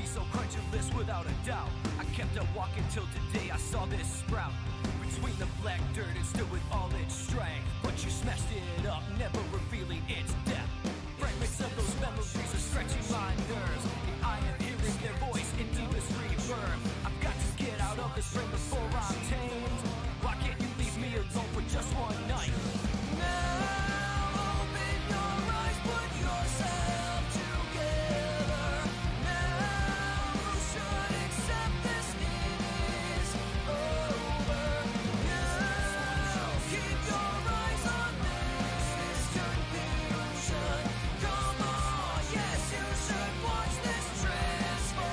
so credulous without a doubt. I kept on walking till today I saw this sprout. Between the black dirt it stood with all its strength, but you smashed it up, never revealing its depth. Fragments of those memories are stretching my nerves. I am hearing their voice in deepest reverb. I've got to get out of this ring before I'm tamed. Why can't you leave me alone for just one night? Now open your eyes, put yourself together. Now you should accept this, it is over. Now keep your eyes on this confusion. Come on, yes, you should watch this transformation.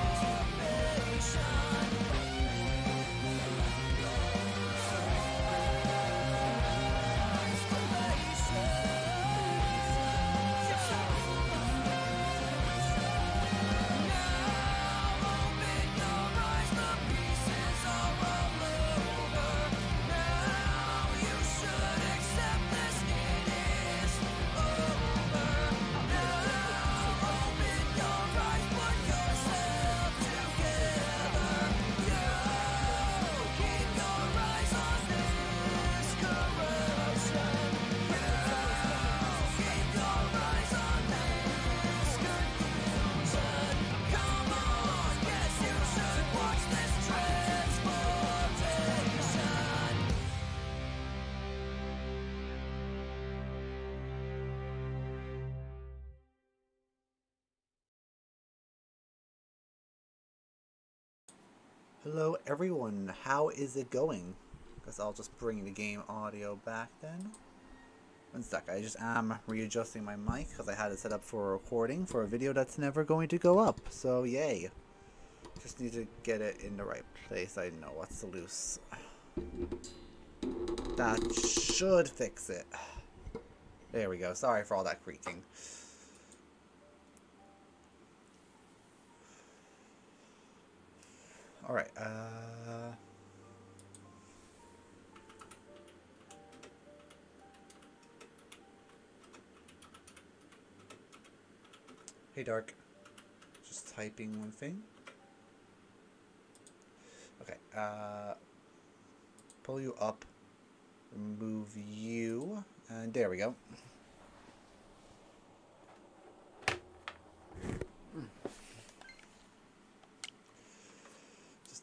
Hello everyone, how is it going? Guess I'll just bring the game audio back then. One sec, I just am readjusting my mic because I had it set up for a recording for a video that's never going to go up, so yay. Just need to get it in the right place. I know what's loose. That should fix it. There we go, sorry for all that creaking. Alright, hey Dark. Just typing one thing. Okay, pull you up, remove you, and there we go.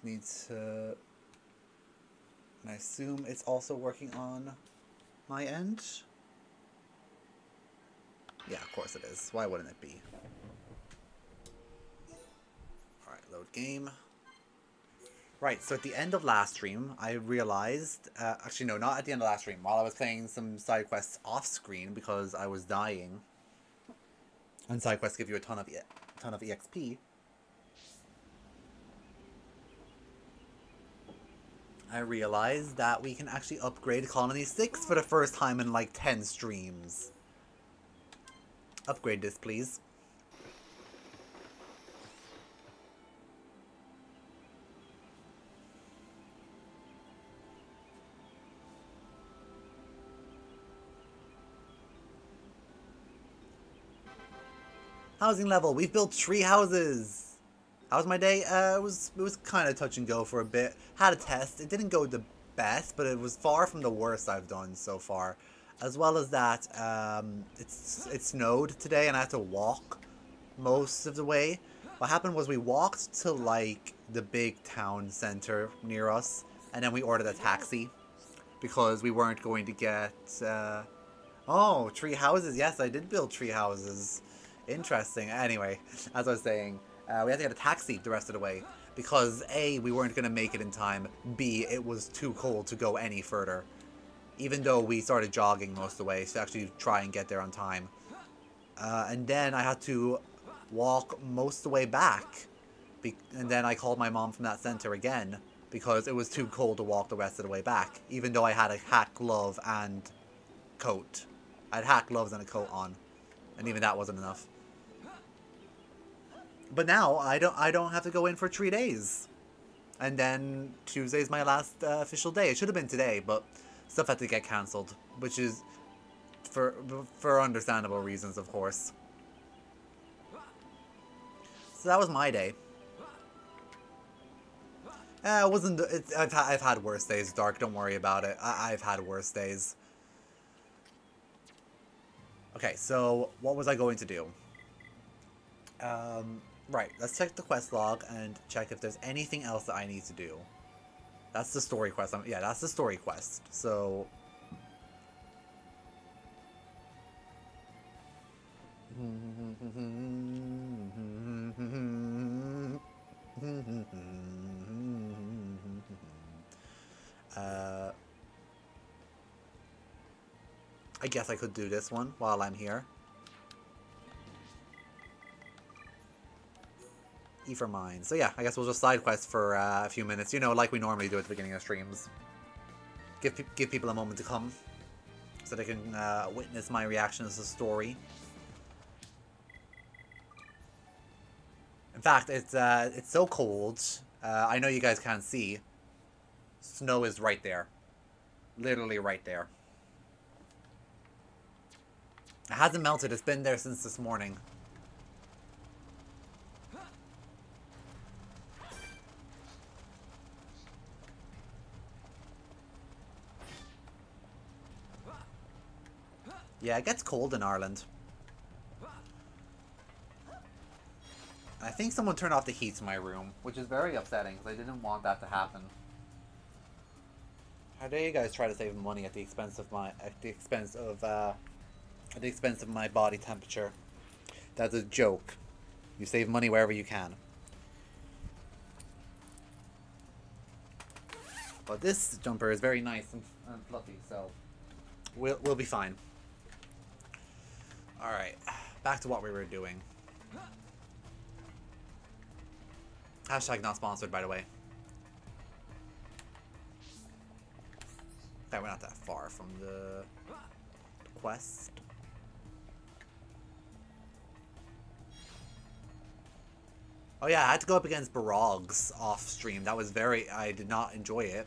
Needs to, and I assume it's also working on my end. Yeah, of course it is. Why wouldn't it be? Alright, load game. Right, so at the end of last stream, I realized, actually no, not at the end of last stream, while I was playing some side quests off screen because I was dying, and side quests give you a ton of EXP. I realized that we can actually upgrade Colony 6 for the first time in like 10 streams. Upgrade this, please. Housing level. We've built 3 houses. How was my day? It was kind of touch and go for a bit. Had a test. It didn't go the best, but it was far from the worst I've done so far. As well as that, it snowed today and I had to walk most of the way. What happened was we walked to like the big town center near us, and then we ordered a taxi because we weren't going to get. Oh, 3 houses. Yes, I did build 3 houses. Interesting. Anyway, as I was saying. We had to get a taxi the rest of the way because A, we weren't going to make it in time, B, it was too cold to go any further. Even though we started jogging most of the way to actually try and get there on time. And then I had to walk most of the way back. And then I called my mom from that center again because it was too cold to walk the rest of the way back. Even though I had a hat, glove, and coat. I had hat, gloves, and a coat on. And even that wasn't enough. But now I don't have to go in for 3 days, and then Tuesday's my last official day. It should have been today, but stuff had to get cancelled, which is for understandable reasons, of course. So that was my day. It wasn't. I've had worse days, Dark. Don't worry about it. I've had worse days. Okay, so what was I going to do? Right, let's check the quest log and check if there's anything else that I need to do. That's the story quest. Yeah, that's the story quest. So... I guess I could do this one while I'm here. E for mine. So yeah, I guess we'll just side quest for a few minutes. You know, like we normally do at the beginning of streams. Give people a moment to come, so they can witness my reactions to the story. In fact, it's so cold. I know you guys can't see. Snow is right there, literally right there. It hasn't melted. It's been there since this morning. Yeah, it gets cold in Ireland. I think someone turned off the heat in my room, which is very upsetting because I didn't want that to happen. How dare you guys try to save money at the expense of my body temperature? That's a joke. You save money wherever you can. But this jumper is very nice and fluffy, so we'll be fine. All right, back to what we were doing. Hashtag not sponsored, by the way. Okay, we're not that far from the quest. Oh yeah, I had to go up against Barogs off stream. That was I did not enjoy it.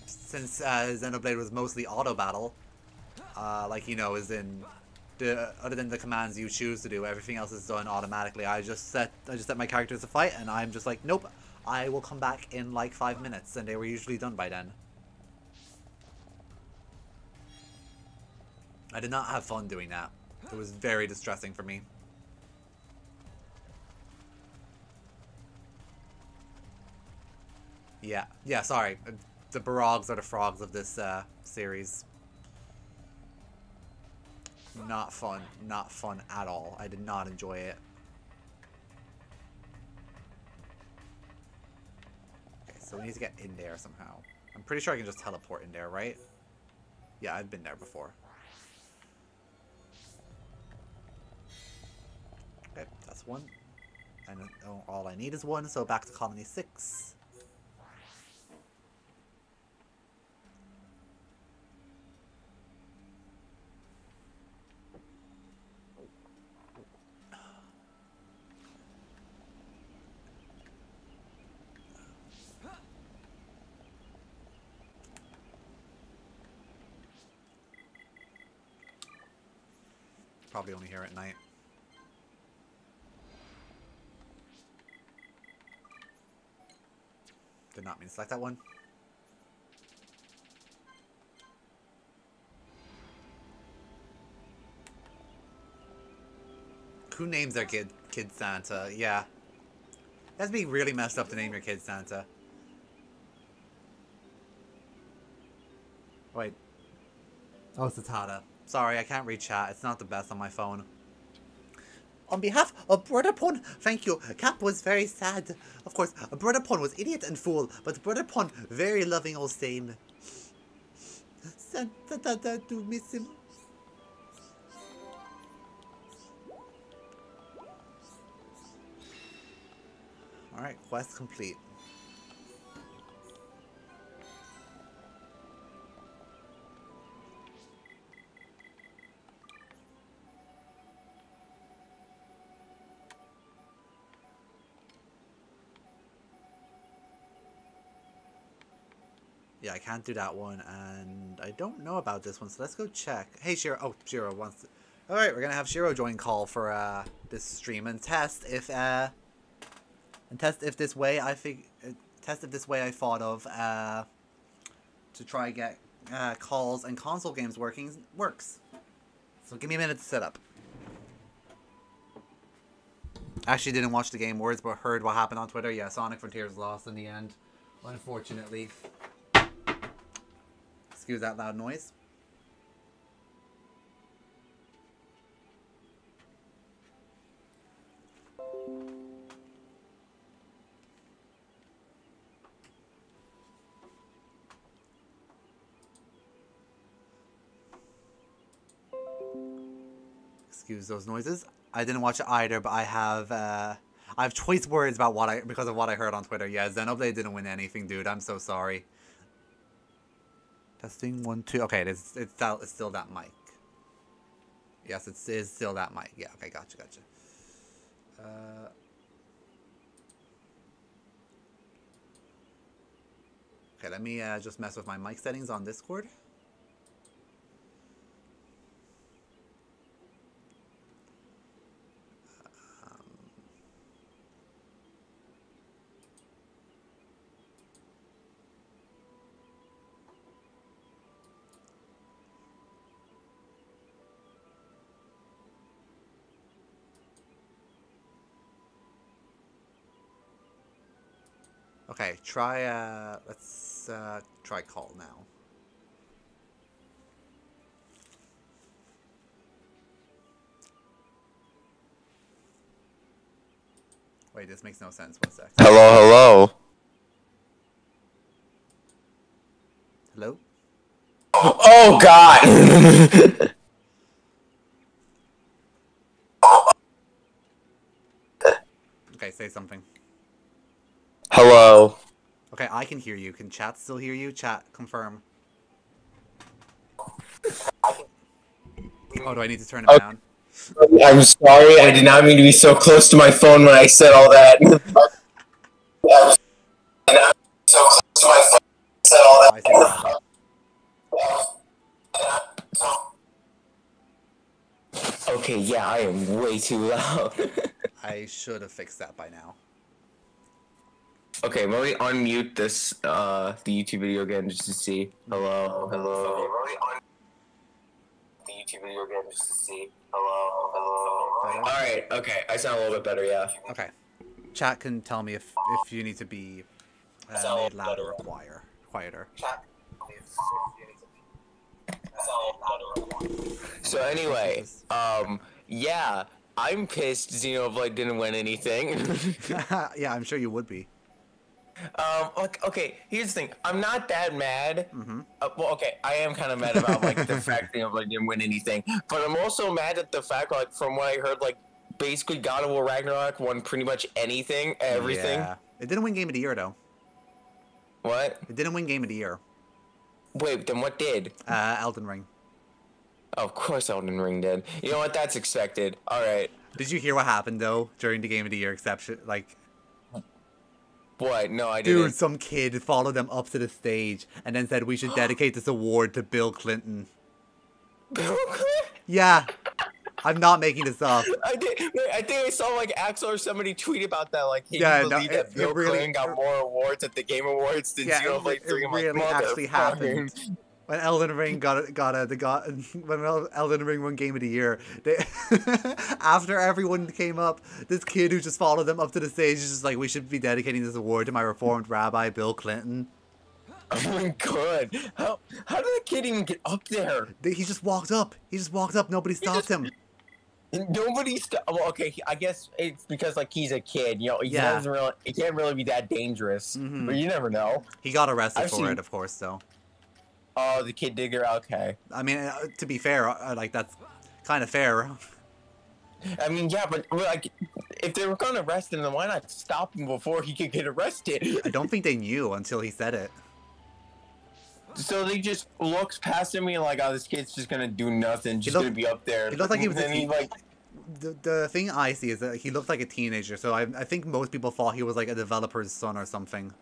Since Xenoblade was mostly auto battle, like, you know, is in other than the commands you choose to do, everything else is done automatically. I just set my characters to fight, and I'm just like, nope, I will come back in like 5 minutes, and they were usually done by then. I did not have fun doing that. It was very distressing for me. Yeah, sorry. The Barogs are the frogs of this series. Not fun at all. I did not enjoy it. Okay, so we need to get in there somehow. I'm pretty sure I can just teleport in there, right? Yeah, I've been there before. Okay, that's one. And all I need is one, so back to Colony 6. Probably only here at night. Did not mean to select that one. Who names their kid Santa? Yeah. That's being really messed up to name your kid Santa. Wait. Oh, it's Tata. Sorry, I can't read chat. It's not the best on my phone. On behalf of Brother Pun, thank you. Cap was very sad. Of course, Brother Pun was idiot and fool, but Brother Pun, very loving old same. Santa Tata do miss him. Alright, quest complete. Yeah, I can't do that one, and I don't know about this one, so let's go check. Hey, Shiro. Oh, Shiro wants to... Alright, we're gonna have Shiro join call for this stream and test if this way Tested this way I thought of to try get calls and console games works. So give me a minute to set up. Actually didn't watch the game words, but heard what happened on Twitter. Yeah, Sonic Frontiers lost in the end, unfortunately. Excuse that loud noise. Excuse those noises. I didn't watch it either, but I have choice words about because of what I heard on Twitter. Yeah, Xenoblade didn't win anything, dude. I'm so sorry. Testing 1, 2. Okay, it's still that mic. Yes, it is still that mic. Yeah, okay, gotcha. Okay, let me just mess with my mic settings on Discord. Okay, let's try call now. Wait, this makes no sense. 1 sec. Hello? Hello? Oh, God! Okay, say something. Hello? Okay, I can hear you. Can chat still hear you? Chat, confirm. Oh, do I need to turn it down? I'm sorry, I did not mean to be so close to my phone when I said all that. Okay, yeah, I am way too loud. I should have fixed that by now. Okay, let me unmute this, the YouTube video again just to see. Hello? Okay, let me unmute the YouTube video again just to see. Hello? Alright, okay, I sound a little bit better, yeah. Okay. Chat can tell me if you need to be made louder or quieter. So anyway, yeah, I'm pissed Xenoblade didn't win anything. Yeah, I'm sure you would be. Okay, here's the thing. I'm not that mad. Mm-hmm. Well, okay, I am kind of mad about, like, the fact Xenoblade didn't win anything. But I'm also mad at the fact, like, from what I heard, like, basically God of War Ragnarok won pretty much anything, everything. Yeah. It didn't win Game of the Year, though. What? It didn't win Game of the Year. Wait, then what did? Elden Ring. Of course Elden Ring did. You know what? That's expected. Alright. Did you hear what happened, though, during the Game of the Year exception? Like... What? No, I didn't. Dude, some kid followed them up to the stage and then said we should dedicate this award to Bill Clinton. Bill Clinton? Yeah. I'm not making this up. I think I saw, like, Axel or somebody tweet about that. Like, he Yeah, didn't believe that Bill Clinton got more awards at the Game Awards than Xenoblade 3. It really actually happened. When Elden Ring when Elden Ring won Game of the Year, after everyone came up, this kid who just followed them up to the stage is just like, we should be dedicating this award to my reformed rabbi, Bill Clinton. Oh my god! How did the kid even get up there? He just walked up. Nobody stopped him. Nobody stopped. Well, okay, I guess it's because, like, he's a kid. You know, he can't really be that dangerous. Mm-hmm. But you never know. He got arrested for it, of course, though. Oh, the kid digger. Okay. I mean, to be fair, like, that's kind of fair. I mean, yeah, but, like, if they were going to arrest him, then why not stop him before he could get arrested? I don't think they knew until he said it. So they just looks past him and like, oh, this kid's just gonna do nothing, just gonna be up there. He looked like he was like. The thing I see is that he looked like a teenager, so I think most people thought he was like a developer's son or something.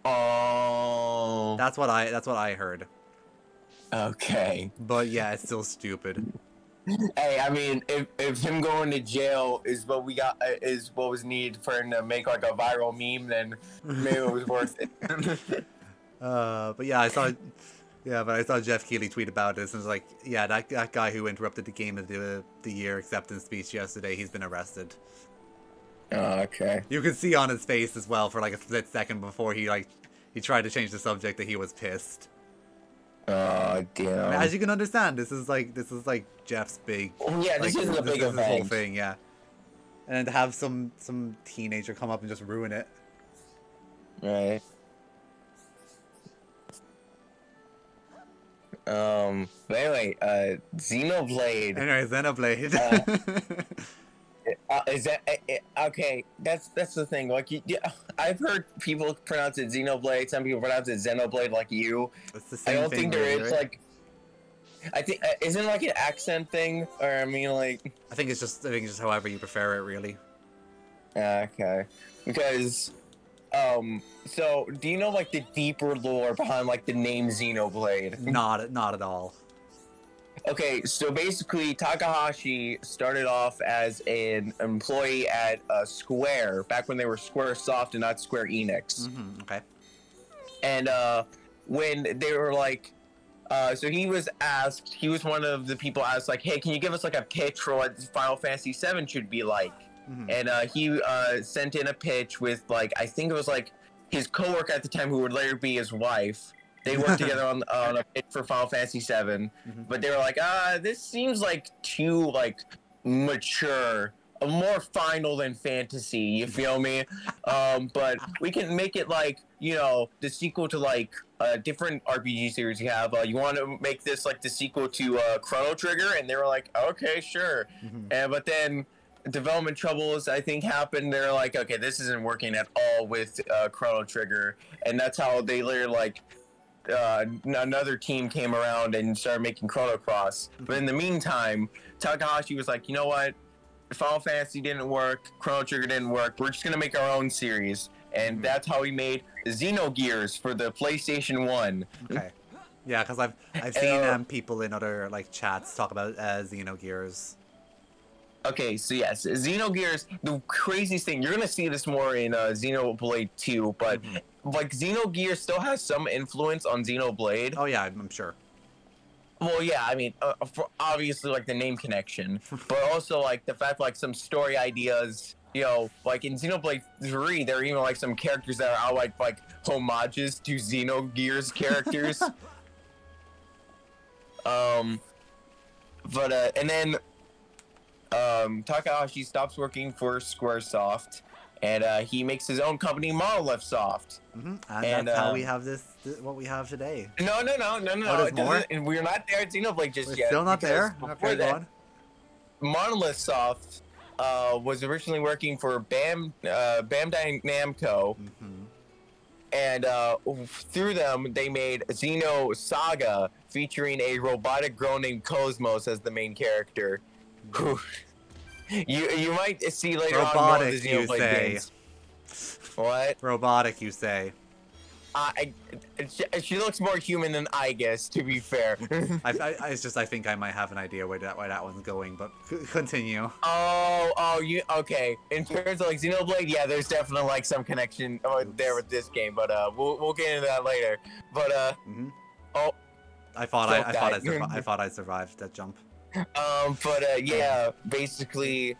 Oh. That's what I heard. Okay. But yeah, it's still stupid. Hey, I mean, if him going to jail is what we got, is what was needed for him to make like a viral meme, then maybe it was worth it. But yeah, I saw Jeff Keighley tweet about this, and was like, yeah, that guy who interrupted the Game of the Year acceptance speech yesterday, he's been arrested. Oh, okay. You can see on his face as well for like a split second before he tried to change the subject that he was pissed. Oh damn! I mean, as you can understand, this is like Jeff's big. Yeah, this is a big event. This whole thing, yeah. And then to have some teenager come up and just ruin it. Right. But anyway, Xenoblade. Anyway, Xenoblade. Is that okay? That's the thing. Like, I've heard people pronounce it Xenoblade. Some people pronounce it Xenoblade, like you. It's the same I don't thing, think there really, is right? like. I think isn't it like an accent thing, or I mean, like. I think it's just however you prefer it, really. Okay, because, so do you know like the deeper lore behind like the name Xenoblade? Not at all. Okay, so basically, Takahashi started off as an employee at Square back when they were Square Soft and not Square Enix. Mm-hmm, okay. And when they were like, so he was one of the people asked, like, hey, can you give us like a pitch for what Final Fantasy VII should be like? Mm-hmm. And he sent in a pitch with like, I think it was like his coworker at the time who would later be his wife. They worked together on a pitch for Final Fantasy VII, mm-hmm. But they were like, this seems like too like mature, more final than fantasy. You feel me? But we can make it like, you know, the sequel to like different RPG series you have. You want to make this like the sequel to Chrono Trigger? And they were like, okay, sure. Mm-hmm. But then development troubles, I think, happened. They're like, okay, this isn't working at all with Chrono Trigger, and that's how they later like. Another team came around and started making Chrono Cross. But in the meantime, Takahashi was like, you know what? Final Fantasy didn't work. Chrono Trigger didn't work. We're just going to make our own series. And that's how he made Xenogears for the PlayStation 1. Okay. Yeah, because I've seen people in other like chats talk about Xenogears. Okay, so yes, Xenogears, the craziest thing, you're going to see this more in Xenoblade 2, but like Xenogears still has some influence on Xenoblade. Oh yeah, I'm sure. Well, yeah, I mean, for obviously like the name connection, but also like the fact like some story ideas, you know, like in Xenoblade 3, there are even like some characters that are outright like homages to Xenogears characters. And then Takahashi stops working for Squaresoft, and he makes his own company, Monolith Soft. Mm-hmm. And that's how we have what we have today. No. Oh, more? We're not there at Xenoblade just yet. Still not there? Okay, go on. Monolith Soft was originally working for Bandai Namco, and through them they made Xeno Saga, featuring a robotic girl named Cosmos as the main character. You might see later on in the Xenoblade games. What? Robotic, you say? She looks more human than I guess, to be fair. I think I might have an idea where that one's going, but continue. You okay? In terms of like Xenoblade, yeah, there's definitely like some connection there with this game, but we'll get into that later. But I thought I survived that jump. Yeah, basically,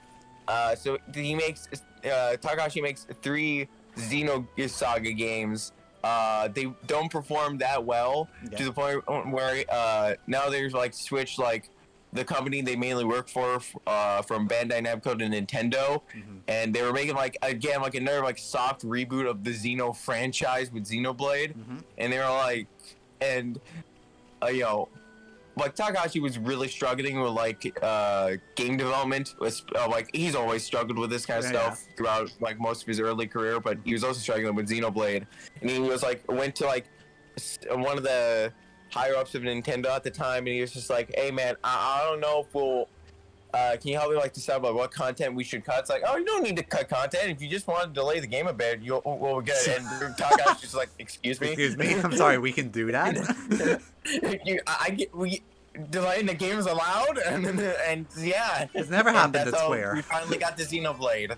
so he makes Takahashi makes 3 Xenosaga games. They don't perform that well to the point where now there's like switched like the company they mainly work for from Bandai Namco to Nintendo, and they were making like again like another like soft reboot of the Xeno franchise with Xenoblade, and they were like, and you know. Like Takahashi was really struggling with like game development. Like he's always struggled with this kind of stuff throughout like most of his early career, but he was also struggling with Xenoblade. And he was like went to like one of the higher ups of Nintendo at the time, and he was just like, "Hey man, I don't know if we'll can you help me like decide about what content we should cut?" It's like, "Oh, you don't need to cut content. If you just want to delay the game a bit, we'll get it." And Takahashi's just like, "Excuse me? Excuse me? I'm sorry, we can do that?" delaying the game's allowed, and yeah, It's never happened that's to how Square. we finally got the Xenoblade.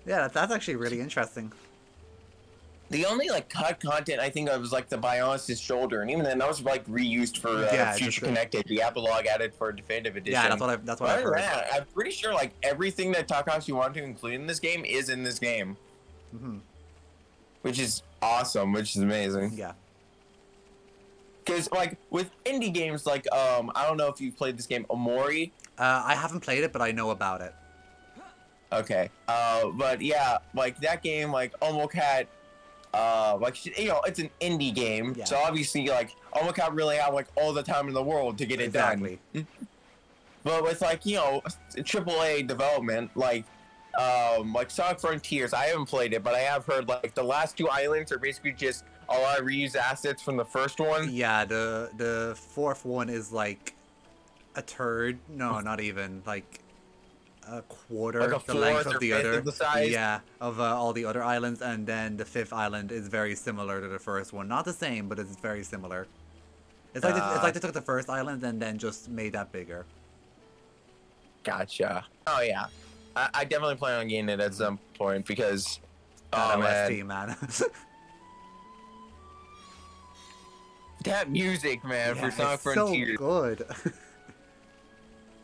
Yeah, that's actually really interesting. The only like cut content I think of was like the Bionis' shoulder, and even then that was like reused for Future Connected, the epilogue added for Definitive Edition. Yeah, that's what I've heard. Yeah, I'm pretty sure like everything that Takahashi wanted to include in this game is in this game, which is awesome, which is amazing. Yeah. Because like with indie games, like I don't know if you've played this game, Omori. I haven't played it, but I know about it. Okay. But yeah, like that game, like Omocat. Like, you know, it's an indie game, so obviously, like, can't really have, like, all the time in the world to get it done. But with, like, you know, AAA development, like Sonic Frontiers, I haven't played it, but I have heard, like, the last 2 islands are basically just a lot of reused assets from the first one. Yeah, the 4th one is, like, a third, no, not even, like... a quarter like the length of the other, of the size. Yeah, of all the other islands, and then the 5th island is very similar to the first one. Not the same, but it's very similar. It's like they took the first island and then just made that bigger. Gotcha. Oh yeah, I definitely plan on getting it at some point because that OST, man. That music, man, for Sonic Frontiers. So good.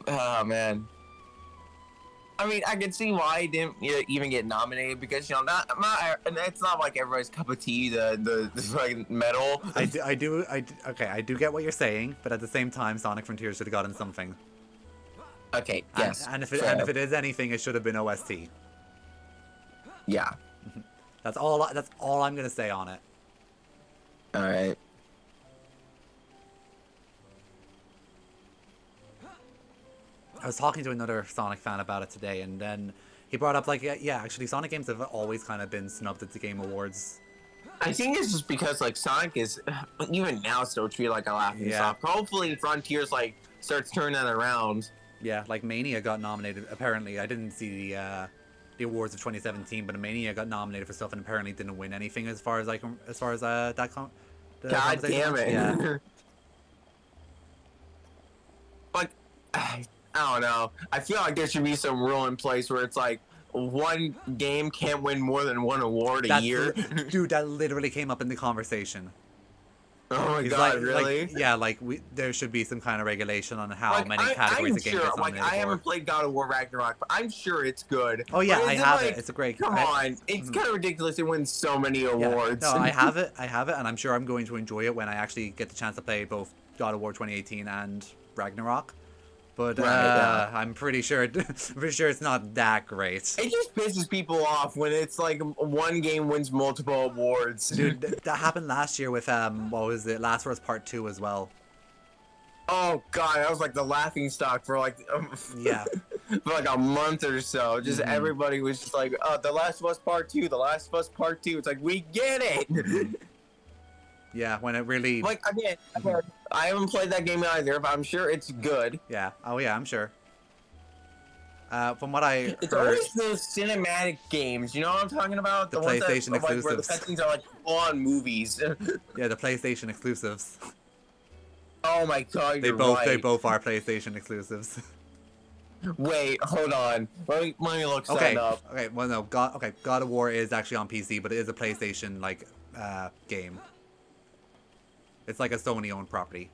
Oh man. I mean, I can see why he didn't even get nominated because, you know, it's not like everybody's cup of tea, the like metal. I do get what you're saying, but at the same time, Sonic Frontiers should have gotten something. Okay, yes. And if it is anything, it should have been OST. Yeah. That's all I'm gonna say on it. All right. I was talking to another Sonic fan about it today, and then he brought up, like, yeah, actually, Sonic games have always kind of been snubbed at the Game Awards. I think it's just because, like, Sonic is, even now, still treated like a laughing stock. Hopefully, Frontiers, like, starts turning that around. Yeah, like, Mania got nominated, apparently. I didn't see the awards of 2017, but Mania got nominated for stuff and apparently didn't win anything as far as that God damn it. Yeah. Like... I don't know. I feel like there should be some rule in place where it's like one game can't win more than one award a year. Dude, that literally came up in the conversation. Oh my god, really? There should be some kind of regulation on how many categories a game gets nominated for. I haven't played God of War Ragnarok, but I'm sure it's good. Oh yeah, I have it. It's a great. Come on, it's kind of ridiculous. It wins so many awards. No, I have it, and I'm sure I'm going to enjoy it when I actually get the chance to play both God of War 2018 and Ragnarok. But I'm pretty sure it's not that great. It just pisses people off when it's like one game wins multiple awards. Dude, that happened last year with what was it? Last of Us Part 2 as well. Oh god, that was like the laughing stock for like for like a month or so. Just everybody was just like, "Oh, The Last of Us Part 2, The Last of Us Part 2." It's like, we get it. Yeah, when it really... Like, again, I haven't played that game either, but I'm sure it's good. Yeah. Oh, yeah, I'm sure. From what I It's heard... always those cinematic games, you know what I'm talking about? The PlayStation ones that, exclusives. Like, where the cutscenes are, like, full-on movies. Yeah, the PlayStation exclusives. Oh my god, They both are PlayStation exclusives. Wait, hold on. Let me look something up. Okay, well, no, God of War is actually on PC, but it is a PlayStation, like, game. It's like a Sony-owned property.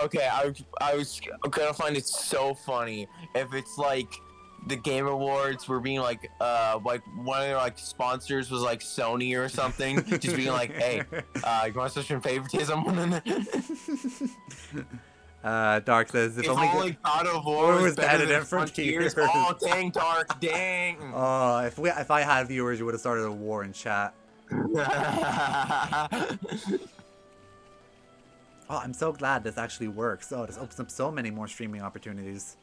Okay, I was gonna find it so funny if it's like the Game Awards were being like one of their like sponsors was like Sony or something, just being like, hey, you want to switch some favoritism? Dark says if only God of War was better than Frontiers. Oh, dang, Dark, dang. Oh, if I had viewers, you would have started a war in chat. Oh, I'm so glad this actually works. Oh, this opens up so many more streaming opportunities.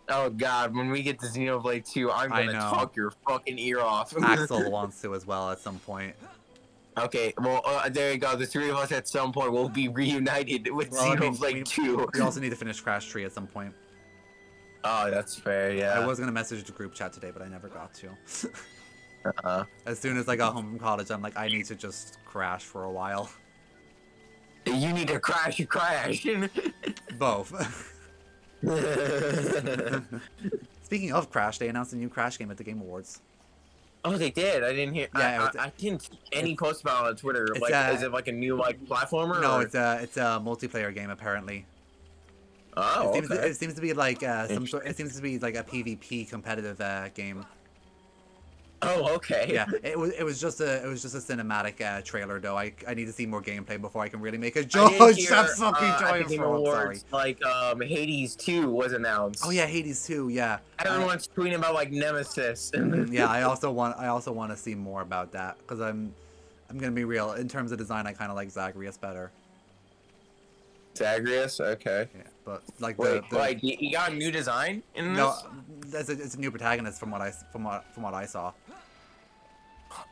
Oh god, when we get to Xenoblade 2, I'm gonna talk your fucking ear off. Axel wants to as well at some point. Okay, well, there you go. The three of us at some point will be reunited with Xenoblade 2. We also need to finish Crash 3 at some point. Oh, that's fair, yeah. I was going to message the group chat today, but I never got to. As soon as I got home from college, I'm like, I need to just crash for a while. You need to crash. You crash. Both. Speaking of Crash, they announced a new Crash game at the Game Awards. Oh, they did. I didn't hear. Yeah, I didn't see any posts about it on Twitter. Like, is it like a new like platformer? No, or? it's a multiplayer game apparently. Oh, it seems to be like some sort. It seems to be like a PvP competitive game. Oh, okay. Yeah, it was just a cinematic trailer though. I need to see more gameplay before I can really make a judge. That fucking Sorry. Like Hades 2 was announced. Oh yeah, Hades 2. Yeah. Everyone's tweeting about like Nemesis. Yeah, I also want to see more about that because I'm gonna be real. In terms of design, I kind of like Zagreus better. Zagreus, okay. Yeah, but like like you got a new design in this? No, it's a new protagonist from what I saw.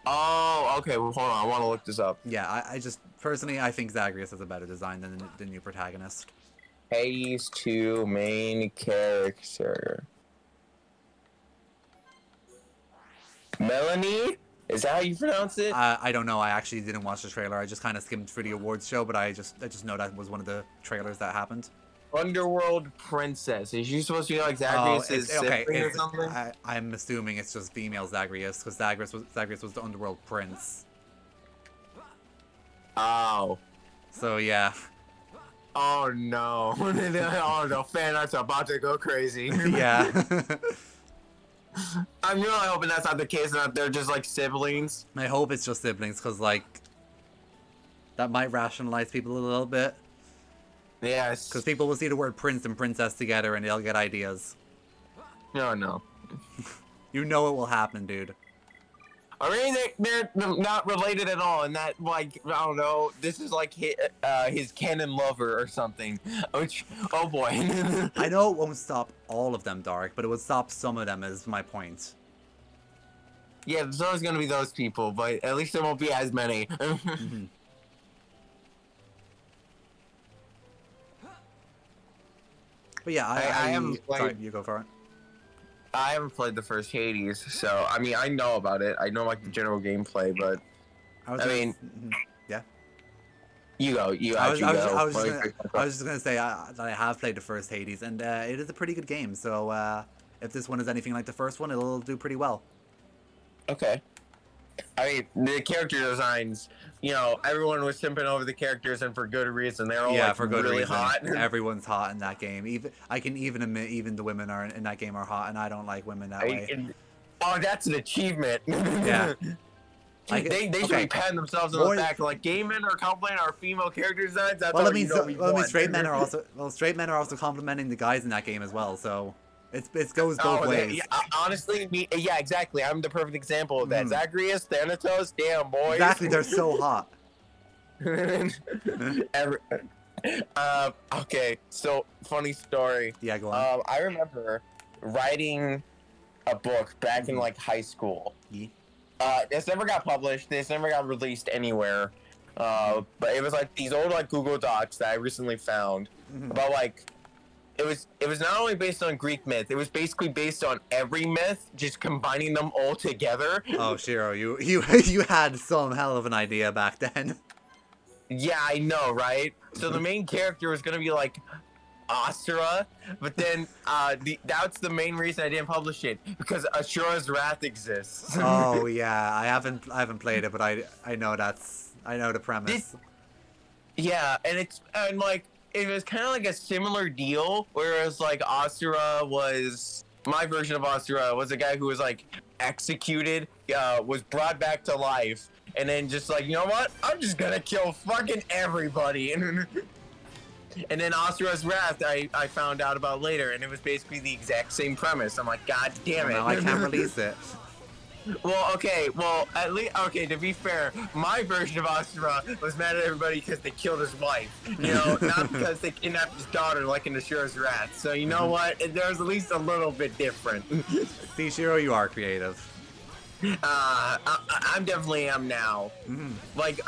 Oh, okay. Well, hold on. I want to look this up. Yeah, I just personally I think Zagreus has a better design than the new protagonist. Hades 2 main character. Melanie? Is that how you pronounce it? I don't know. I actually didn't watch the trailer. I just kind of skimmed through the awards show, but I just know that was one of the trailers that happened. Underworld Princess. Is she supposed to be like Zagreus' sibling or something? I'm assuming it's just female Zagreus, because Zagreus was the Underworld Prince. Oh. So yeah. Oh no. Oh no, fan art's about to go crazy. Yeah. I'm really hoping that's not the case and that they're just like siblings. I hope it's just siblings, because like that might rationalize people a little bit. Yes. Because people will see the word prince and princess together and they'll get ideas. No. You know it will happen, dude. I mean, they're not related at all, and that, like, I don't know, this is like his canon lover or something. Which, oh boy. I know it won't stop all of them, Dark, but it would stop some of them, is my point. Yeah, there's always going to be those people, but at least there won't be as many. Mm-hmm. But yeah, I haven't played... Sorry, you go for it. I haven't played the first Hades, so I mean I know about it. I know like the general gameplay, but I mean, yeah. You go. I was just gonna say that I have played the first Hades, and it is a pretty good game. So if this one is anything like the first one, it'll do pretty well. Okay. I mean, the character designs, you know, everyone was simping over the characters, and for good reason. They're all like, for good really reason. hot. Everyone's hot in that game. Even I can even admit, even the women are in that game are hot, and I don't like women that way. Oh, that's an achievement. Yeah. They should be patting themselves on the back. Like, gay men are complimenting our female character designs. That's straight men are also complimenting the guys in that game as well. So. It goes both ways. Yeah, honestly, yeah, exactly. I'm the perfect example of that. Zagreus, Thanatos, damn boys. Exactly, they're so hot. Okay, so funny story. Yeah, go on. I remember writing a book back in like high school. Yeah. This never got published. This never got released anywhere. But it was like these old like Google Docs that I recently found about like. It was not only based on Greek myth, it was basically based on every myth, just combining them all together. Oh, Shiro, you had some hell of an idea back then. Yeah, I know, right? So the main character was gonna be like Asura, but then that's the main reason I didn't publish it, because Ashura's Wrath exists. Oh yeah, I haven't played it, but I know the premise. Yeah, and like. It was kind of like a similar deal, whereas like Asura was, my version of Asura was a guy who was like executed, was brought back to life, and then just like, you know what, I'm just gonna kill fucking everybody. And then Asura's Wrath I found out about later, and it was basically the exact same premise. I'm like, god damn it. No, I can't release it. Well, okay, at least, okay, to be fair, my version of Asura was mad at everybody because they killed his wife, you know, not because they kidnapped his daughter like in Ashura's Wrath. So, you know what, there's at least a little bit different. See, Shiro, you are creative. I'm definitely am now. Like,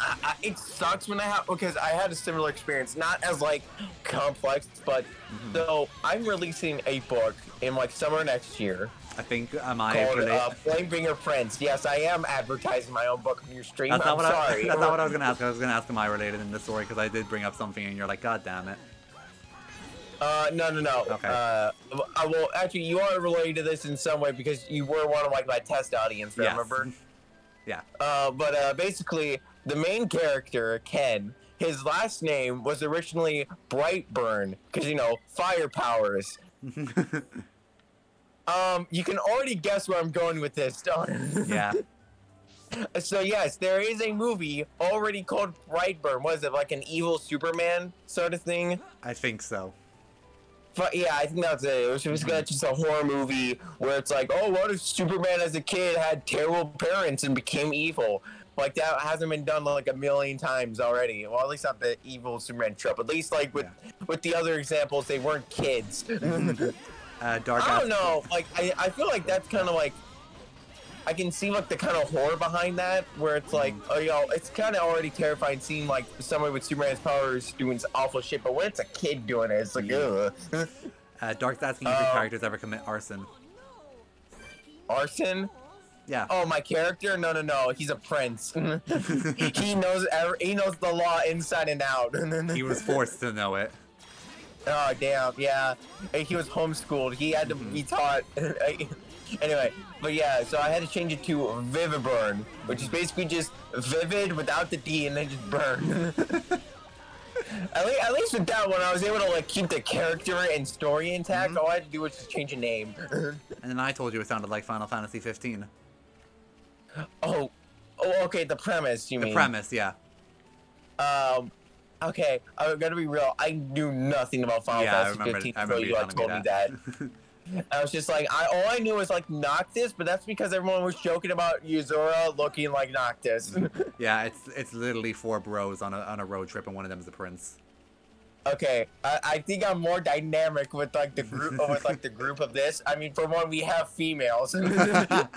it sucks when I have, because I had a similar experience, not as like complex, but so I'm releasing a book in like summer next year. I think Called Flamebringer Prince. Yes, I am advertising my own book on your stream. That's not sorry. That's not what I was gonna ask. I was gonna ask, am I related in this story? Because I did bring up something, and you're like, God damn it. No. Okay. Well, actually, you are related to this in some way because you were one of like my test audience. Yes. Remember? Yeah. But basically, the main character Ken, his last name was originally Brightburn because fire powers. You can already guess where I'm going with this, don't you? Yeah. So yes, there is a movie already called Brightburn. Was it like an evil Superman sort of thing? I think so. But yeah, I think that's it. It was just a horror movie where it's like, oh, what if Superman as a kid had terrible parents and became evil? Like, that hasn't been done like a million times already. Well, at least not the evil Superman trope. At least like with the other examples, they weren't kids. I don't know. Like, I feel like that's kind of like, I can see like the kind of horror behind that, where it's like, it's kind of already terrifying seeing like somebody with Superman's powers doing awful shit, but when it's a kid doing it, it's like, ugh. Dark's asking if your characters ever commit arson. Arson? Yeah. Oh, my character? No. He's a prince. He knows the law inside and out. He was forced to know it. Oh, damn. Yeah. He was homeschooled. He had to be taught. Anyway, but yeah, so I had to change it to Viviburn, which is basically just vivid without the D and then just burn. At least with that one, I was able to like keep the character and story intact. All I had to do was just change a name. And then I told you it sounded like Final Fantasy 15. Oh, okay. The premise, you mean? The premise, yeah. Okay, I'm gonna be real. I knew nothing about Final Fantasy 15 until you like told me that. I was just like, all I knew was like Noctis, but that's because everyone was joking about Yuzura looking like Noctis. Yeah, it's literally 4 bros on a road trip, and one of them is the prince. Okay, I think I'm more dynamic with like the group the group of this. I mean, for one, we have females. I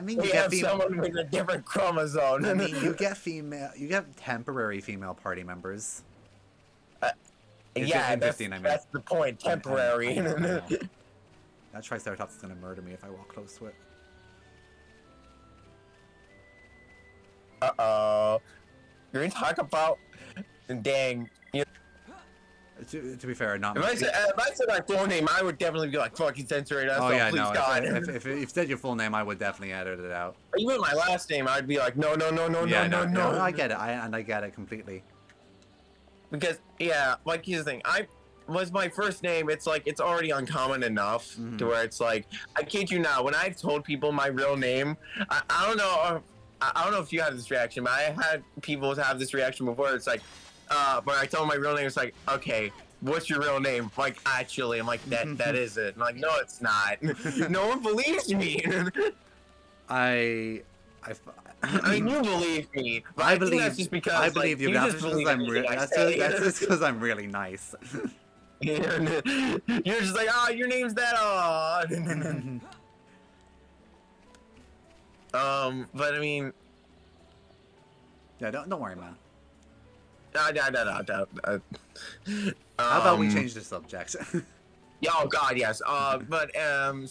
mean, we have someone with a different chromosome. I mean, you get temporary female party members. Yeah, that's the point. Temporary. That Triceratops is gonna murder me if I walk close to it. Uh-oh. You're gonna talk about... Dang. To be fair, not... If I said my full name, I would definitely be like, fucking censor it. Oh, yeah, please, no. God. If you said your full name, I would definitely edit it out. Even my last name, I'd be like, no. I get it. I get it completely. Because, yeah, like, here's the thing. Was my first name, it's like, it's already uncommon enough to where it's like, I kid you not, when I've told people my real name, I don't know if you had this reaction, but I had people have this reaction before. It's like, when I told them my real name, it's like, okay, what's your real name? Like, actually, I'm like, that is it. I'm like, no, it's not. No one believes me. I mean, you believe me, but I believe that's just because I believe you. That's just because I'm really nice. You're just like, oh, your name's that. Oh. But I mean, yeah, don't worry, man. No. How about we change the subject? Yeah, oh God, yes.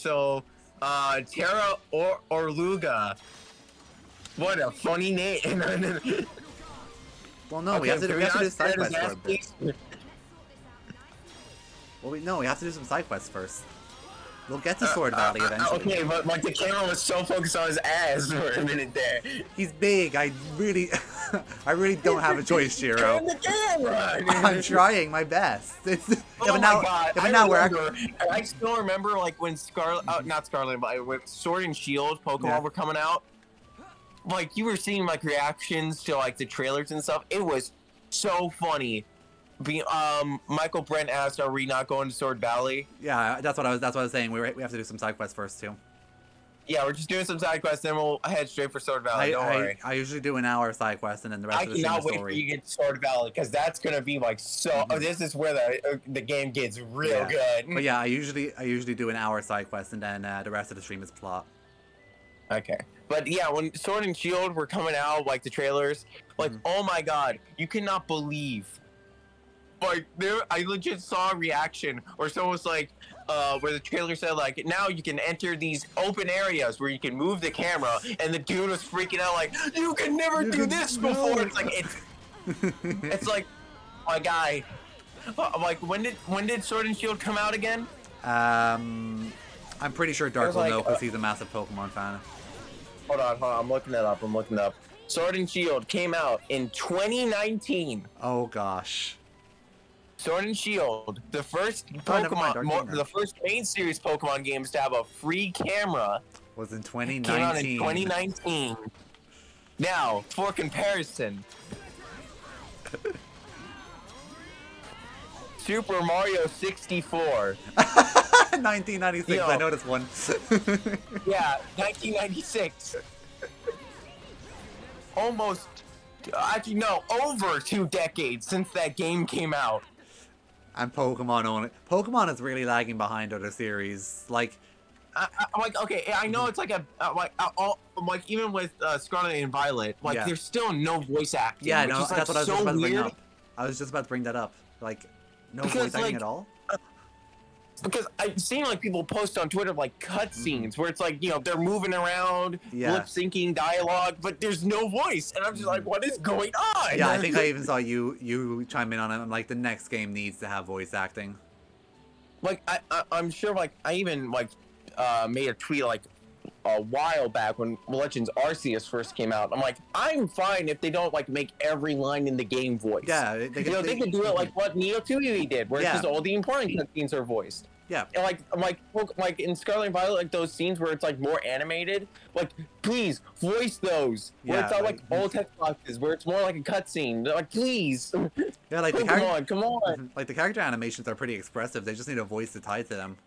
So, Terra Orluga. What a funny name. Well, no, we have to do side quests for a bit. Well, we have to do some side quests first. We'll get to Sword Valley eventually. Okay, but like the camera was so focused on his ass for a minute there. He's big. I really don't have a choice, Shiro. Turn the camera. I'm trying my best. Oh my God! I still remember like when not Scarlet, but when Sword and Shield Pokemon were coming out. Like you were seeing like reactions to like the trailers and stuff. It was so funny. Michael Brent asked, "Are we not going to Sword Valley?" Yeah, that's what I was saying. We have to do some side quests first too. Yeah, we're just doing some side quests, then we'll head straight for Sword Valley. Don't worry. I usually do an hour side quest, and then the rest of the story. I cannot wait for you to get to Sword Valley because that's gonna be like so. This is where the game gets real good. But yeah, I usually do an hour side quest, and then the rest of the stream is plot. Okay. But yeah, when Sword and Shield were coming out, like the trailers, like oh my god, you cannot believe. Like I legit saw a reaction where someone was like, where the trailer said like, now you can enter these open areas where you can move the camera, and the dude was freaking out like, you can never do this before. It's like it's like, my guy. Like when did Sword and Shield come out again? I'm pretty sure Dark will like, know because he's a massive Pokemon fan. Hold on, I'm looking it up. Sword and Shield came out in 2019. Oh gosh. Sword and Shield, the first Pokemon, the first main series Pokemon games to have a free camera, was in 2019. Came out in 2019. Now, for comparison, Super Mario 64. 1996. You know, I know this one. Yeah, 1996. Almost, actually no, over 2 decades since that game came out. And Pokemon only. Pokemon is really lagging behind other series. Like, like okay, I know it's like like even with Scarlet and Violet, like there's still no voice acting. Yeah, no, that's what I was just about to bring up. I was just about to bring that up. Like, no voice acting at all. Because I've seen like people post on Twitter like cutscenes where it's like, you know, they're moving around, lip syncing dialogue, but there's no voice, and I'm just like, what is going on? Yeah, I think I even saw you chime in on it. I'm like, the next game needs to have voice acting. Like I'm sure like I even like made a tweet like a while back when Legends Arceus first came out. I'm like, I'm fine if they don't like make every line in the game voiced. Yeah, they could do it like what Neo 2 did, where it's just all the important cutscenes are voiced. Yeah, and like in Scarlet and Violet, like those scenes where it's like more animated, like please voice those. Where it's not like all text boxes, where it's more like a cutscene. Like please. Yeah, like come on. Like the character animations are pretty expressive. They just need a voice to tie to them.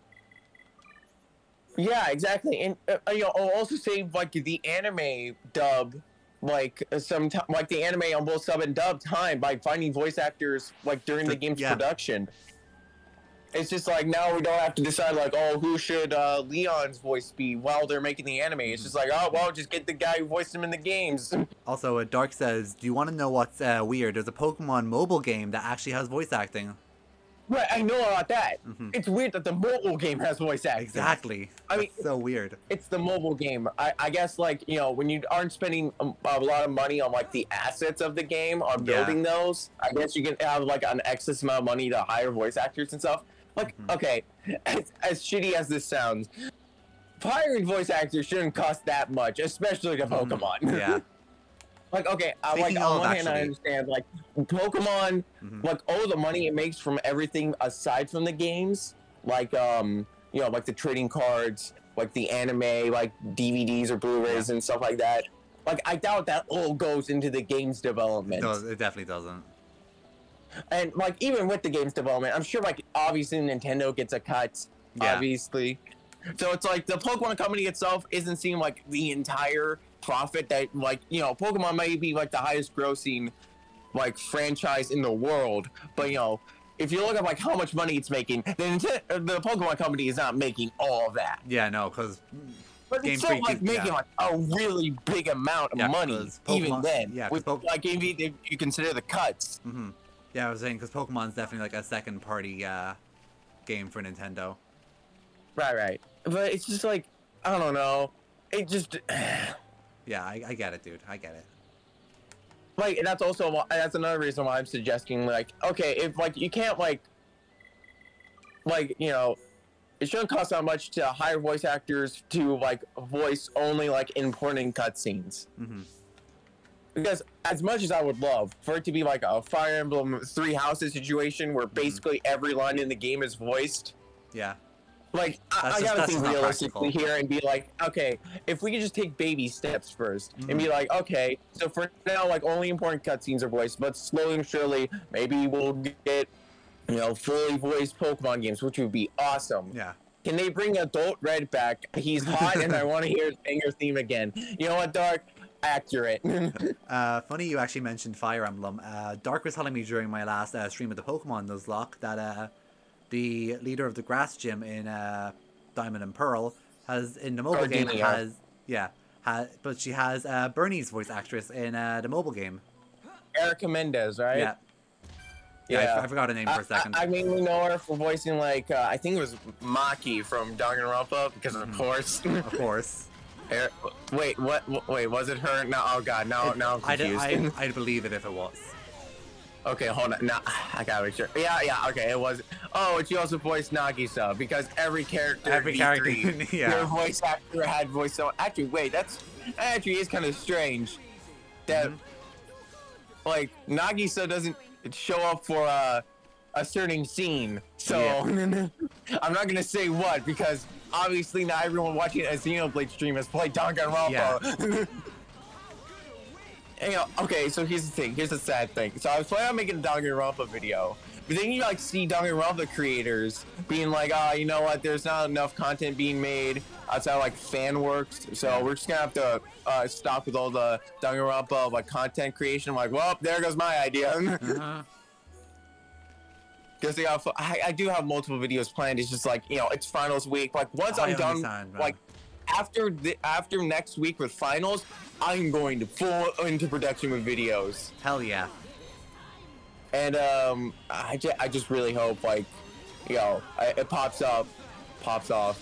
Yeah, exactly, and you know, I'll also say like the anime dub, like like the anime on both sub and dub time by finding voice actors like during the game's production. It's just like now we don't have to decide like, oh, who should Leon's voice be while they're making the anime. It's just like, oh well, just get the guy who voiced him in the games. Also, Dark says, do you want to know what's weird? There's a Pokemon mobile game that actually has voice acting. Right, I know about that. It's weird that the mobile game has voice acting. Exactly. I mean, so weird. It's the mobile game. I guess, like, you know, when you aren't spending a lot of money on, like, the assets of the game, on building those, I guess you can have, like, an excess amount of money to hire voice actors and stuff. Like, okay, as shitty as this sounds, hiring voice actors shouldn't cost that much, especially to Pokemon. Yeah. Like, okay, like, on one hand, I understand, like, Pokemon, like, all the money it makes from everything aside from the games, like, you know, like the trading cards, like the anime, like DVDs or Blu-rays and stuff like that. Like, I doubt that all goes into the game's development. It definitely doesn't. And, like, even with the game's development, I'm sure, like, obviously Nintendo gets a cut, obviously. So it's like the Pokemon company itself isn't seeing, like, the entire profit that, like, you know, Pokemon might be like the highest grossing like franchise in the world, but you know, if you look at like how much money it's making, then the Pokemon company is not making all of that. Yeah, no, because it's still like making like a really big amount of money even then. Yeah, with, like if you consider the cuts. Yeah, I was saying because Pokemon's definitely like a second party game for Nintendo. Right. But it's just like, I don't know. It just yeah, I get it, dude. I get it. Like, and that's another reason why I'm suggesting, like, okay, if, like, you can't, like, you know, it shouldn't cost that much to hire voice actors to, like, voice only, like, important cutscenes. Because as much as I would love for it to be, like, a Fire Emblem Three Houses situation where basically every line in the game is voiced. Yeah. Like, I gotta think realistically here and be like, okay, if we could just take baby steps first and be like, okay, so for now, like, only important cutscenes are voiced, but slowly and surely, maybe we'll get, you know, fully voiced Pokemon games, which would be awesome. Yeah. Can they bring Adult Red back? He's hot and I want to hear his banger theme again. You know what, Dark? Accurate. Funny you actually mentioned Fire Emblem. Dark was telling me during my last stream of the Pokemon Nuzlocke that, the leader of the grass gym in Diamond and Pearl has in the mobile game has But she has Bernie's voice actress in the mobile game. Erica Mendez, right? Yeah. Yeah, I forgot her name for a second. I mainly know her for voicing like I think it was Maki from Danganronpa because of course. Of course. Wait, what? Wait, was it her? No, oh god, now I'm confused. I'd believe it if it was. Okay, hold on. Now I gotta make sure. Yeah. Okay, it was. Oh, and she also voiced Nagisa because every character. Yeah. Their voice actor had voice. So actually, wait, that actually is kind of strange. That like Nagisa doesn't show up for a certain scene. So I'm not gonna say what because obviously not everyone watching a Xenoblade stream has played Danganronpa. Yeah. You know, okay, so here's the thing. Here's the sad thing. So I was planning on making a Danganronpa video, but then you like see Danganronpa creators being like, "Ah, you know what? There's not enough content being made outside of, like fan works, so we're just gonna have to stop with all the Danganronpa like content creation." I'm like, well, there goes my idea. Because I do have multiple videos planned. It's just like, you know, it's finals week. Like once I'm done, like after next week with finals, I'm going to full into production with videos. Hell yeah. And I just really hope like, you know, it pops off.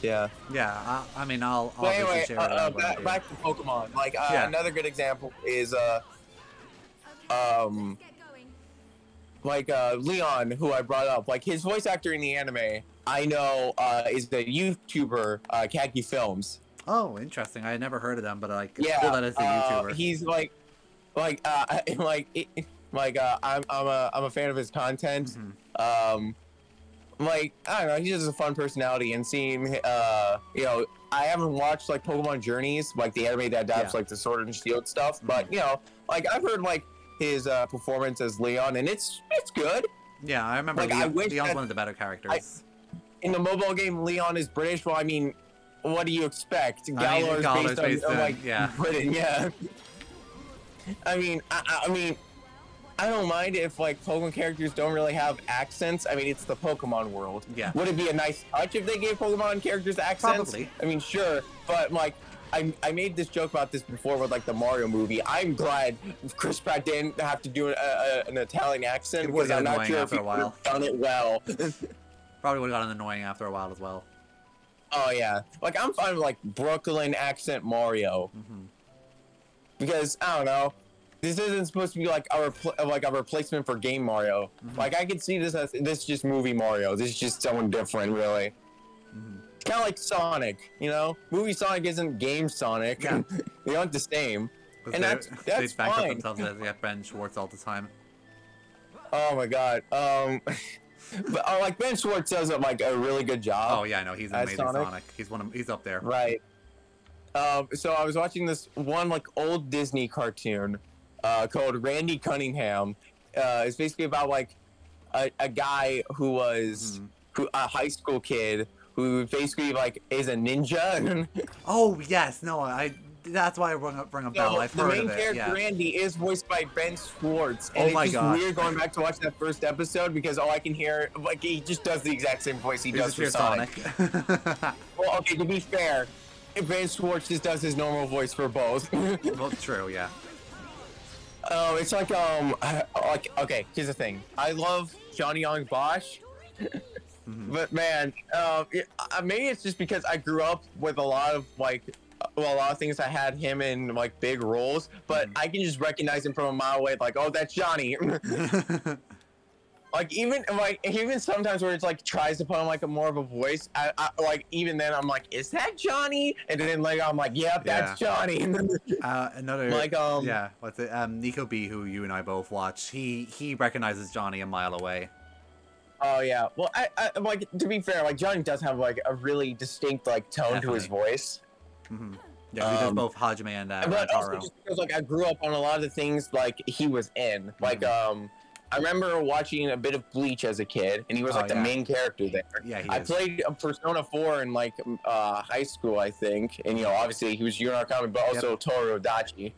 Yeah. Yeah. I mean, I'll anyway, share it back to Pokemon. Like another good example is like Leon, who I brought up, like his voice actor in the anime, I know is the YouTuber Khaki Films. Oh, interesting. I had never heard of them, but like, it's yeah, cool that it's a YouTuber. He's I'm a fan of his content. Like I don't know, he's just a fun personality, and seeing you know, I haven't watched like Pokemon Journeys, like the anime that adapts like the Sword and Shield stuff, but you know, like I've heard like his performance as Leon, and it's good. Yeah, I remember like, Leon's one of the better characters. In the mobile game, Leon is British. Well, I mean, what do you expect? Galar is based on like Britain. Yeah. I mean, I don't mind if like Pokemon characters don't really have accents. I mean, it's the Pokemon world. Yeah. Would it be a nice touch if they gave Pokemon characters accents? Probably. I mean, sure, but like. I made this joke about this before with like the Mario movie. I'm glad Chris Pratt didn't have to do an Italian accent because I'm not sure if he would have done it well. Probably would have gotten annoying after a while as well. Oh yeah, like I'm fine with like Brooklyn accent Mario because I don't know. This isn't supposed to be like a replacement for game Mario. Like I could see this as this just movie Mario. This is just someone different, really. Kind of like Sonic, you know? Movie Sonic isn't game Sonic. Yeah. They aren't the same. And that's they back fine. up themselves as they have Ben Schwartz all the time. Oh my god. But like Ben Schwartz does like a really good job. Oh yeah, I know, he's amazing Sonic. He's up there. Right. So I was watching this one like old Disney cartoon called Randy Cunningham. It's basically about like a guy who was a high school kid who basically like is a ninja. Oh yes, no, that's why I bring up Bell. I've heard of it. The main character Randy is voiced by Ben Schwartz, and it's just weird going back to watch that first episode because all I can hear like he just does the exact same voice he does for Sonic. Well, okay, to be fair, Ben Schwartz just does his normal voice for both. Well, true, yeah. It's like okay, here's the thing. I love Johnny Young Bosch. But man, maybe it's just because I grew up with a lot of like, well, a lot of things I had him in like big roles, but I can just recognize him from a mile away, like, oh, that's Johnny. Like even sometimes where it's like tries to put on like a more of a voice, I like even then I'm like, is that Johnny? And then like I'm like, yep, that's Johnny. Another like what's it? Nico B, who you and I both watch, he recognizes Johnny a mile away. Oh yeah, well, I like to be fair, like Johnny does have like a really distinct like tone to his voice. Yeah, he does both Hajime and but also just because like I grew up on a lot of the things like he was in. Like I remember watching a bit of Bleach as a kid, and he was like the main character there. Yeah, I played Persona 4 in like high school, I think, and you know obviously he was Yu Narukami, but also Toru Odachi.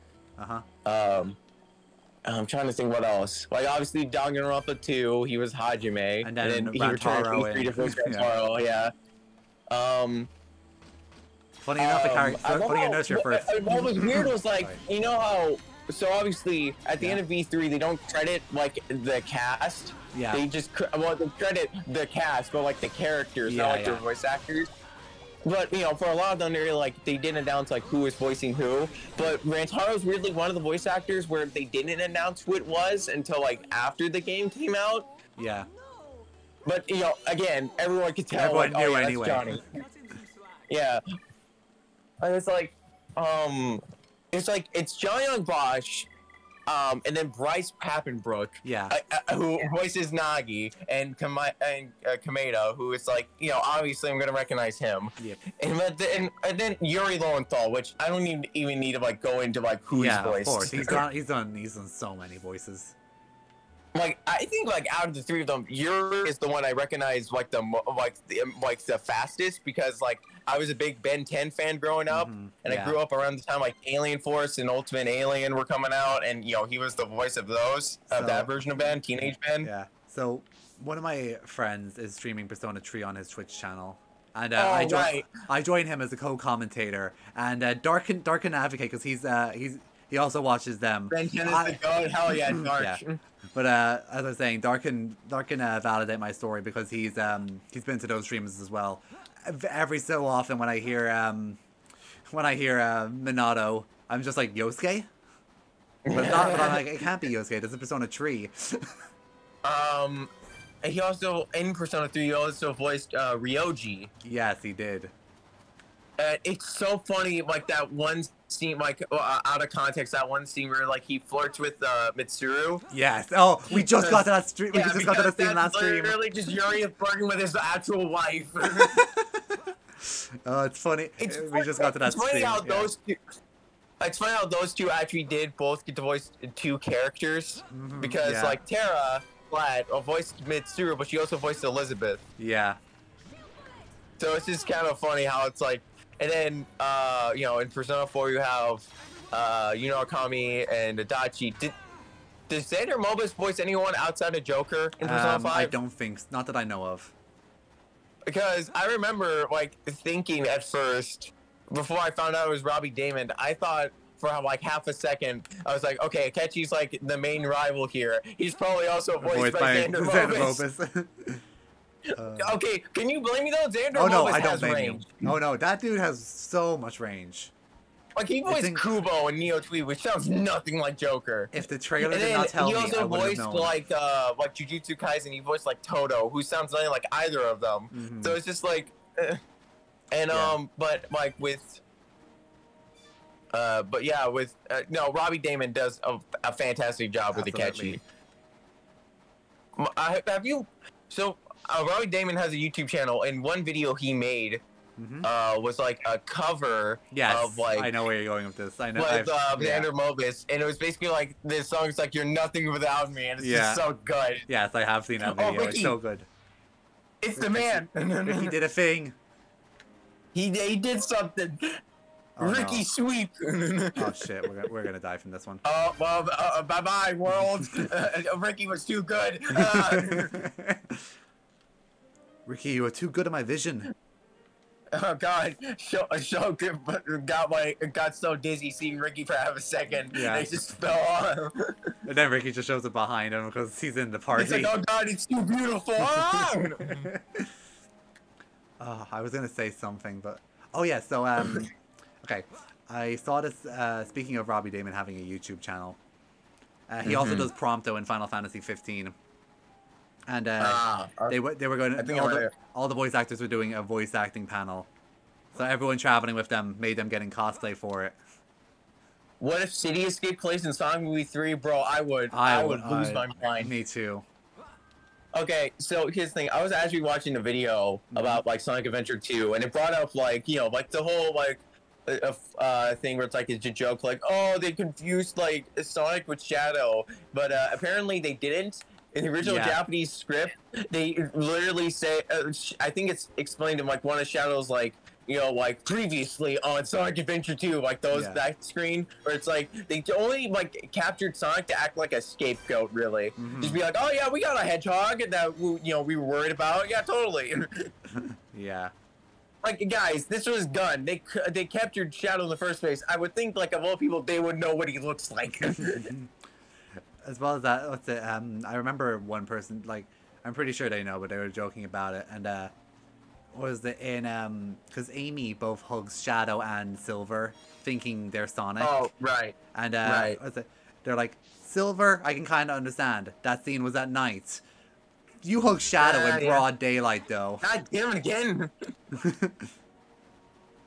I'm trying to think what else. Like obviously Danganronpa 2, he was Hajime, and then he returned to 3 different Rantaro, Funny enough, the character. Funny enough, your first. What was weird was like, Sorry. you know how. So obviously, at the end of V3, they don't credit like the cast. Yeah. They just they credit the cast, but like the characters, not like their voice actors. But you know, for a lot of them, they didn't announce like who was voicing who. But Rantaro's weirdly one of the voice actors where they didn't announce who it was until like after the game came out. Yeah. But you know, again, everyone could tell. Everyone like, knew that's anyway. Johnny. Yeah. And it's like, it's John Young Bosch, and then Bryce Papenbrook, who voices Nagi, and Kameda, who is like, you know, obviously I'm gonna recognize him. Yep. And then Yuri Lowenthal, which I don't even need to like go into like who he's voiced. Of course, he's done so many voices. Like I think like out of the three of them, Yuri is the one I recognize like the fastest because like I was a big Ben 10 fan growing up, and I grew up around the time like Alien Force and Ultimate Alien were coming out, and you know he was the voice of that version of Ben, Teenage Ben. Yeah. So one of my friends is streaming Persona 3 on his Twitch channel, and I joined him as a co-commentator, and Darkin advocate because he also watches them. Ben 10 is the god. Hell yeah, Dark. Yeah. But as I was saying, Darkin validate my story because he's been to those streams as well. Every so often when I hear Minato, I'm just like Yosuke. But I'm like, it can't be Yosuke. This is Persona 3. He also in Persona 3 he also voiced Ryoji. Yes, he did. It's so funny, like that one scene, like out of context, that one scene where like he flirts with Mitsuru. Yes. Oh, we just got to that stream. We just got to that scene last stream. Literally, just Yuri is flirting with his actual wife. Oh, it's funny. We just got to that stream. It's funny how those two actually did both get to voice two characters because like Terra Flat voiced Mitsuru, but she also voiced Elizabeth. Yeah. So it's just kind of funny how it's like. And then, you know, in Persona 4 you have, Akami and Adachi. Does Xander Mobus voice anyone outside of Joker in Persona 5? I don't think, not that I know of. Because I remember, like, thinking at first, before I found out it was Robbie Damon, I thought for like half a second, I was like, okay, Akechi's like the main rival here. He's probably also voiced by Xander Mobus. Okay, can you blame me though? Xander Mobus has range. Oh no, that dude has so much range. Like he voiced Kubo in Neo Tweed, which sounds nothing like Joker. If the trailer did not tell me, I would have known. He also voiced like Jujutsu Kaisen. He voiced like Toto, who sounds nothing like either of them. So it's just like, but like with. Robbie Damon does a fantastic job with Akechi. Have you? So. Robbie Damon has a YouTube channel, and one video he made was like a cover of like. I know where you're going with this. I know. With Xander Mobus, and it was basically like this song's like "You're Nothing Without Me," and it's just so good. Yes, I have seen that video. Ricky, it's so good. It's the man. Ricky did a thing. He did something. Oh, Ricky sweep. Oh shit, we're gonna die from this one. Oh well, bye bye world. Ricky was too good. Ricky, you were too good at my vision. Oh God, so good, but got so dizzy seeing Ricky for half a second. Yeah, they just fell off. And then Ricky just shows up behind him because he's in the party. He's like, "Oh God, it's too beautiful." I was gonna say something, but yeah. So okay, I saw this. Speaking of Robbie Damon having a YouTube channel, he also does Prompto in Final Fantasy 15. And they were going to, all the voice actors were doing a voice acting panel. So everyone traveling with them made them getting cosplay for it. What if City Escape plays in Sonic Movie 3? Bro, I would lose my mind. Me too. Okay, so here's the thing. I was actually watching a video about like Sonic Adventure 2, and it brought up like, you know, like the whole like thing where it's like it's a joke like, oh, they confused like Sonic with Shadow, but apparently they didn't. In the original Japanese script, they literally say, I think it's explained in like one of Shadow's like, you know, like previously on Sonic Adventure 2, like that screen where it's like they only like captured Sonic to act like a scapegoat, really. Just be like, oh yeah, we got a hedgehog that we were worried about. Yeah, totally. Yeah. like, guys, this was Gun. They captured Shadow in the first place. I would think, like, of all people, they would know what he looks like. As well as that, what's it? I remember one person, like, I'm pretty sure they know, but they were joking about it. And was it in because Amy both hugs Shadow and Silver, thinking they're Sonic. Oh, right. And right. what's it? They're like, Silver, I can kind of understand. That scene was at night. You hug Shadow in broad daylight, though. God damn it again.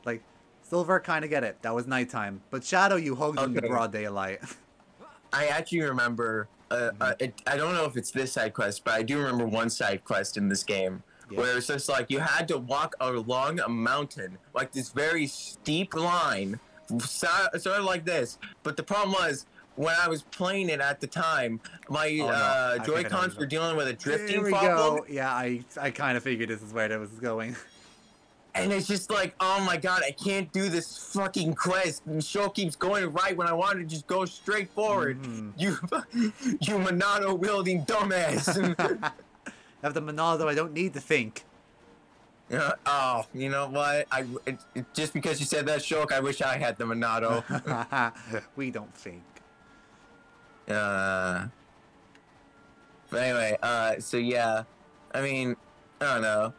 Like, Silver, kind of get it. That was nighttime. But Shadow, you hugged in the broad daylight. I actually remember, I don't know if it's this side quest, but I do remember one side quest in this game where it's just like you had to walk along a mountain, like this very steep line, sort of like this. But the problem was, when I was playing it at the time, my Joy-Cons were dealing with a drifting problem. Go. Yeah, I kind of figured this is where that was going. And it's just like, oh my god, I can't do this fucking quest. And the show keeps going right when I want to just go straight forward. You Monado wielding dumbass. I have the Monado, I don't need to think. Oh, you know what? Just because you said that, Shulk, I wish I had the Monado. We don't think. But anyway, so yeah. I mean, I don't know.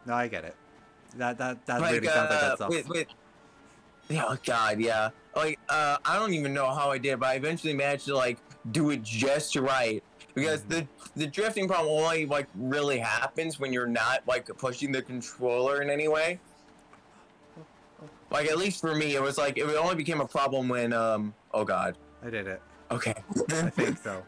No, I get it. That really sounds like that stuff. Oh god, yeah. Like, I don't even know how I did, but I eventually managed to like do it just right. Because the drifting problem only like really happens when you're not like pushing the controller in any way. Like, at least for me, it was like it only became a problem when oh god. I did it. Okay. I think so.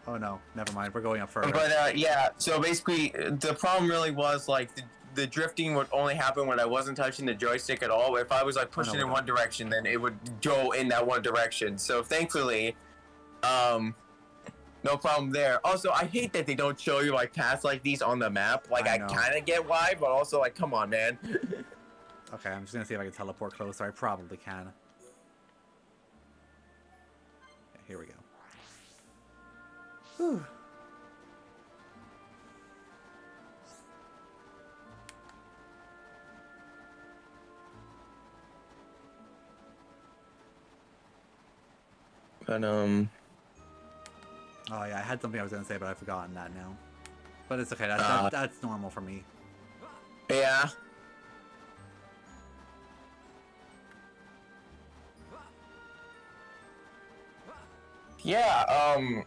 Oh no, never mind. We're going up further. But yeah, so basically the problem really was like the drifting would only happen when I wasn't touching the joystick at all. If I was like pushing in one direction, then it would go in that one direction. So thankfully, no problem there. Also, I hate that they don't show you like paths like these on the map. Like, I kind of get why, but also like, come on, man. Okay, I'm just gonna see if I can teleport closer. I probably can. Okay, here we go. Whew. But oh yeah, I had something I was gonna say, but I've forgotten that now. But it's okay. That's normal for me. Yeah. Yeah. I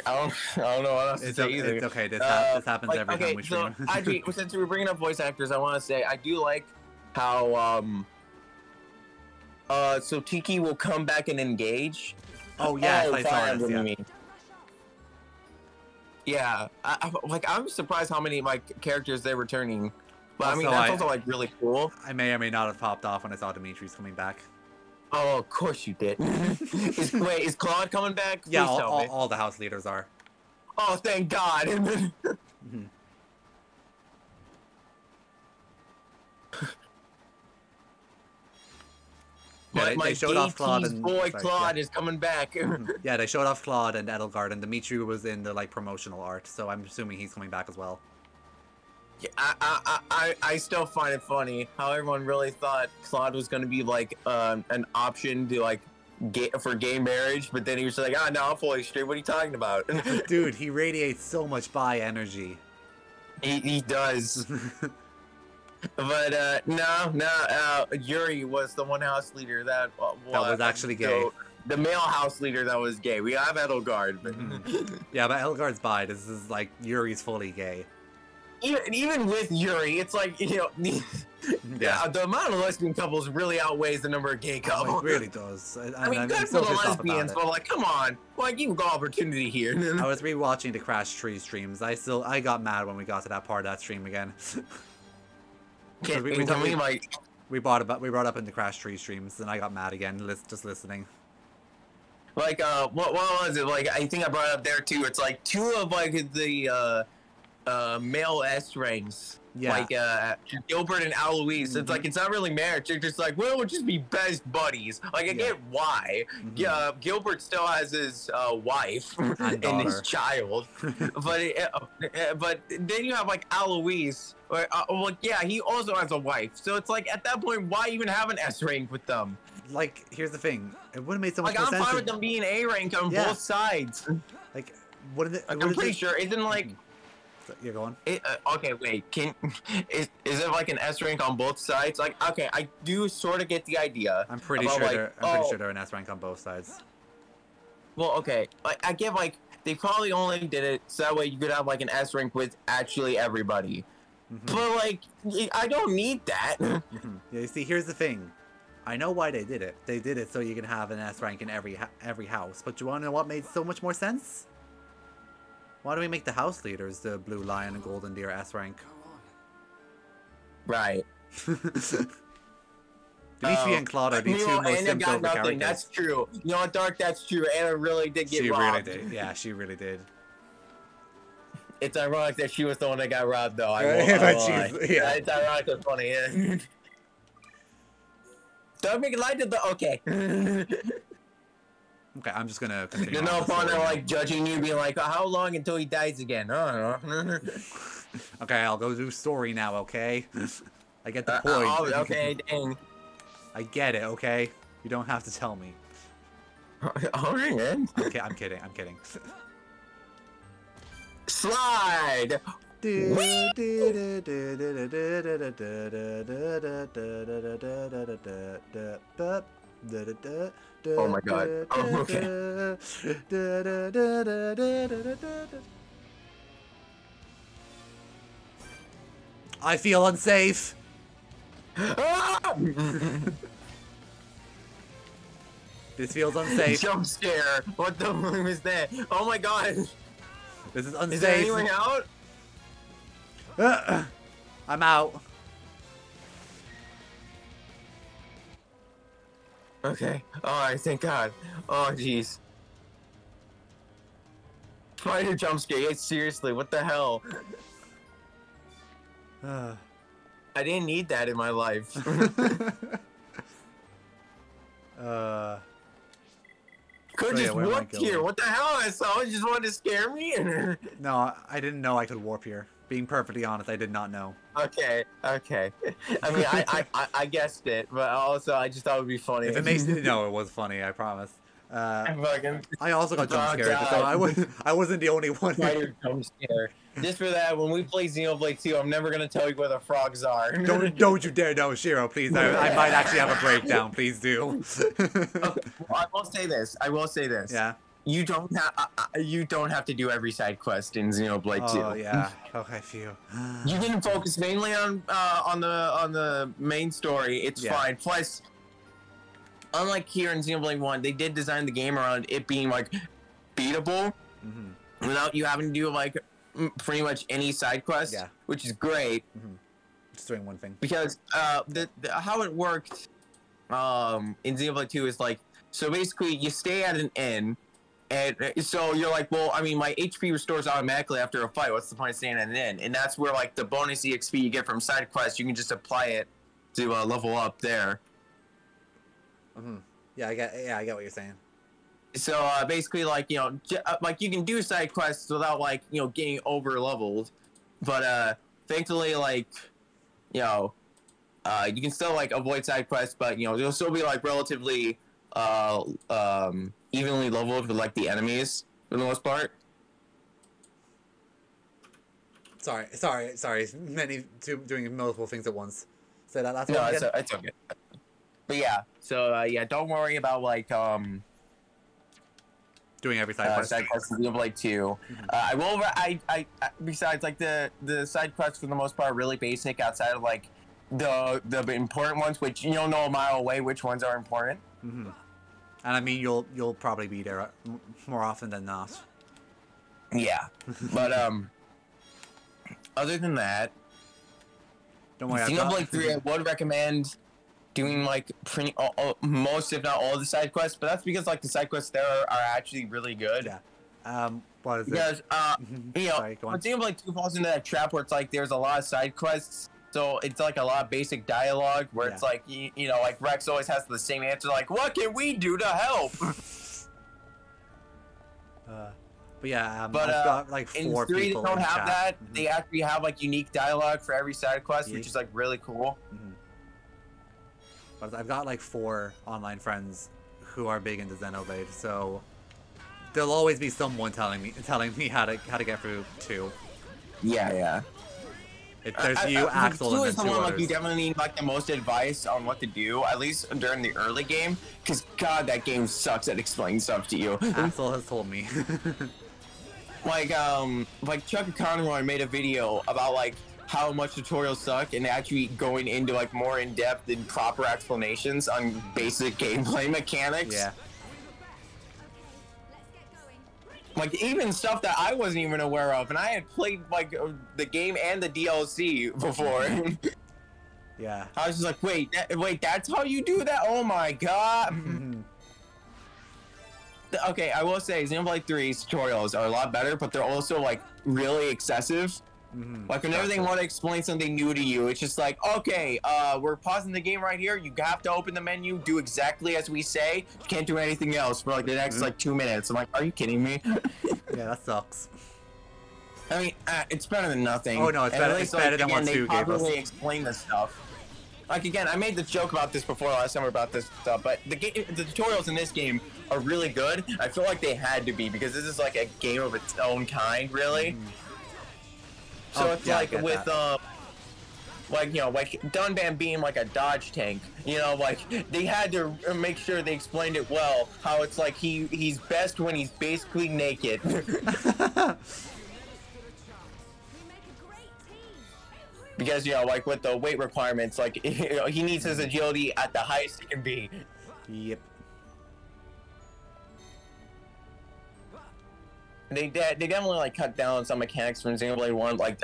don't know what else to say either. It's okay. This happens every time we stream. So actually, since we were bringing up voice actors, I want to say I do like how so Tiki will come back and engage. Oh yes, I saw this. Yeah, I'm surprised how many like characters they're returning. But Also, I mean, that's also like really cool. I may or may not have popped off when I saw Dimitri's coming back. Oh, of course you did. Is Claude coming back? Please yeah, tell me. all the house leaders are. Oh, thank God. They showed off Claude and Claude is coming back. Yeah, they showed off Claude and Edelgard, and Dimitri was in the like promotional art, so I'm assuming he's coming back as well. Yeah, I still find it funny how everyone really thought Claude was going to be like an option to like for gay marriage, but then he was like, no, I'm fully straight. What are you talking about? Dude, he radiates so much bi energy. He does. But no, Yuri was the one house leader that was actually gay. The male house leader that was gay. We have Edelgard, but yeah, but Edelgard's bi. This is like Yuri's fully gay. Even with Yuri, it's like, you know, yeah, the amount of lesbian couples really outweighs the number of gay couples. Oh, it really does. I mean, good for the lesbians, but like, come on, like, you got opportunity here. I was rewatching the Crash Tree streams. I got mad when we got to that part of that stream again. We brought up in the Crash Tree streams, and I got mad again just listening. Like, what was it? Like, I think I brought it up there too. It's like two of like the male S ranks Yeah. Like Gilbert and Aloise. It's like, it's not really marriage. They're just like, well, we'll just be best buddies. Like, I get why. Gilbert still has his wife and his child, but then you have like Aloise. Well, yeah, he also has a wife. So it's like, at that point, why even have an S rank with them? Like, here's the thing. It would have made so much like, more sense. I'm fine with them being A rank on both sides. Like, what is it? Like, I'm pretty sure, isn't like. You're going. Okay, wait. Is it like an S rank on both sides? Like, okay, I do sort of get the idea. I'm pretty sure they're an S rank on both sides. Well, okay, like I get like they probably only did it so that way you could have like an S rank with actually everybody. But like, I don't need that. Yeah, you see, here's the thing. I know why they did it. They did it so you can have an S rank in every house. But you want to know what made so much more sense? Why do we make the house leaders the Blue Lion and Golden Deer S rank? Right. Dimitri and Claude are the two most simple characters. That's true. You know what, Dark? That's true. Anna really did get robbed. She really did. Yeah, she really did. It's ironic that she was the one that got robbed, though. Yeah. It's ironic. It's funny. Yeah. Don't make it light to the okay. Okay, I'm just gonna continue. You're no fun at like judging you, being like, oh, how long until he dies again? I don't know. Okay, I'll go do story now. Okay, I get the point. Okay, dang. I get it. Okay, you don't have to tell me. Alright, man. Okay, I'm kidding. I'm kidding. Slide. Oh my god. Oh, okay. I feel unsafe. This feels unsafe. Jump scare. What the fuck was that? Oh my god. This is unsafe. Is there anyone out? I'm out. Okay. Alright, thank god. Oh jeez. Spider jump scare. Yeah, seriously, what the hell? I didn't need that in my life. Could just warp here. What the hell? I saw it. Just wanted to scare me. No, I didn't know I could warp here. Being perfectly honest, I did not know. Okay. I mean, I guessed it, but also I just thought it would be funny. If it makes no, it was funny. I promise. I also got jump scared, God. so I wasn't the only one. Spider jump scare. Just for that, when we play Xenoblade 2, I'm never gonna tell you where the frogs are. Don't you dare, no, Shiro, please. I might actually have a breakdown. Please do. Okay, well, I will say this. Yeah. You don't have to do every side quest in Xenoblade 2. Oh yeah. Okay, phew. You can focus mainly on the main story. It's fine. Plus, unlike here in Xenoblade 1, they did design the game around it being like beatable without you having to do like pretty much any side quest, which is great. Just doing one thing. Because how it worked in Xenoblade 2 is like, so basically you stay at an inn, and so you're like, well, I mean, my HP restores automatically after a fight. What's the point of staying at an inn? And that's where like the bonus EXP you get from side quests, you can just apply it to level up there. Yeah, I get what you're saying. So basically, like, you know, like you can do side quests without like, you know, getting over leveled, but thankfully, like, you know, you can still like avoid side quests, but you know, you'll still be like relatively evenly leveled with like the enemies for the most part. Sorry. Doing multiple things at once. Say that last one again. No, it's okay. But yeah, so yeah, don't worry about like doing every side quest. Side quests in Xenoblade 2. I besides like the side quests for the most part are really basic outside of like the important ones, which you'll know a mile away which ones are important. And I mean, you'll probably be there more often than not. Yeah, but other than that, don't worry. Xenoblade 3, I would recommend doing like most, if not all, of the side quests, but that's because like the side quests there are actually really good. Yeah, What is it? Because you know, Sorry, go on. it seems like 2 falls into that trap where it's like there's a lot of side quests. So it's like a lot of basic dialogue where it's like you know, like Rex always has the same answer, like, "What can we do to help?" But yeah, I've but got like in 4 3 they people don't in have chat. that. They actually have like unique dialogue for every side quest, which is like really cool. But I've got like 4 online friends who are big into Xenoblade, so there'll always be someone telling me how to get through 2. Yeah. There's you, Axel, 2 and is the then 2 one others. like you definitely need like the most advice on what to do, at least during the early game, because God, that game sucks at explaining stuff to you. Axel has told me. like Chuck Conroy made a video about like how much tutorials suck and actually going into like more in-depth and proper explanations on basic gameplay mechanics. Yeah. Like even stuff that I wasn't even aware of, and I had played like the game and the DLC before. Yeah. I was just like, wait, that's how you do that? Oh my god. Okay, I will say Xenoblade 3's tutorials are a lot better, but they're also like really excessive. Like whenever they want to explain something new to you, it's just like, okay, we're pausing the game right here. You have to open the menu, do exactly as we say. You can't do anything else for like the next like 2 minutes. I'm like, are you kidding me? Yeah, that sucks. I mean, it's better than nothing. Oh no, it's And better. at It's least, better than again, what 2 they gave us. properly explain this stuff. Like again, I made the joke about this before last summer about this stuff, but the tutorials in this game are really good. I feel like they had to be because this is like a game of its own kind, really. So it's like with like you know, like Dunban being like a dodge tank, you know, like they had to make sure they explained it well. How it's like he's best when he's basically naked. Because you know, like with the weight requirements, like you know, he needs his agility at the highest it can be. Yep. They definitely like cut down some mechanics from Xenoblade 1. Like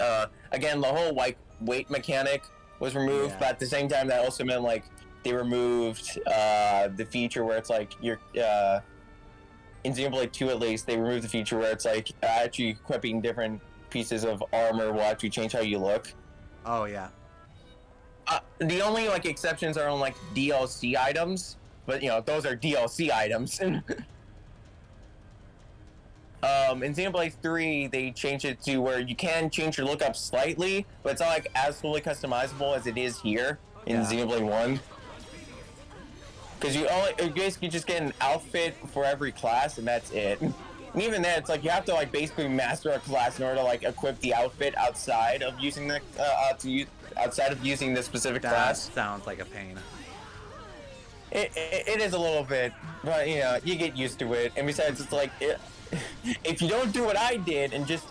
again, the whole like weight mechanic was removed, but at the same time, that also meant like they removed the feature where it's like you're in Xenoblade 2 at least they removed the feature where it's like actually equipping different pieces of armor will actually change how you look. Oh yeah. The only like exceptions are on like DLC items, but you know those are DLC items. In Xenoblade 3, they changed it to where you can change your look up slightly, but it's not like as fully customizable as it is here in Xenoblade 1. Because you basically just get an outfit for every class, and that's it. And even then, it's like you have to like basically master a class in order to like equip the outfit outside of using the outside of using the specific class. That sounds like a pain. It is a little bit, but you know you get used to it. And besides, it's like if you don't do what I did and just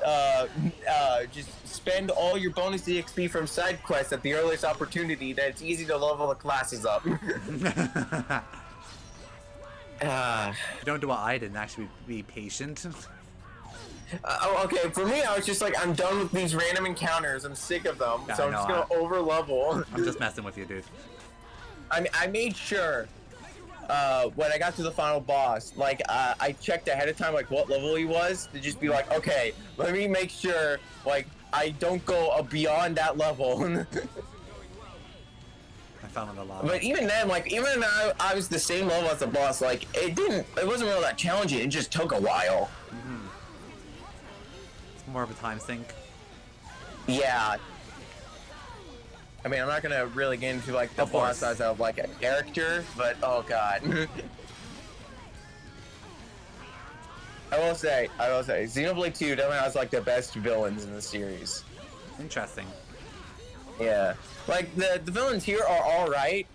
spend all your bonus EXP from side quests at the earliest opportunity, then it's easy to level the classes up. You don't do what I did and actually be patient. Okay, for me, I was just like, I'm done with these random encounters. I'm sick of them, so I'm just gonna over level. I'm just messing with you, dude. I made sure when I got to the final boss, like I checked ahead of time like what level he was to just be like, okay, let me make sure like I don't go beyond that level. I fell in the lava. But even then, like even though I was the same level as the boss, like it wasn't really that challenging. It just took a while. It's more of a time sink. Yeah. I mean, I'm not gonna really get into like the boss size of like a character, but oh god. I will say, Xenoblade 2 definitely has like the best villains in the series. Interesting. Yeah, like the villains here are all right,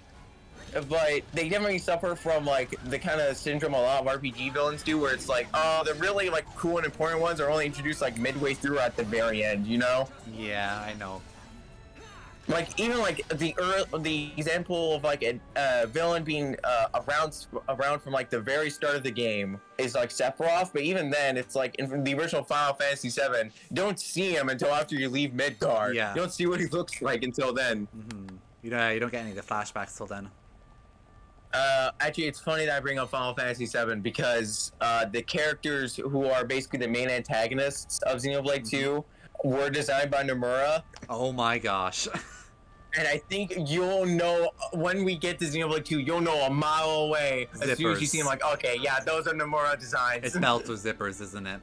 but they definitely suffer from like the kind of syndrome a lot of RPG villains do, where it's like, oh, the really like cool and important ones are only introduced like midway through or at the very end, you know? Yeah, I know. Like even like the example of like a villain being around from like the very start of the game is like Sephiroth, but even then it's like in the original Final Fantasy VII, you don't see him until after you leave Midgard. Yeah. You don't see what he looks like until then. You don't get any of the flashbacks till then. Actually, it's funny that I bring up Final Fantasy VII because the characters who are basically the main antagonists of Xenoblade 2 were designed by Nomura. Oh my gosh. And I think you'll know when we get to Xenoblade 2, you'll know a mile away. Zippers. As soon as you see them, like, okay, yeah, those are Nomura designs. It's belts with zippers, isn't it?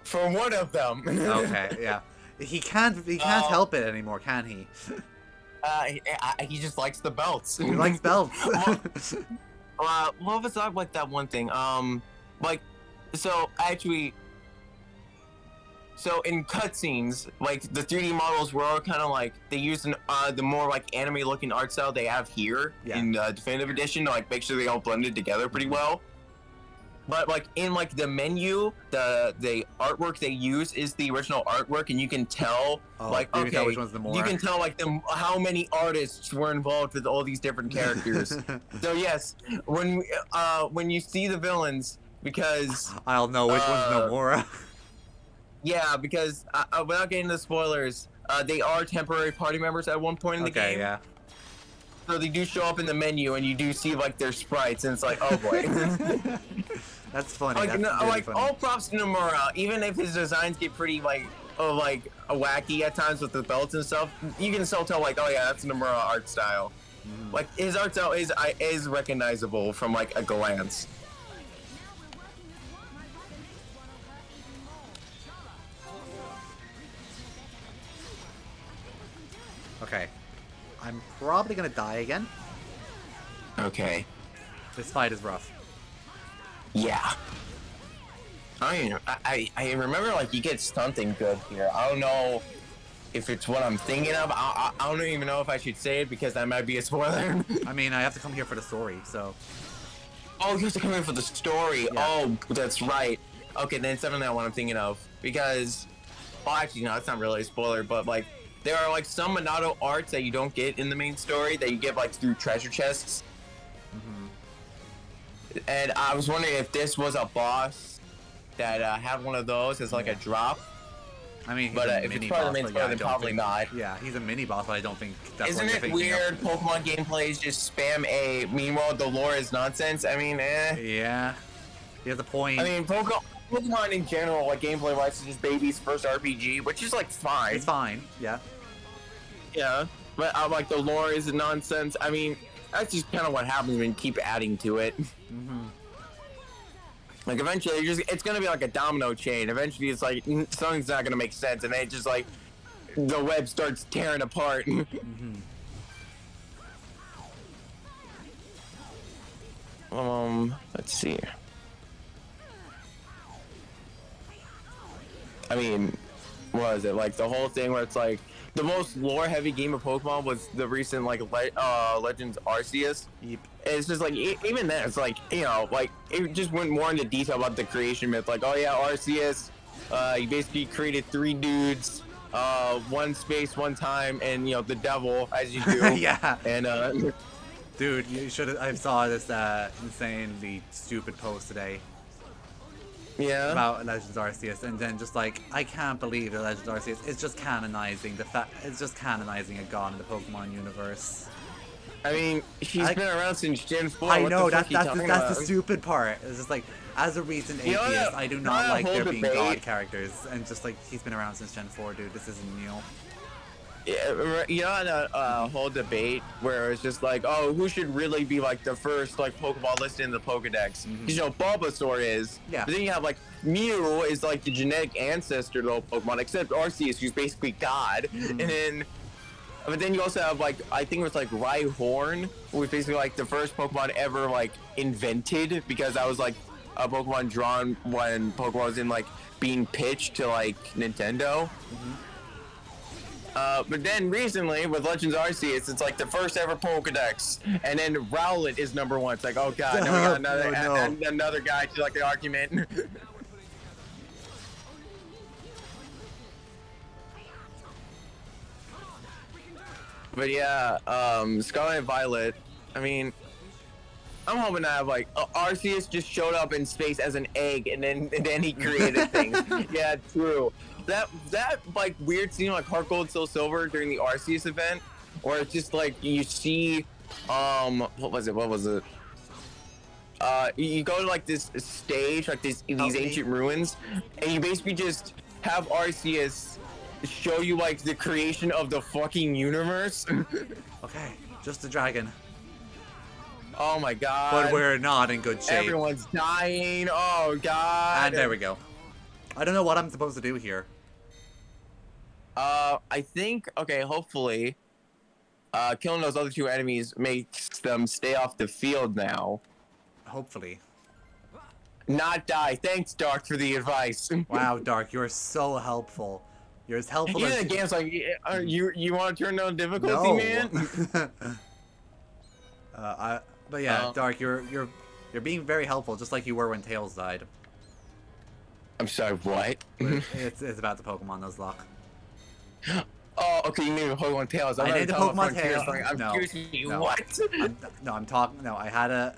For one of them. Okay, yeah. He can't help it anymore, can he? He just likes the belts. He likes belts. What was that, like, that one thing? Like, so, actually... So in cutscenes, like the 3D models were all kind of like they used the more like anime-looking art style they have here in Definitive Edition to like make sure they all blended together pretty well. But like in like the menu, the artwork they use is the original artwork, and you can tell like you okay, can tell which one's the more. You can tell like how many artists were involved with all these different characters. So yes, when you see the villains, because I'll know which one's Nomura. Yeah, because without getting into spoilers, they are temporary party members at one point in the game. Yeah. So they do show up in the menu, and you do see like their sprites, and it's like, oh boy. That's funny. Like, That's really funny. all props to Nomura, even if his designs get pretty like wacky at times with the belts and stuff, you can still tell like, oh yeah, that's Nomura art style. Like his art style is recognizable from like a glance. Okay. I'm probably gonna die again. Okay. This fight is rough. Yeah. I remember like you get something good here. I don't know if it's what I'm thinking of. I don't even know if I should say it because that might be a spoiler. I mean, I have to come here for the story, so. Oh, you have to come here for the story. Yeah. Oh, that's right. Okay, then it's definitely not what I'm thinking of because. Well, actually, no, it's not really a spoiler, but like. There are like some Minato arts that you don't get in the main story that you get like through treasure chests. And I was wondering if this was a boss that had one of those as like a drop. I mean, but if it's part of the main story, then probably not. Yeah, he's a mini boss, but I don't think that's Isn't what you're it weird? Pokemon gameplay is just spam A. Meanwhile, the lore is nonsense. I mean, Yeah, he has a point. I mean, Pokemon in general, like gameplay-wise, is just baby's first RPG, which is like fine. It's fine. Yeah. Yeah, but like the lore is nonsense. I mean, that's just kind of what happens when you keep adding to it. Like eventually, it's gonna be like a domino chain. Eventually, it's like something's not gonna make sense, and then it just like the web starts tearing apart. Let's see. I mean, what is it? Like the whole thing where it's like the most lore-heavy game of Pokemon was the recent like Legends Arceus. Yep. It's just like even then, it's like like it just went more into detail about the creation myth. Like, oh yeah, Arceus, he basically created 3 dudes, one space, one time, and the devil as you do. Yeah. And dude, you should. I saw this insanely stupid post today. Yeah. About Legends Arceus, and then just like I can't believe that Legends Arceus is just canonizing a god in the Pokemon universe. I mean, she's been around since Gen 4. I know that's the stupid part. It's just like as a recent atheist, I do not like there being god characters, and just like he's been around since Gen 4, dude. This isn't new. Yeah, a whole debate where it's just like, oh, who should really be like the first like Pokeball listed in the Pokedex? Because Bulbasaur is. Yeah. But then you have like Mew is like the genetic ancestor to all Pokemon, except Arceus, who's basically God. But then you also have like I think it was like Rhyhorn, who was basically like the first Pokemon ever like invented, because that was like a Pokemon drawn when Pokemon was in like being pitched to like Nintendo. But then recently with Legends Arceus, it's like the first ever Pokedex, and then Rowlet is number 1. It's like, oh god, now we got another guy to like the argument. But yeah, Scarlet and Violet. I mean, I'm hoping to have like Arceus just showed up in space as an egg, and then he created things. Yeah, true. That like weird scene like Heart Gold Soul Silver during the Arceus event, where it's just like you see What was it? You go to like this stage, like these ancient ruins, and you basically just have Arceus show you like the creation of the fucking universe. Okay, just a dragon. Oh my god. But we're not in good shape. Everyone's dying. Oh god. And there we go. I don't know what I'm supposed to do here. I think, okay, hopefully, killing those other two enemies makes them stay off the field now. Hopefully. Not die. Thanks, Dark, for the advice. Wow, Dark, you're so helpful. You're as helpful as... Yeah, the game's like, you want to turn down difficulty, no. man? But yeah, Dark, you're being very helpful, just like you were when Tails died. I'm sorry, what? it's about the Pokemon Nuzlocke. Oh, okay, you mean Pokemon Tails. I named the Pokemon Tails. I'm No, curious, no. what? I'm talking. No, I had a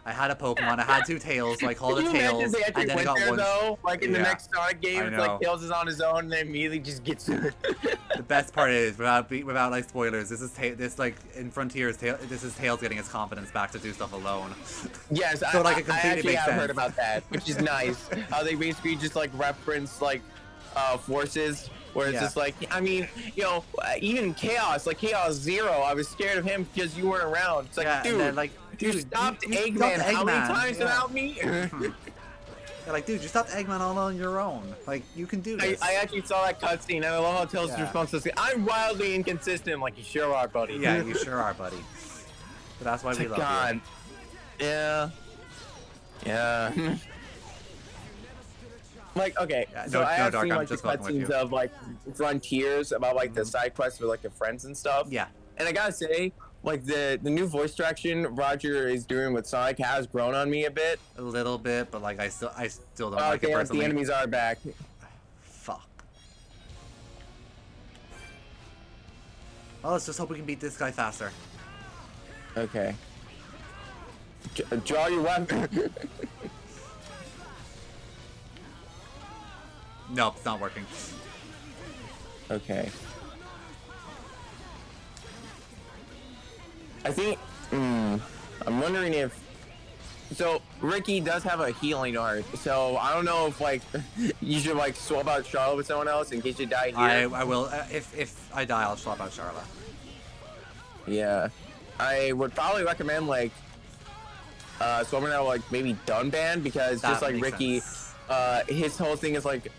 Pokemon. I had two Tails, so I called it Can you Tails, imagine they and then I actually got went one. there, though? Like in the Yeah, next Sonic game, I it's know. like Tails is on his own, and then immediately just gets. The best part is, without like spoilers, this like in Frontiers, this is Tails getting his confidence back to do stuff alone. Yes, So, like, it I completely actually makes have sense. heard about that, which is nice. How they basically just like reference like forces, where it's Yeah. just like, I mean, you know, even Chaos, like Chaos Zero, I was scared of him because you weren't around. It's like, Yeah, and dude, then, like, you dude, stopped you Eggman stopped how many Eggman, times yeah. without me? They're like, dude, you stopped Eggman all on your own. Like, you can do this. I actually saw that cutscene, and I love how Tails' Yeah. response is, I'm wildly inconsistent. Like, you sure are, buddy. Yeah, you sure are, buddy. But that's why we love God. you. Yeah. Yeah. Like, okay, Yeah, so no, I no, have Dark, seen I'm like the just fucking with cutscenes you. of like Frontiers about like the side quests with like the friends and stuff. Yeah. And I gotta say, like the new voice direction Roger is doing with Sonic has grown on me a bit. A little bit, but like I still don't like it Okay, personally. the enemies are back. Fuck. Well, let's just hope we can beat this guy faster. Okay. Draw your weapon. Nope, it's not working. Okay. I think, I'm wondering if, so Ricky does have a healing art, so I don't know if like, you should like swap out Charlotte with someone else in case you die here. I will, if I die, I'll swap out Charlotte. Yeah. I would probably recommend like, swapping out like maybe Dunban, because That just like makes Ricky, sense. his whole thing is like,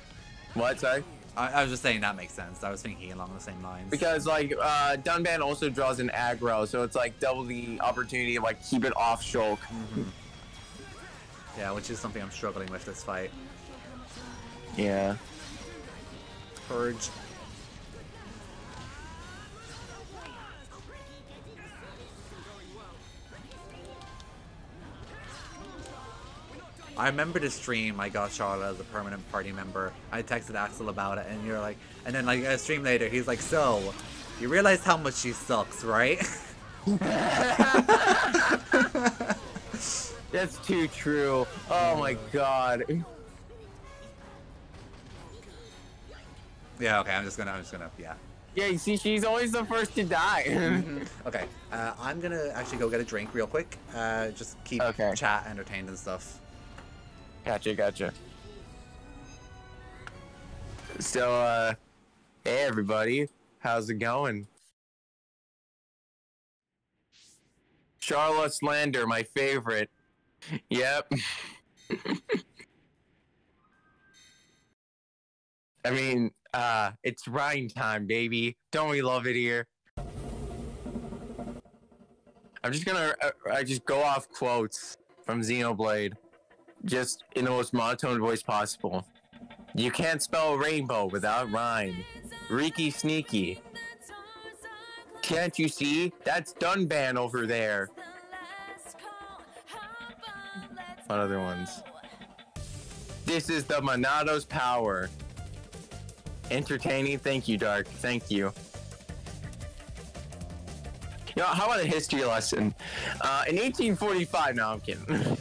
what, sorry? I was just saying that makes sense. I was thinking along the same lines. Because like Dunban also draws an aggro, so it's like double the opportunity to like keep it off Shulk. Yeah, which is something I'm struggling with this fight. Yeah. Purge. I remember the stream I got Charlotte as a permanent party member. I texted Axel about it, and you're like, and then like a stream later, he's like, so, you realize how much she sucks, right? That's too true. Oh my god. Yeah, okay, I'm just gonna, yeah. Yeah, you see, she's always the first to die. Okay, I'm gonna actually go get a drink real quick. Just keep chat entertained and stuff. Gotcha. So, hey everybody, how's it going? Charlotte Slander, my favorite. Yep. I mean, it's Rhine time, baby. Don't we love it here? I'm just gonna just go off quotes from Xenoblade, just in the most monotone voice possible. You can't spell rainbow without rhyme. Reeky sneaky. Can't you see? That's Dunban over there. What other ones? This is the Monado's power. Entertaining. Thank you, Dark. Thank you. You know, how about a history lesson? In 1845, no, I'm kidding.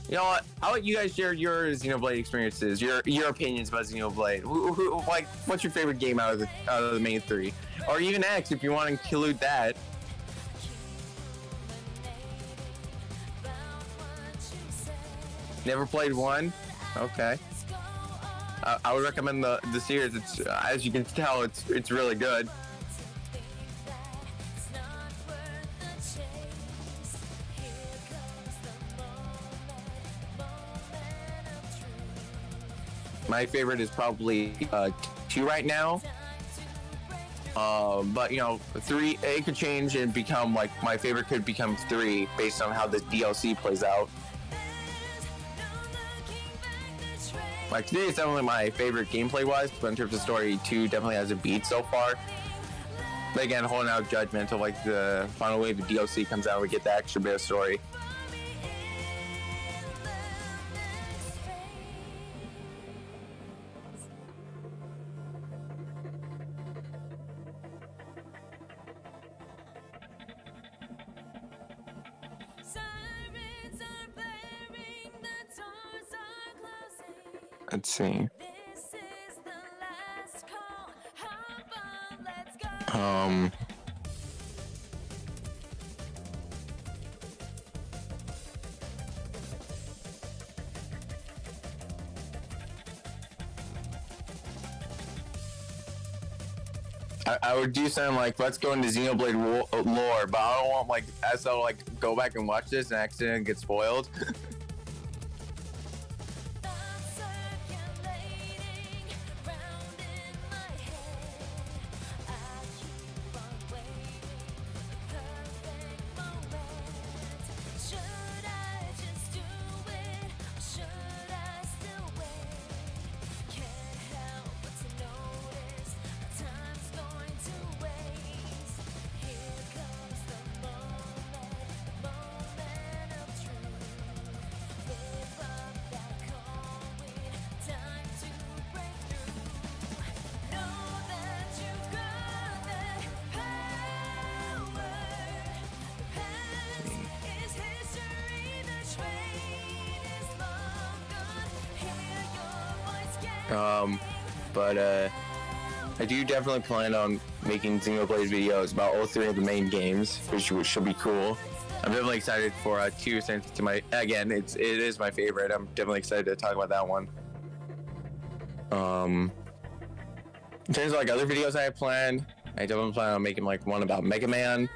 You know what? I'll let you guys share your Xenoblade experiences, your opinions about Xenoblade. Like, what's your favorite game out of the main three, or even X if you want to include that? Never played one? Okay. I would recommend the series. It's as you can tell, it's really good. My favorite is probably 2 right now. But you know, 3 it could change and become like my favorite could become 3 based on how the DLC plays out. Like today is definitely my favorite gameplay wise, but in terms of story, 2 definitely has a beat so far. But again, holding out judgment until like the final wave of DLC comes out, we get the extra bit of story. Let's see. I would do something like, let's go into Xenoblade lore, but I don't want like as I'll like go back and watch this and accidentally get spoiled. I do definitely plan on making Xenoblade videos about all 3 of the main games, which should be cool. I'm definitely excited for 2 since to my again it is my favorite. I'm definitely excited to talk about that one. In terms of like other videos I have planned, I definitely plan on making like one about Mega Man.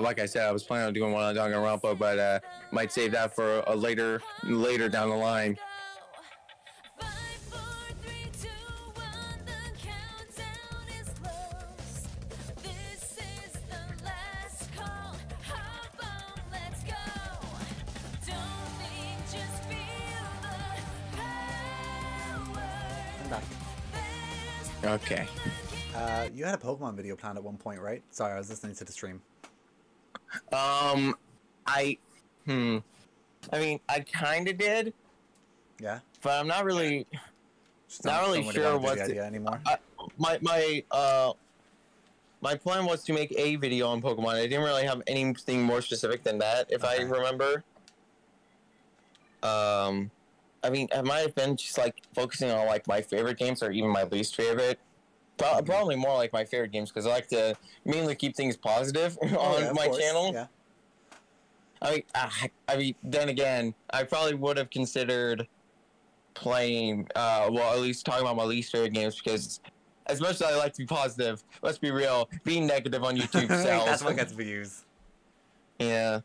Like I said, I was planning on doing one on Danganronpa, but might save that for a later down the line. Okay. You had a Pokemon video planned at one point, right? Sorry, I was listening to the stream. I mean, I kind of did. Yeah. But I'm not really, sure what the idea anymore. My plan was to make a video on Pokemon. I didn't really have anything more specific than that, if I remember. I mean, I might have been just like focusing on like my favorite games or even my least favorite. Probably more like my favorite games because I like to mainly keep things positive on my channel. Yeah. I mean, then again, I probably would have considered playing, well, at least talking about my least favorite games because as much as I like to be positive, let's be real, being negative on YouTube sells. That's what gets views. Yeah.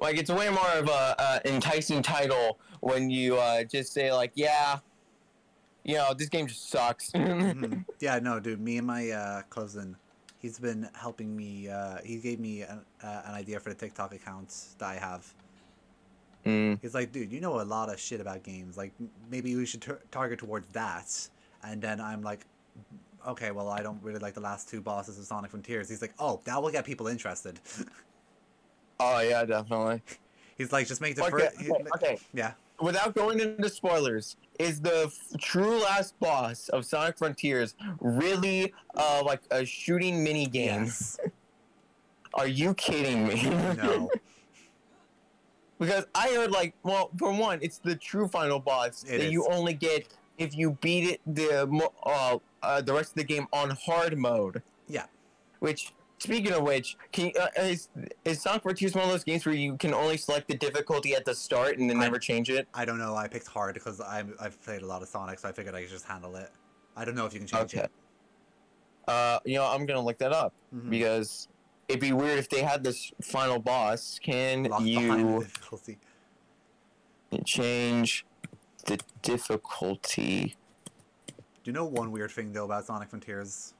Like, it's way more of a enticing title when you just say, like, yeah, you know, this game just sucks. Yeah, no, dude, me and my cousin, he's been helping me, he gave me an idea for the TikTok accounts that I have. He's like, dude, you know a lot of shit about games. Like, maybe we should target towards that. And then I'm like, okay, well, I don't really like the last 2 bosses of Sonic Frontiers. He's like, oh, that will get people interested. Oh, yeah, definitely. He's like, just make the okay. Yeah. Without going into spoilers, is the true last boss of Sonic Frontiers really like a shooting mini game? Yes. Are you kidding me? No. Because I heard like, well, for one, it's the true final boss It that is. you only get if you beat it the rest of the game on hard mode. Yeah. Which, speaking of which, is Sonic Frontiers one of those games where you can only select the difficulty at the start and then never change it? I don't know. I picked hard because I've played a lot of Sonic, so I figured I could just handle it. I don't know if you can change it. I'm gonna look that up Mhm. because it'd be weird if they had this final boss. Can Lock behind the you difficulty. change the difficulty? Do you know one weird thing though about Sonic Frontiers?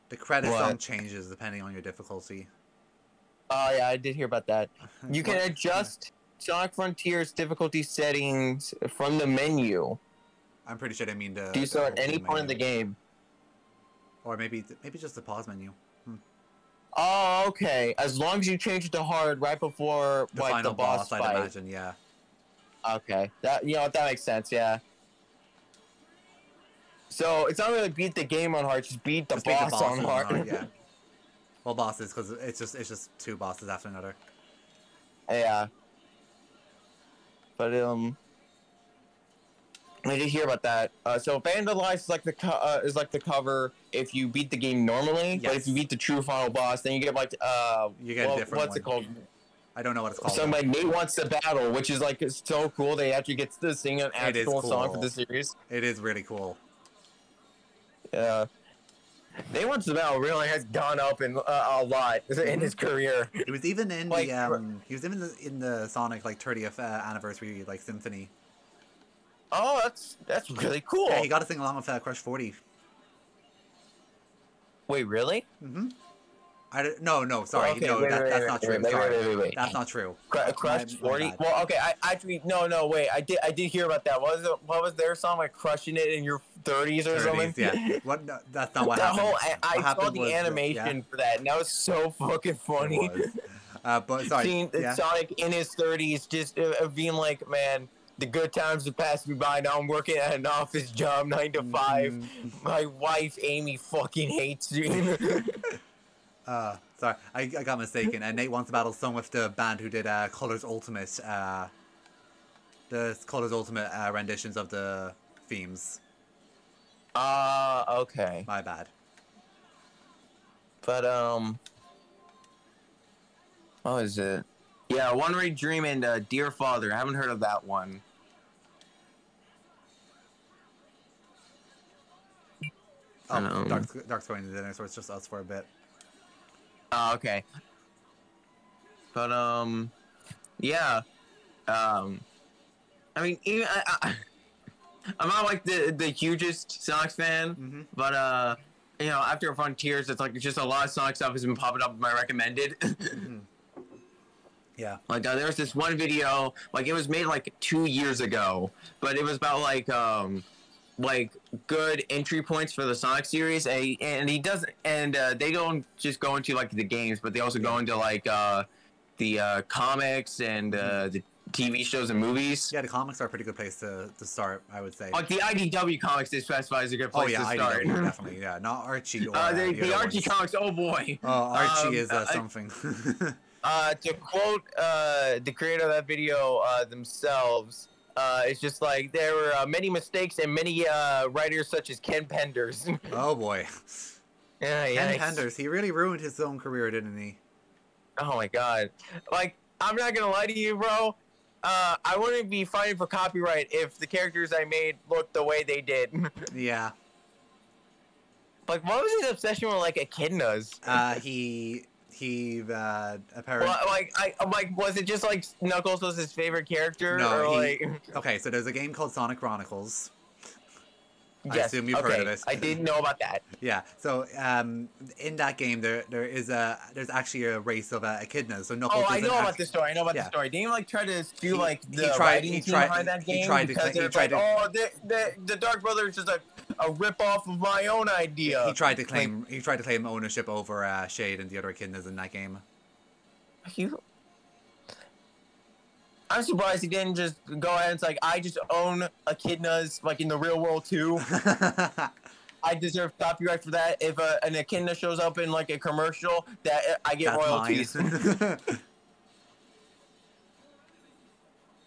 The credit What? song changes depending on your difficulty. Oh yeah, I did hear about that. You can What? adjust Sonic Frontiers difficulty settings from the menu. I'm pretty sure they mean the. Do so at the any point in the menu. game. Or maybe just the pause menu. Oh, okay. As long as you change it to hard right before The like final the boss I'd fight. imagine. Yeah. Okay, that that makes sense. Yeah. So it's not really beat the game on hard, just beat the Just beat the boss on bosses hard. yeah. Well, bosses, because it's just two bosses after another. Yeah. But I did hear about that. So Vandalize is like the cover if you beat the game normally, but if you Yes. beat the true final boss, then you get like You get a different what's it one. called? I don't know what it's called. So like Nate Wants to Battle, which is like so cool. They actually get to sing an It is actual song for cool. the series. It is really cool. Yeah. Nate Wants to Battle really has gone up in a lot in his career. It was even in Like, he was even in the Sonic like 30th anniversary like symphony. Oh, that's really cool. Yeah, he got to sing along with Crush 40. Wait, really? No, sorry, Okay, no, wait, that's not true. Sorry, wait. that's not true. Crush My 40. bad. Well, okay. I actually no. Wait. I did hear about that. What was their song like crushing it in your 30s or 30s, something? yeah. What? No, that's not what That happened. whole What I saw happened the was animation for that, and that was so fucking funny. It was. But sorry, Seeing yeah. Sonic in his 30s, just being like, man, the good times have passed me by. Now I'm working at an office job, 9 to 5. My wife Amy fucking hates me. Sorry, I got mistaken. And Nate Wants to Battle sung with the band who did Colors Ultimate, the Colors Ultimate renditions of the themes. Okay. My bad. But what is it? Yeah, One Ray Dream and Dear Father. I haven't heard of that one. Oh, Dark's going to dinner, so it's just us for a bit. Oh, okay. But yeah. I mean, even I'm not like the hugest Sonic fan, but after Frontiers, it's like just a lot of Sonic stuff has been popping up in my recommended. Yeah. Like there was this one video, like it was made like 2 years ago, but it was about like good entry points for the Sonic series, and he does, and they don't just go into like the games, but they also go into like the comics and the TV shows and movies. Yeah, the comics are a pretty good place to start, I would say. Like the IDW comics, they specify as a good place to start. IDW, definitely, yeah. Not Archie or the Archie ones. comics, oh boy. Oh, Archie is something. To quote the creator of that video themselves, it's just like there were many mistakes and many writers such as Ken Penders. Oh boy. Yeah, Ken Penders, he really ruined his own career, didn't he? Oh my god. Like, I'm not gonna lie to you, bro. I wouldn't be fighting for copyright if the characters I made looked the way they did. Yeah. Like, what was his obsession with like echidnas? He apparently. Well, like, was it just like Knuckles was his favorite character? No, or, he. like... Okay, so there's a game called Sonic Chronicles. Yes, I assume you've heard of it. I didn't know about that. Yeah. So in that game, there's actually a race of echidnas. So Knuckles. Oh, I know about this story. I know about Yeah. the story. Didn't you like try to do like the he writing team tried- behind that he game? tried to because cla- he it's tried like, to- oh, the Dark Brother is just a rip off of my own idea. He tried to claim ownership over Shade and the other echidnas in that game. I'm surprised he didn't just go ahead and it's like, I just own echidnas like in the real world too. I deserve copyright for that. If an echidna shows up in like a commercial, that I get That's royalties. mine.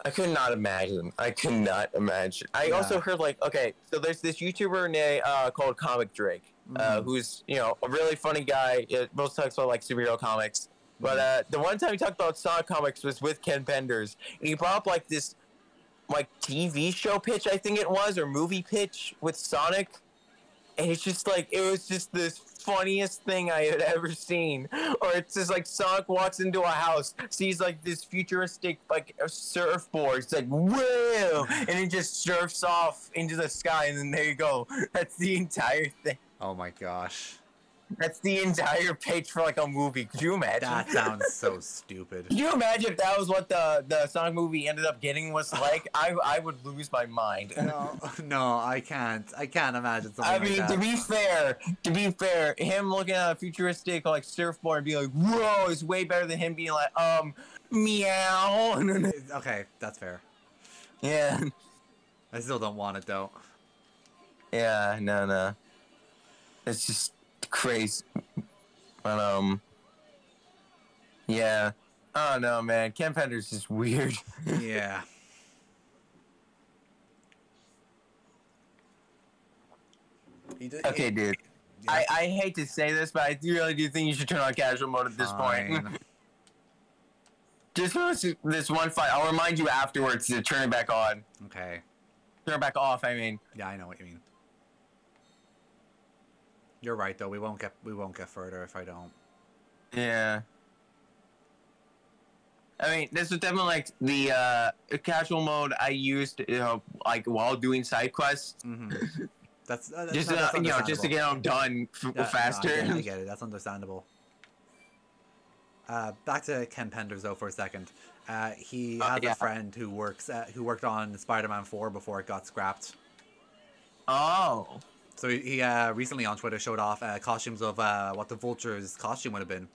I could not imagine. I could not imagine. I Yeah. also heard like, okay, so there's this YouTuber called Comic Drake, who's a really funny guy. Most talks about like superhero comics, but the one time he talked about Sonic comics was with Ken Penders, and he brought up like this like TV show pitch, I think it was, or movie pitch with Sonic, and it's just like it was just this funniest thing I had ever seen. Or it's just like Sonic walks into a house, sees like this futuristic like a surfboard. It's like whoa, and it just surfs off into the sky, and then there you go. That's the entire thing. Oh my gosh. That's the entire pitch for like a movie. Could you imagine? That sounds so stupid. Could you imagine if that was what the Sonic movie ended up getting was like? I would lose my mind. No, I can't. I can't imagine something like that. To be fair, him looking at a futuristic like surfboard and being like, "Whoa," is way better than him being like, meow. Okay, that's fair. Yeah. I still don't want it though. Yeah, no. It's just crazy. But yeah. I don't know, man. Ken Penders is weird. Yeah. Okay, dude. Yeah. I hate to say this, but I really do think you should turn on casual mode at this point. Just for this one fight. I'll remind you afterwards to turn it back on. Okay. Turn it back off, I mean. Yeah, I know what you mean. You're right though. We won't get further if I don't. Yeah. I mean, this was definitely like the casual mode I used, like while doing side quests. Mm-hmm. That's just just to get them done faster. No, I get it. That's understandable. Back to Ken Penders though for a second. He has a friend who who worked on Spider-Man 4 before it got scrapped. Oh. So he recently on Twitter showed off costumes of what the Vulture's costume would have been.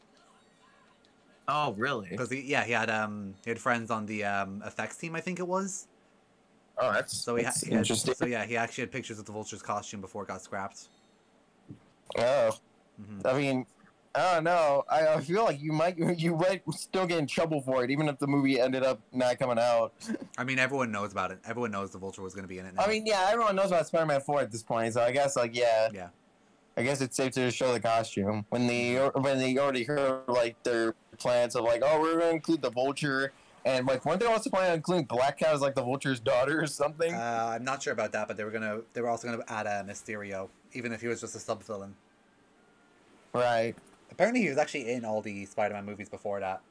Oh, really? Because he had friends on the effects team, I think it was. Oh, that's interesting. So yeah, he actually had pictures of the Vulture's costume before it got scrapped. Oh, I mean, I don't know. I feel like you might still get in trouble for it, even if the movie ended up not coming out. I mean, everyone knows about it. Everyone knows the Vulture was going to be in it now. I mean, yeah, everyone knows about Spider-Man 4 at this point, so I guess, like, yeah. Yeah. I guess it's safe to show the costume when they already heard like their plans of like, oh, we're going to include the Vulture, and like weren't they also planning on including Black Cat as like the Vulture's daughter or something? I'm not sure about that, but they were also gonna add Mysterio, even if he was just a sub villain. Right. Apparently, he was actually in all the Spider-Man movies before that,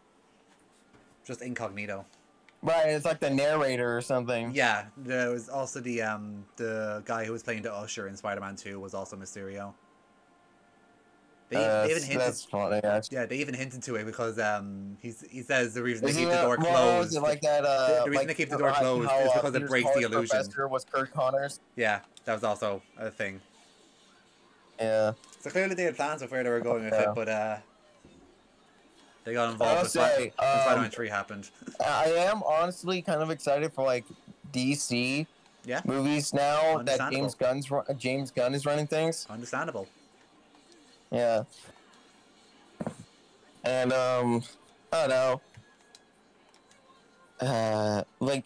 just incognito. Right, it's like the narrator or something. Yeah, there was also the guy who was playing the Usher in Spider-Man 2 was also Mysterio. They even hinted. That's funny, actually. Yeah, they even hinted to it because he says the reason they keep the door closed. Was it like that? The reason they keep the door closed is because it breaks the illusion. Professor was Kurt Connors. Yeah, that was also a thing. Yeah. So clearly they had plans of where they were going with it, but they got involved when Spider-Man 3 happened. I am honestly kind of excited for like DC movies now that James Gunn is running things. Understandable. Yeah. And I don't know. Like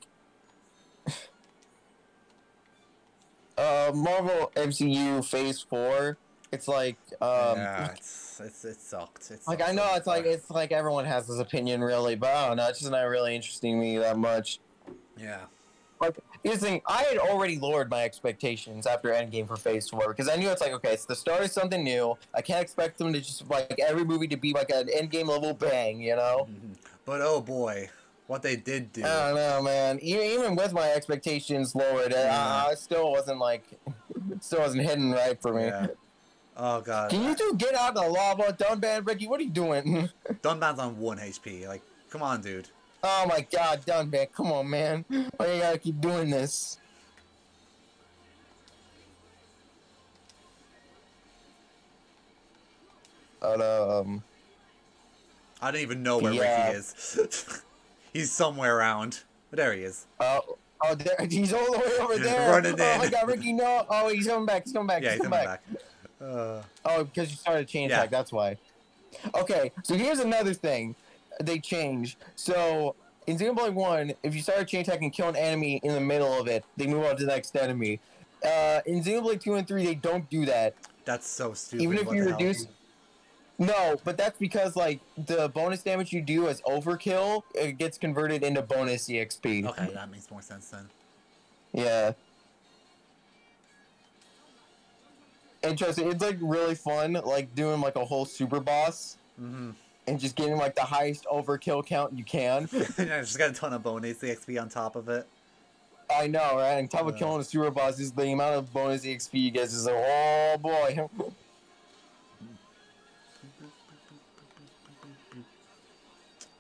Marvel MCU Phase 4, it's like yeah, it sucked. Like I know it's like everyone has this opinion really, but I don't know, it's just not really interesting me that much. Yeah. Like, here's the thing, I had already lowered my expectations after Endgame for Phase 4, because I knew it's like, okay, it's the start of something new. I can't expect them to just, like, every movie to be, like, an Endgame level bang, you know? Mm-hmm. But, oh boy, what they did do. I don't know, man. Even with my expectations lowered, I still wasn't, like, hitting right for me. Yeah. Oh, God. Can you two get out of the lava? Dunban, Ricky, what are you doing? Dunban's on 1 HP. Like, come on, dude. Oh my God, Dunban, come on, man. Why you gotta keep doing this? But, I don't even know where Ricky is. He's somewhere around. But there he is. Oh, Oh, he's all the way over there. Running in. Oh my God, Ricky, no! Oh, he's coming back. Yeah, he's coming back. Oh, because you started chain attack. That's why. Okay, so here's another thing they changed. So in Xenoblade 1, if you start a chain attack and kill an enemy in the middle of it, they move on to the next enemy. In Xenoblade 2 and 3, they don't do that. That's so stupid. Even if you reduce. No, but that's because like the bonus damage you do as overkill, it gets converted into bonus EXP. Okay, that makes more sense then. Yeah. Interesting. It's like really fun, like doing like a whole super boss, and just getting like the highest overkill count you can. Yeah, just got a ton of bonus EXP on top of it. I know, right? On top of killing a super boss, is the amount of bonus EXP you get is like, oh boy.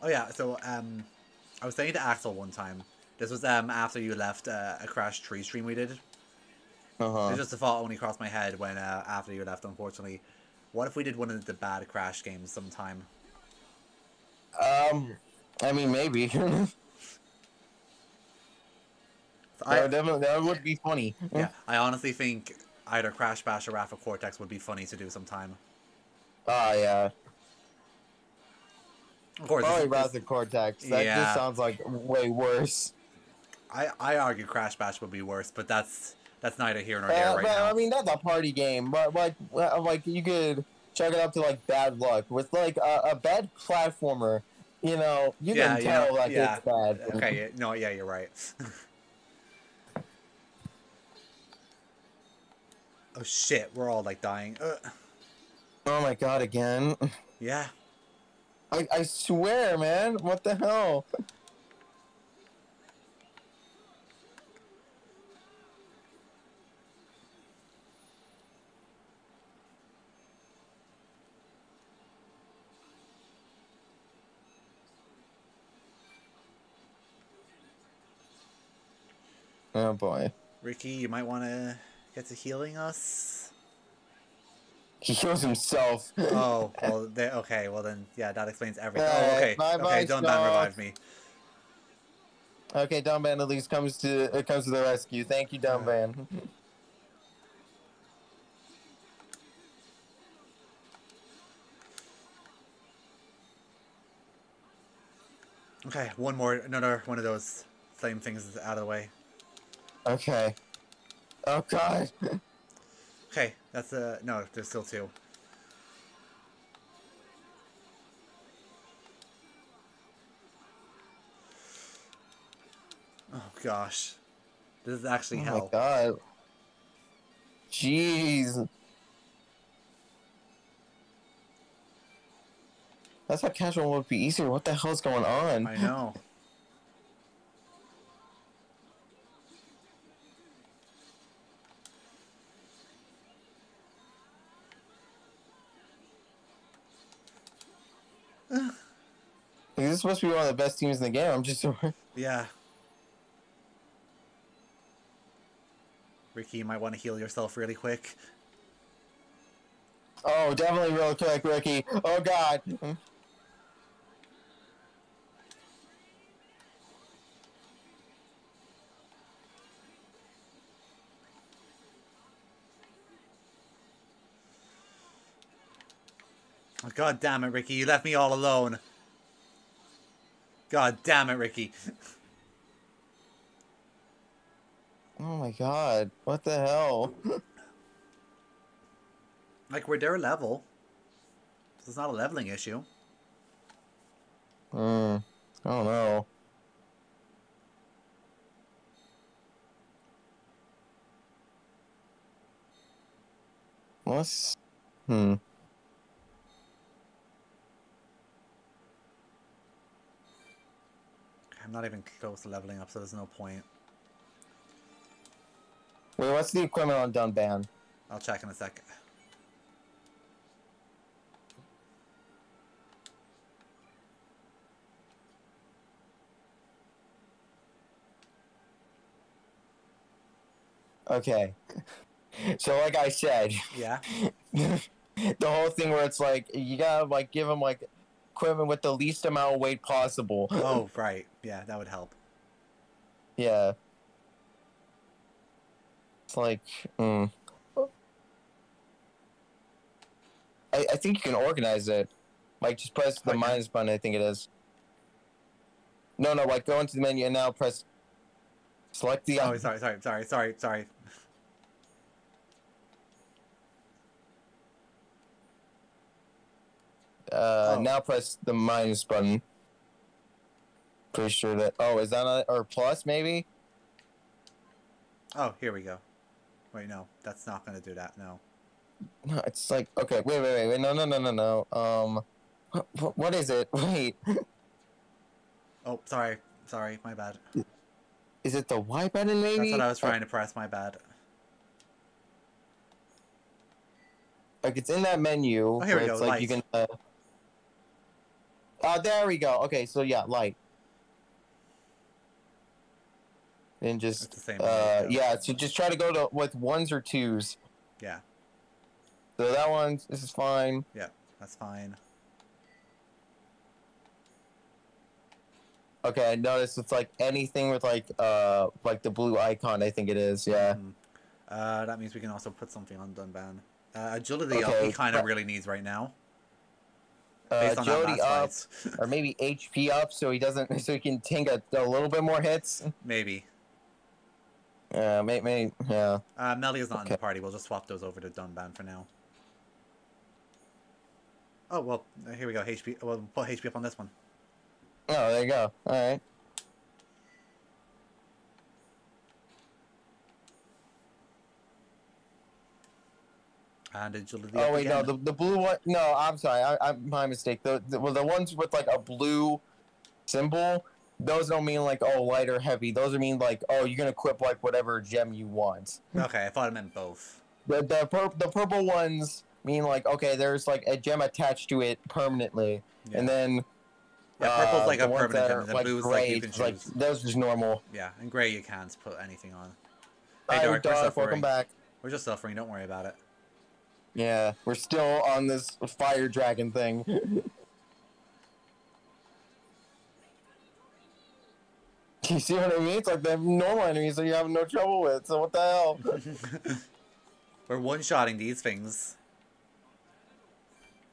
Oh yeah, so I was saying to Axel one time. This was after you left a Crash 3 stream we did. It's just a thought only crossed my head when after you left, unfortunately. What if we did one of the bad Crash games sometime? I mean, maybe. That would be funny. Yeah, I honestly think either Crash Bash or Wrath of Cortex would be funny to do sometime. Oh, yeah. Of course. Probably Wrath of Cortex. That just sounds like way worse. I argue Crash Bash would be worse, but that's neither here nor there right now. I mean, that's a party game, but like you could chalk it up to like bad luck with like a bad platformer. You know, you can tell like it's bad. Okay, no, yeah, you're right. Oh shit, we're all like dying. Oh my God, again. Yeah. I swear, man. What the hell? Oh boy. Ricky, you might want to get to healing us. He heals himself. Oh, well, okay, well then, yeah, that explains everything. Hey, Oh, okay, okay, Dunban revived me. Okay, Dunban at least comes to the rescue. Thank you, Dunban. Okay, another one of those flame things is out of the way. Okay. Oh God. Okay, that's no, there's still two. Oh gosh. This is actually hell. Oh my God. Jeez. That's how casual would be easier. What the hell's going on? I know. This is supposed to be one of the best teams in the game. I'm just... Yeah. Ricky, you might want to heal yourself really quick. Oh, definitely real quick, Ricky. Oh, God. Oh, God damn it, Ricky. You left me all alone. God damn it, Ricky. Oh, my God. What the hell? Like, we're their level. So it's not a leveling issue. I don't know. What's... I'm not even close to leveling up, so there's no point. Wait, what's the equipment on Dunban? I'll check in a sec. Okay. So like I said, Yeah. the whole thing where it's like you gotta like give them like equipment with the least amount of weight possible. Oh, right. Yeah, that would help. Yeah. It's like, I think you can organize it. Like, just press the minus button, I think it is. No, like, go into the menu and now press... Select the... Oh, sorry. Now press the minus button. Pretty sure that... Oh, is that a... Or plus, maybe? Oh, here we go. Wait, no. That's not going to do that, no. No, it's like... Okay, wait. No. What is it? Wait. Oh, sorry, my bad. Is it the Y button, maybe? That's what I was trying to press, my bad. Like, it's in that menu. Oh, here we go, it's like light. you can... Oh, there we go. Okay, so yeah, light. And just... It's the same yeah, so just try to go to with 1s or 2s. Yeah. So that one, this is fine. Yeah, that's fine. Okay, I noticed it's like anything with like the blue icon, I think it is, yeah. Mm-hmm. That means we can also put something on Dunban. Agility Okay, up he kind of really needs right now. Based on agility that up, last or maybe HP up, so he doesn't, so he can take a little bit more hits. Maybe. Maybe, yeah. Melia's not in the party. We'll just swap those over to Dunban for now. Oh well, here we go. HP. We'll put HP up on this one. Oh, there you go. All right. And agility. Oh up wait, again. no, the blue one. No, I'm sorry, I'm my mistake. The ones with like a blue symbol, those don't mean like light or heavy. Those mean like you can equip like whatever gem you want. Okay, I thought it meant both. The purple ones mean like okay, there's like a gem attached to it permanently, and then purple's like a the ones permanent that gem, are, and then like blue's gray, like you can choose. like those are normal. Yeah, and gray you can't put anything on. Hey, Hey Dark, we're Dark, suffering. welcome back. We're just suffering. Don't worry about it. Yeah, we're still on this fire dragon thing. You see what I mean? It's like the normal enemies that you have no trouble with, so what the hell? We're one-shotting these things.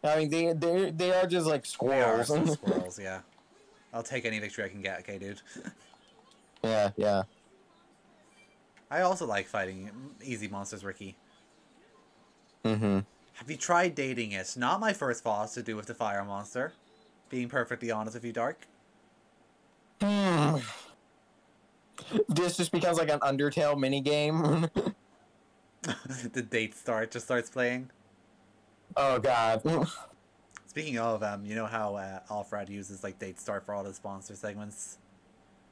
I mean, they are just like They are squirrels. some squirrels, yeah. I'll take any victory I can get, okay, dude? Yeah. I also like fighting easy monsters, Ricky. Mm-hmm. Have you tried dating it? Not my first boss to do with the fire monster. Being perfectly honest with you, Dark. This just becomes like an Undertale minigame. The date just starts playing. Oh god. Speaking of, you know how Alfred uses like date start for all his sponsor segments?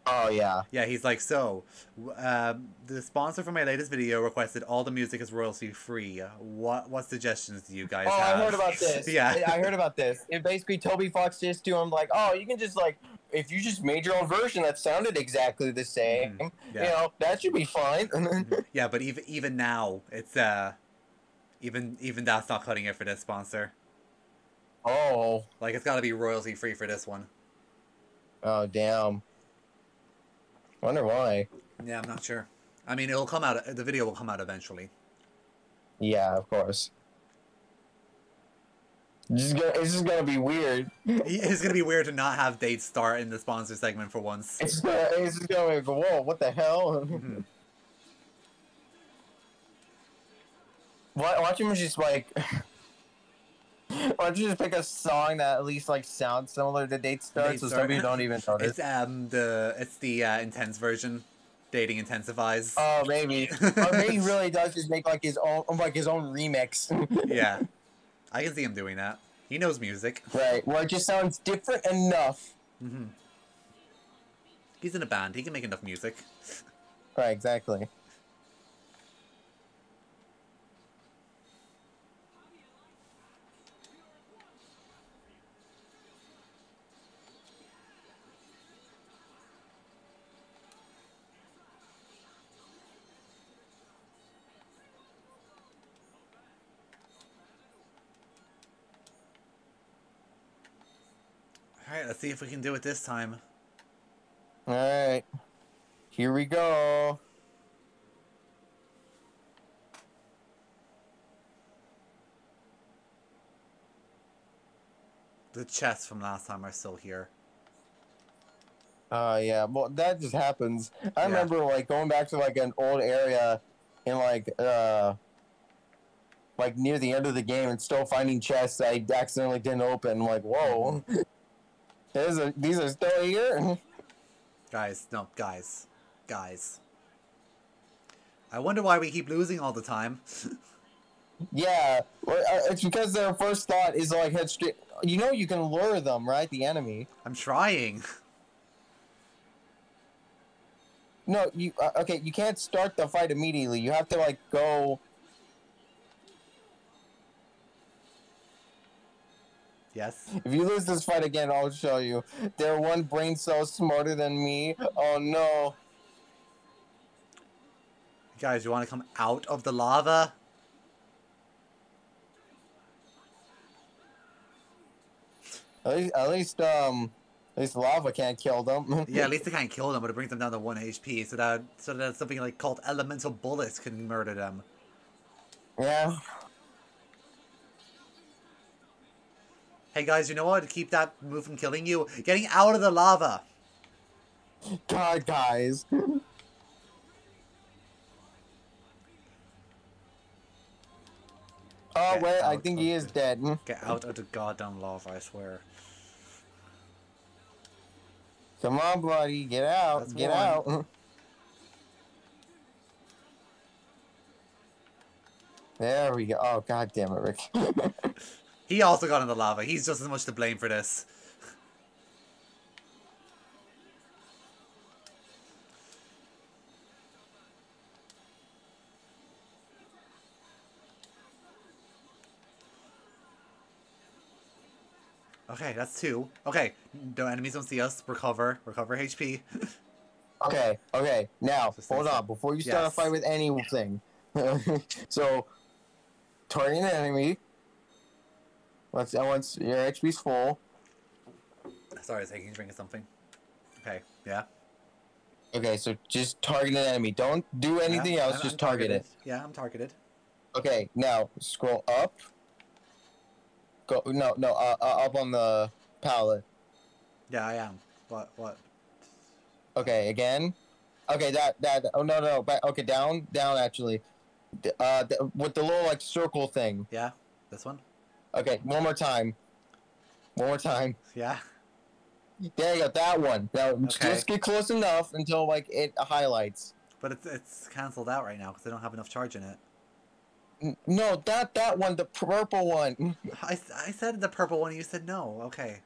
Oh yeah. Yeah, he's like, so, the sponsor for my latest video requested all the music is royalty free. What suggestions do you guys have? I heard about this. Yeah. I heard about this. It basically Toby Fox just to him like, you can just like, if you just made your own version that sounded exactly the same, Yeah. that should be fine. Yeah, but even now, it's even that's not cutting it for this sponsor. Oh. Like, it's got to be royalty free for this one. Oh damn. Wonder why. Yeah, I'm not sure. I mean, it'll come out. The video will come out eventually. Yeah, of course. It's just gonna be weird. It's gonna be weird to not have dates start in the sponsor segment for once. It's just gonna be whoa, what the hell? Mm-hmm. Why don't you just like? Why don't you just pick a song that at least like sounds similar to Date Start, so some people don't even notice? It's the intense version. Dating intensifies. Oh, maybe. Or maybe he really does just make like his own remix. Yeah, I can see him doing that. He knows music. Right. Well, it just sounds different enough. Mm-hmm. He's in a band. He can make enough music. Right. Exactly. Alright, let's see if we can do it this time. All right. Here we go. The chests from last time are still here. Yeah, well, that just happens. I Yeah. remember, like, going back to, like, an old area in, like, near the end of the game and still finding chests I accidentally didn't open. I'm like, whoa. These are still here? Guys, no, guys. Guys. I wonder why we keep losing all the time. Yeah, well, it's because their first thought is, like, head straight. You know you can lure them, right? The enemy. I'm trying. No, you okay? You can't start the fight immediately. You have to like go. Yes. If you lose this fight again, I'll show you. They're one brain cell smarter than me. Oh no! Guys, you want to come out of the lava? At least lava can't kill them. Yeah, at least they can't kill them, but it brings them down to 1 HP, so that something like called elemental bullets can murder them. Yeah. Hey guys, you know what? To keep that move from killing you, getting out of the lava. God, guys. Oh wait, I think he is dead. Get out of the goddamn lava, I swear. Come on, buddy, get out, That's get one. out. There we go. Oh, god damn it, Rick. He also got in the lava. He's just as much to blame for this. Okay, that's 2. Okay, no enemies don't see us. Recover HP. Okay, now, Just hold like on, before you start a yes. fight with anything. So, target an enemy. Once your HP's full. Sorry, I was taking a drink of something. Okay, yeah. Okay, so just target an enemy. Don't do anything else, just I'm target targeted. it. Yeah, I'm targeted. Okay, now, scroll up. Go, no, up on the palette. Yeah, I am. What? Okay, again. Okay, oh no, back, okay, down, actually. With the little, like, circle thing. Yeah, this one? Okay, one more time. Yeah. There you go, that one. Now, Okay. just get close enough until, like, it highlights. But it's cancelled out right now because I don't have enough charge in it. No, that one, the purple one. I said the purple one and you said no. Okay.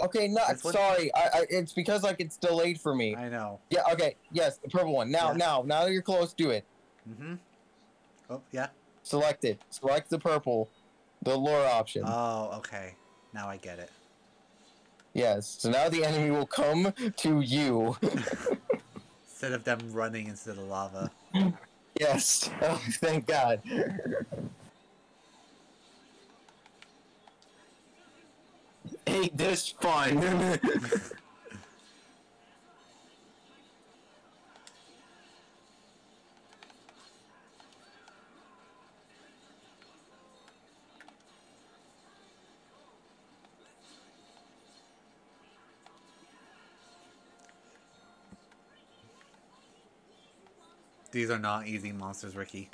Okay, no, This one? sorry. I it's because, like, it's delayed for me. I know. Yeah, okay, yes, the purple one. Now that you're close, do it. Mm-hmm. Oh, yeah. Select it. Select the purple. The lure option. Oh, okay. Now I get it. Yes, so now the enemy will come to you. Instead of them running into the lava. Yes. Oh, thank God. Ain't this fun? These are not easy monsters, Ricky.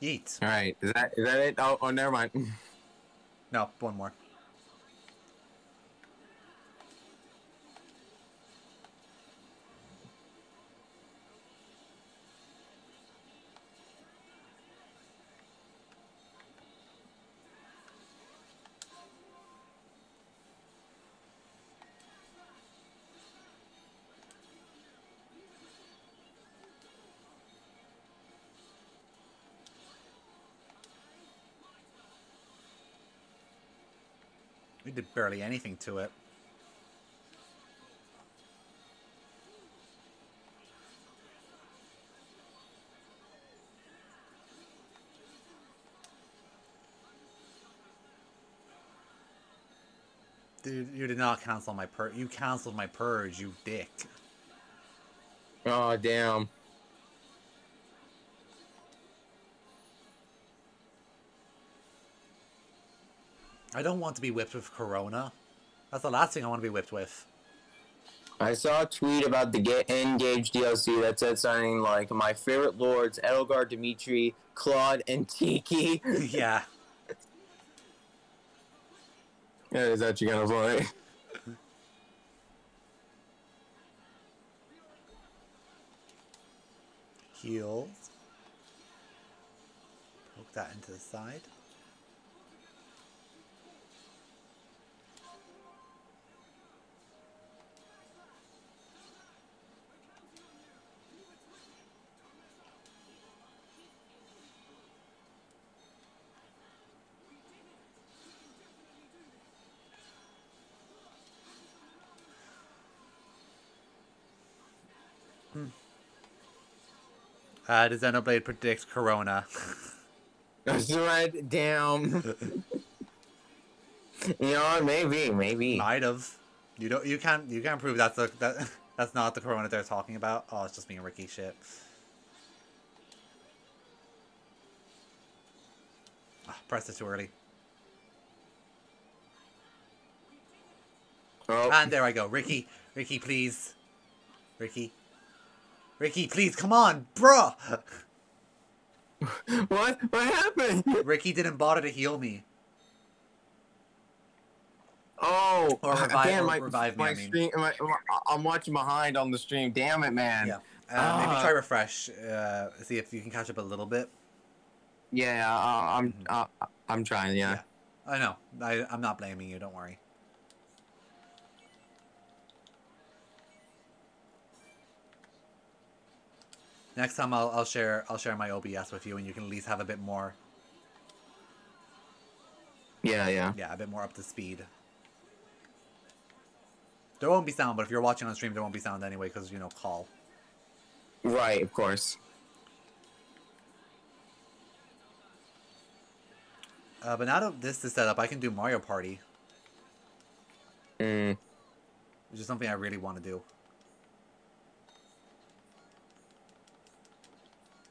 Yeet. Alright, is that it? Oh, never mind. No, one more. We did barely anything to it. Dude, you did not cancel my purge. You canceled my purge, you dick. Oh, damn. I don't want to be whipped with Corona. That's the last thing I want to be whipped with. I saw a tweet about the Get Engaged DLC that said something like, my favorite lords, Edelgard, Dimitri, Claude, and Tiki. Yeah. That is actually kind of funny. Heals. Poke that into the side. The Xenoblade predicts Corona. That's right, damn. You know what? Maybe. Might have. You can't prove that's not the Corona they're talking about. Oh, it's just being Ricky shit. Pressed it too early. Oh. And there I go. Ricky, please. Ricky, please, come on, bruh! What happened? Ricky didn't bother to heal me. Oh, Or revive me, my I mean. stream, I'm watching behind on the stream. Damn it, man. Yeah. Maybe try refresh. See if you can catch up a little bit. Yeah, I'm trying. Yeah. I know. I'm not blaming you. Don't worry. Next time I'll share my OBS with you, and you can at least have a bit more. Yeah. Yeah, a bit more up to speed. There won't be sound, but if you're watching on stream, there won't be sound anyway, because, you know, call. Right, of course. But now that this is set up, I can do Mario Party. Mm. Which is something I really want to do.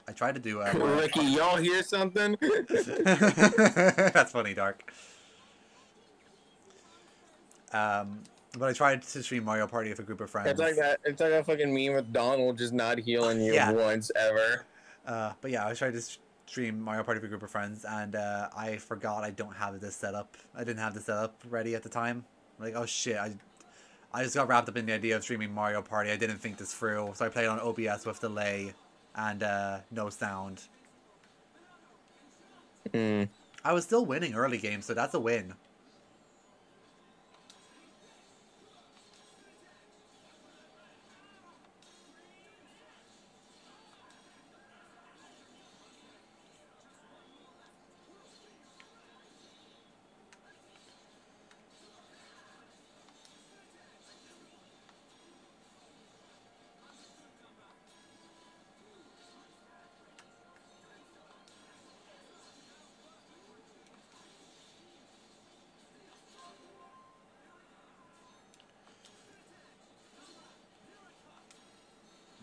I tried to do... Ricky, y'all hear something? That's funny, Dark. But I tried to stream Mario Party with a group of friends. It's like that fucking meme with Donald just not healing you once ever. But yeah, I tried to stream Mario Party with a group of friends, and I forgot I don't have this set up. I didn't have this set up ready at the time. Like, oh shit, I just got wrapped up in the idea of streaming Mario Party. I didn't think this through, so I played on OBS with delay and no sound. Mm. I was still winning early games, so that's a win.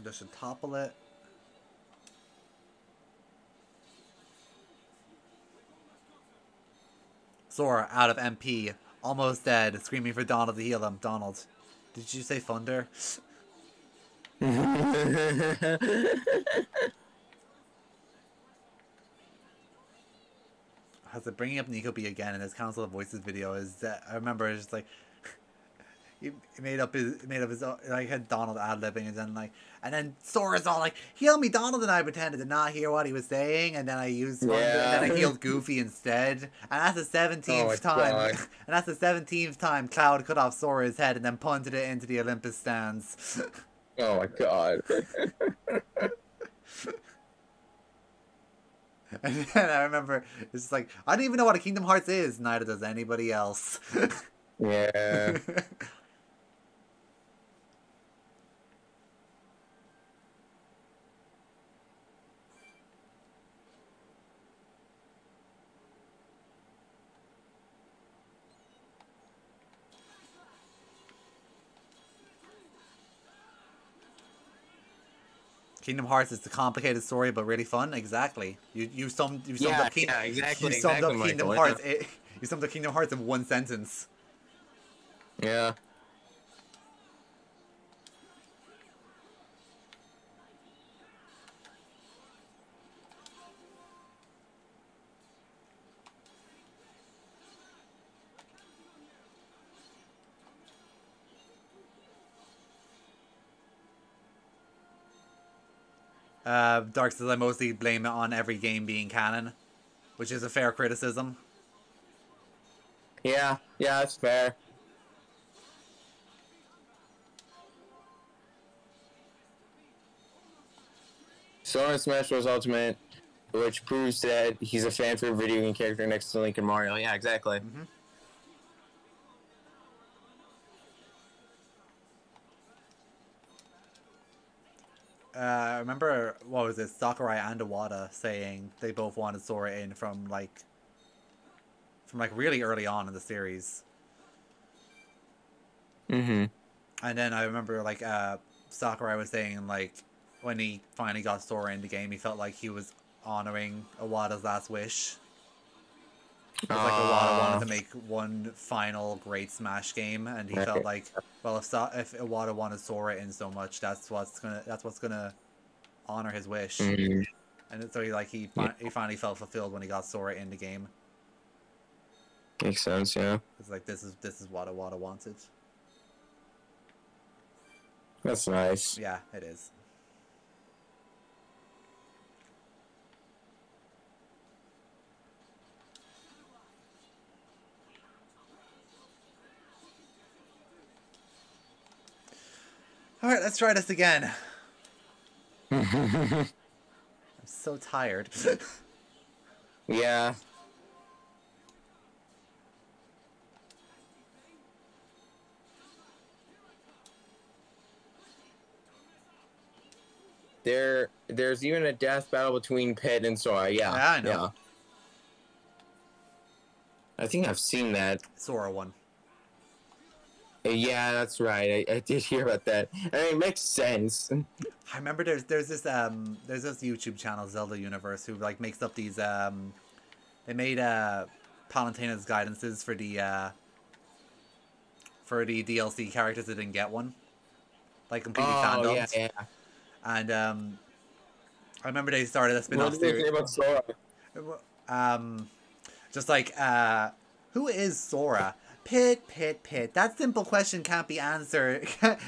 Just should topple it. Sora out of MP, almost dead, screaming for Donald to heal him. Donald, did you say thunder? Has it bringing up Nico B again in his Council of Voices video? Is that I remember it's just like he made up his own, like, had Donald ad-libbing, and then Sora's all like, heal me, Donald, and I pretended to not hear what he was saying, and then I used thunder, and then I healed Goofy instead, and that's the 17th time, and that's the 17th time Cloud cut off Sora's head and then punted it into the Olympus stands. Oh my god. And then I remember, it's like, I don't even know what a Kingdom Hearts is, neither does anybody else. Yeah. Kingdom Hearts is the complicated story, but really fun. Exactly. You summed up Kingdom Hearts. You summed up Kingdom Hearts in one sentence. Yeah. Dark says I mostly blame it on every game being canon, which is a fair criticism. Yeah, that's fair. Sora Smash Bros. Ultimate, which proves that he's a fan for a video game character next to Link and Mario. Yeah, exactly. Mm-hmm. I remember, what was it, Sakurai and Iwata saying they both wanted Sora in from really early on in the series. Mm-hmm. And then I remember, like, Sakurai was saying, like, when he finally got Sora in the game, he felt like he was honoring Iwata's last wish. It was like Iwata wanted to make one final great Smash game, and he felt like, well, if Iwata wanted Sora in so much, that's what's gonna honor his wish. Mm-hmm. And so he finally felt fulfilled when he got Sora in the game. Makes sense, yeah. It's like this is what Iwata wanted. That's nice. Yeah, it is. Alright, let's try this again. I'm so tired. Yeah. There's even a death battle between Pit and Sora. Yeah, I know. Yeah. I think I've seen that. Sora won. Yeah, that's right. I did hear about that. I mean, it makes sense. I remember there's this YouTube channel, Zelda Universe, who like makes up these they made Palutena's guidances for the DLC characters that didn't get one. Like completely fandoms. Yeah. And I remember they started a spin-off What did they say about Sora? Just like who is Sora? Pit. That simple question can't be answered. That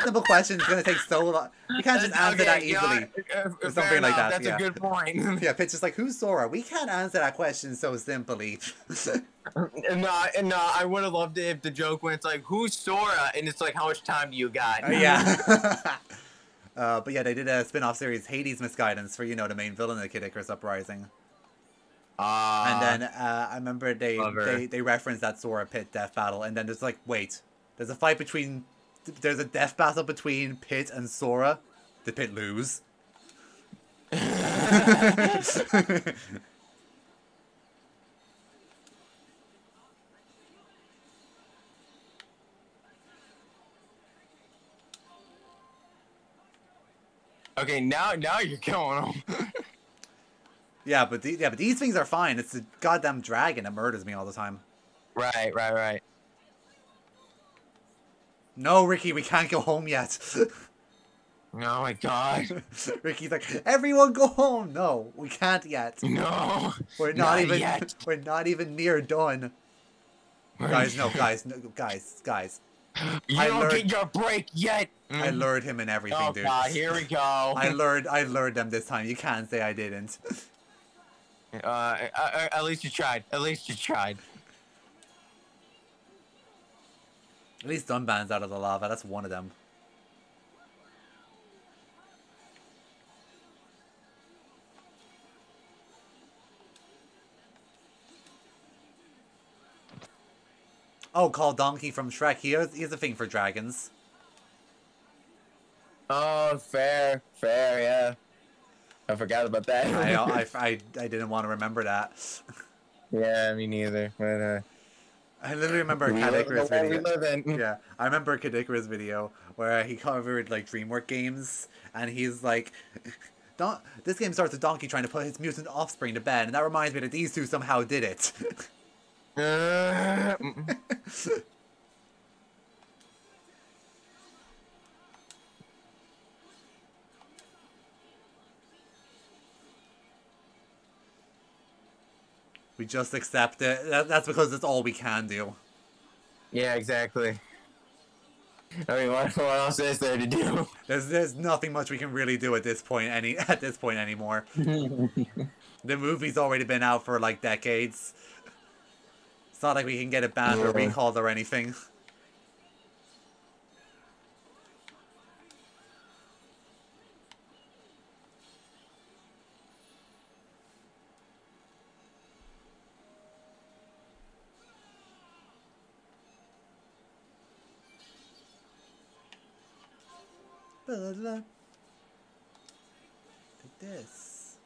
simple question is gonna take so long. You can't just answer that easily. Or something like that. That's a good point. Yeah, Pit's just like, who's Sora? We can't answer that question so simply. No, I would have loved it if the joke went like, "Who's Sora?" and it's like, "How much time do you got?" Yeah. But yeah, they did a spin-off series, Hades Misguidance, for the main villain of Kid Icarus Uprising. And then I remember they referenced that Sora Pit death battle, and then there's like, wait, there's a death battle between Pit and Sora. Did Pit lose? Okay, now you're going on. Yeah, but these things are fine. It's the goddamn dragon that murders me all the time. Right. No, Ricky, we can't go home yet. Oh my god. Ricky's like, everyone go home. No, we can't yet. No. We're not even near done. Guys. You don't get your break yet. I lured him in everything, dude. God, here we go. I lured them this time. You can't say I didn't. At least you tried. At least Dunban's out of the lava. That's one of them. Oh, call Donkey from Shrek. He has a thing for dragons. Oh, fair, yeah. I forgot about that. I didn't want to remember that. Yeah, me neither. But, I literally remember a Kid Icarus video. Yeah, I remember a Kid Icarus video where he covered like DreamWorks games, and he's like, This game starts with Donkey trying to put his mutant offspring to bed, and that reminds me that these two somehow did it. We just accept it. That's because it's all we can do. Yeah, exactly. I mean, what else is there to do? There's nothing much we can really do at this point anymore. The movie's already been out for like decades. It's not like we can get it banned or recalled or anything. Take this.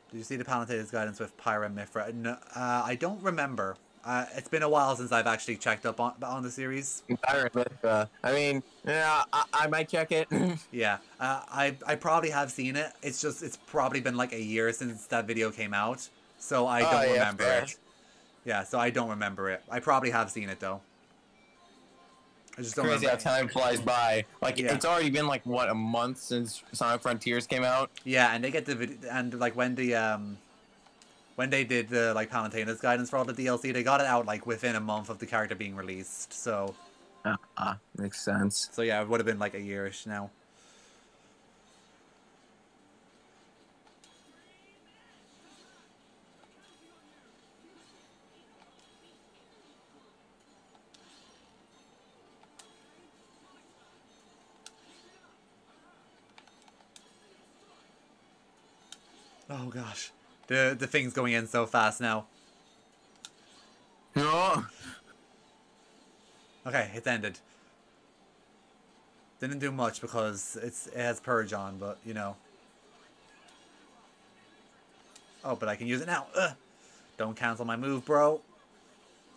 Did you see the Palatator's guidance with Pyra and Mithra? No, I don't remember. It's been a while since I've actually checked up on the series. Pyra and Mithra. I mean, yeah, I might check it. Yeah, I probably have seen it. It's probably been like a year since that video came out, so I don't remember it. Yeah, so I don't remember it. I probably have seen it though. I just don't Crazy remember. how time flies by. Like Yeah. it's already been like what, a month since Sonic Frontiers came out. Yeah, and they get the video, and like when they did the like Palatator's guidance for all the DLC, they got it out like within a month of the character being released. So Makes sense. so yeah, it would have been like a yearish now. Oh gosh, the thing's going in so fast now. No. Okay, it's ended. Didn't do much because it has Purge on, but you know. Oh, but I can use it now. Ugh. Don't cancel my move, bro.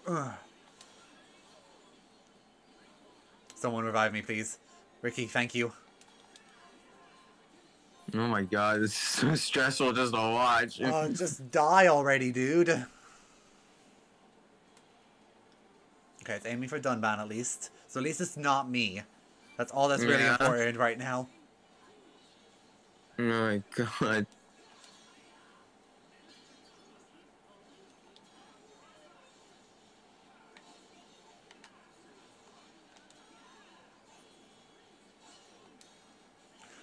Ugh. Someone revive me, please. Ricky, thank you. Oh my god, this is so stressful just to watch. Just die already, dude. Okay, it's aiming for Dunban at least. So at least it's not me. That's all that's really important right now. Oh my god.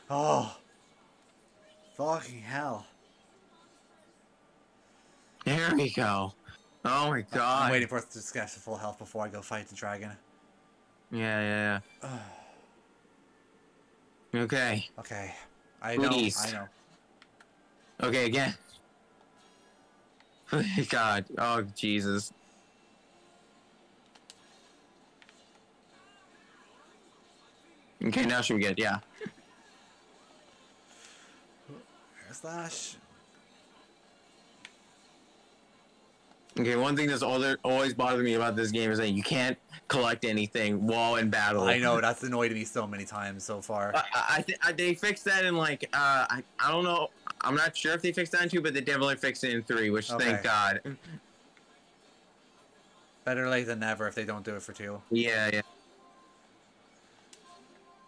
Oh. Fucking hell. There we go. Oh my god. I'm waiting for us to just get to full health before I go fight the dragon. Yeah. Okay. Okay. I know. Please. I know. Okay, again. God. Oh, Jesus. Okay, now should we get, yeah. Slash. Okay, one thing that's always bothered me about this game is that you can't collect anything while in battle. I know, that's annoyed me so many times so far. They fixed that in like, I don't know. I'm not sure if they fixed that in 2, but they definitely fixed it in 3, which thank God. Better late than never if they don't do it for 2. Yeah.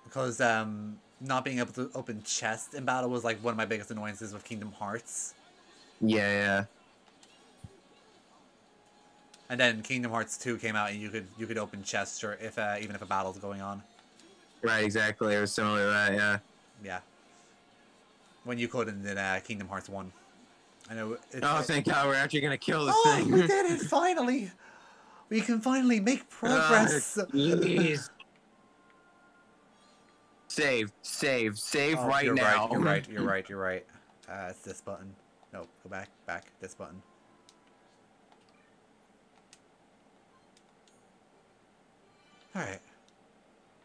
Because, not being able to open chests in battle was like one of my biggest annoyances with Kingdom Hearts. Yeah. And then Kingdom Hearts 2 came out and you could open chests or if even if a battle's going on. Right, exactly. It was similar to that, yeah. Yeah. When you couldn't in Kingdom Hearts 1. I know. Thank God we're actually gonna kill this thing. We did it finally. We can finally make progress. Jeez. Save right now. Right, you're right. It's this button. No, go back, this button. Alright.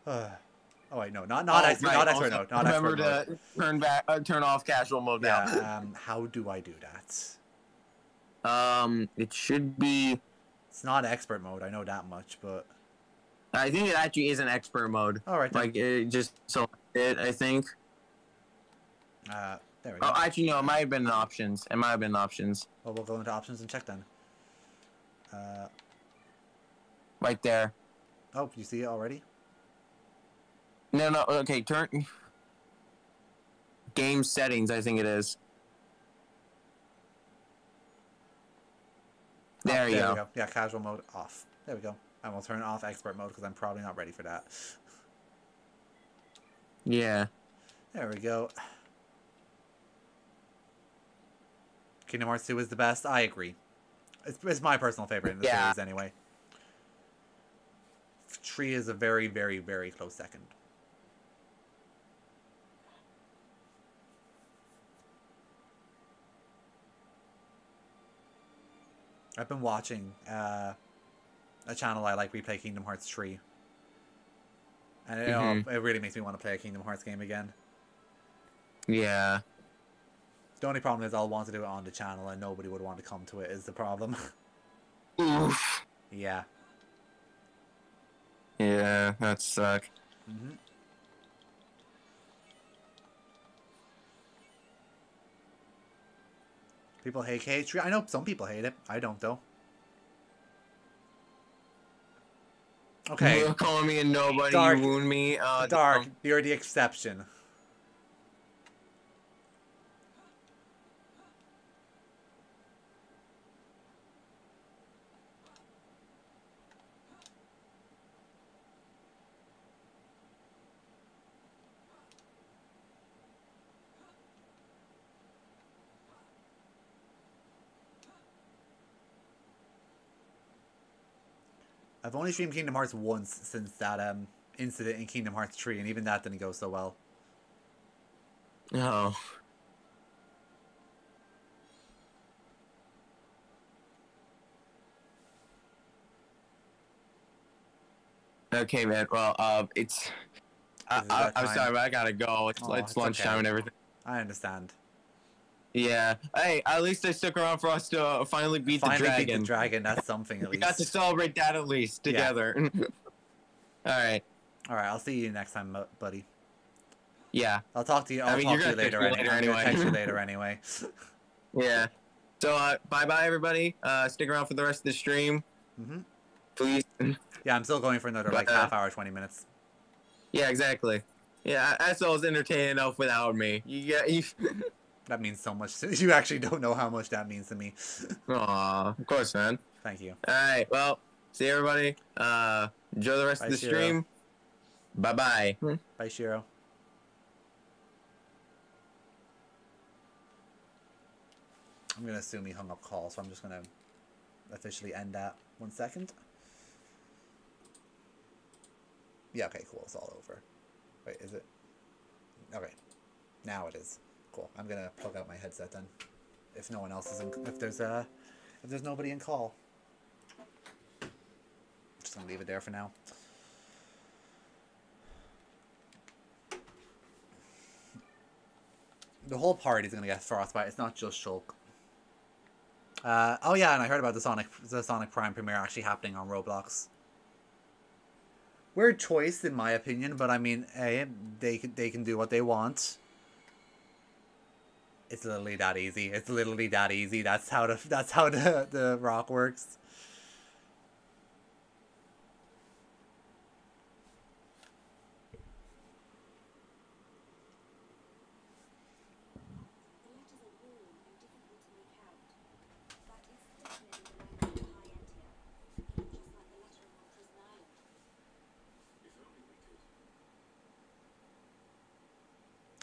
Oh wait, no, not expert mode. Not remember expert mode. to turn off casual mode now. Yeah, how do I do that? It should be... It's not expert mode, I know that much, but... I think it actually is an expert mode. All right, then. Like it just selected it, I think. There we go. Oh, actually no, it might have been in options. It might have been in options. Well, we'll go into options and check then. Right there. Oh, you see it already? No, no. Okay, turn. Game settings, I think it is. There you we go. go. Yeah, casual mode off. There we go. And we'll turn off expert mode because I'm probably not ready for that. Yeah. There we go. Kingdom Hearts 2 is the best. I agree. It's my personal favorite in the series anyway. 3 is a very, very, very close second. I've been watching a channel I like replay Kingdom Hearts 3. And it really makes me want to play a Kingdom Hearts game again. Yeah. The only problem is I'll want to do it on the channel and nobody would want to come to it is the problem. Oof. Yeah. Yeah, that suck. Mm-hmm. People hate K3. I know some people hate it. I don't, though. Okay. You're calling me a nobody, Dark. you wound me. Dark, you're the exception. I've only streamed Kingdom Hearts once since that incident in Kingdom Hearts 3, and even that didn't go so well. Oh. Okay, man. Well, it's. I'm sorry, but I gotta go. It's lunchtime okay. and everything. I understand. Yeah. Hey, at least they stuck around for us to finally beat the dragon. Beat the dragon. That's something at We least. got to celebrate that at least together. Yeah. All right. All right. I'll see you next time, buddy. Yeah. I'll talk to you. I'll talk to you later anyway. I'm gonna text you later anyway. Yeah. So bye bye everybody. Stick around for the rest of the stream. Please. Yeah, I'm still going for another like half hour, 20 minutes. Yeah, exactly. Yeah, SL's entertaining enough without me. You. That means so much. You actually don't know how much that means to me. Aw, of course, man. Thank you. All right. Well, see you, everybody. Enjoy the rest of the stream. Bye bye. Bye, Shiro. I'm gonna assume he hung up call, so I'm just gonna officially end that. 1 second. Yeah, okay, cool. It's all over. Wait, is it? Okay. Now it is. Cool. I'm gonna plug out my headset then. If no one else is in, if there's nobody in call. Just gonna leave it there for now. The whole party's gonna get frostbite. It's not just Shulk. Oh yeah, and I heard about the Sonic Prime premiere actually happening on Roblox. Weird choice in my opinion, but I mean, hey, they can do what they want. It's literally that easy. It's literally that easy. That's how the rock works.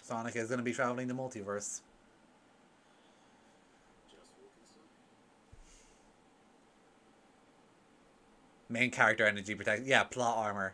Sonic is going to be traveling the multiverse. Main character energy protect. Yeah, plot armor.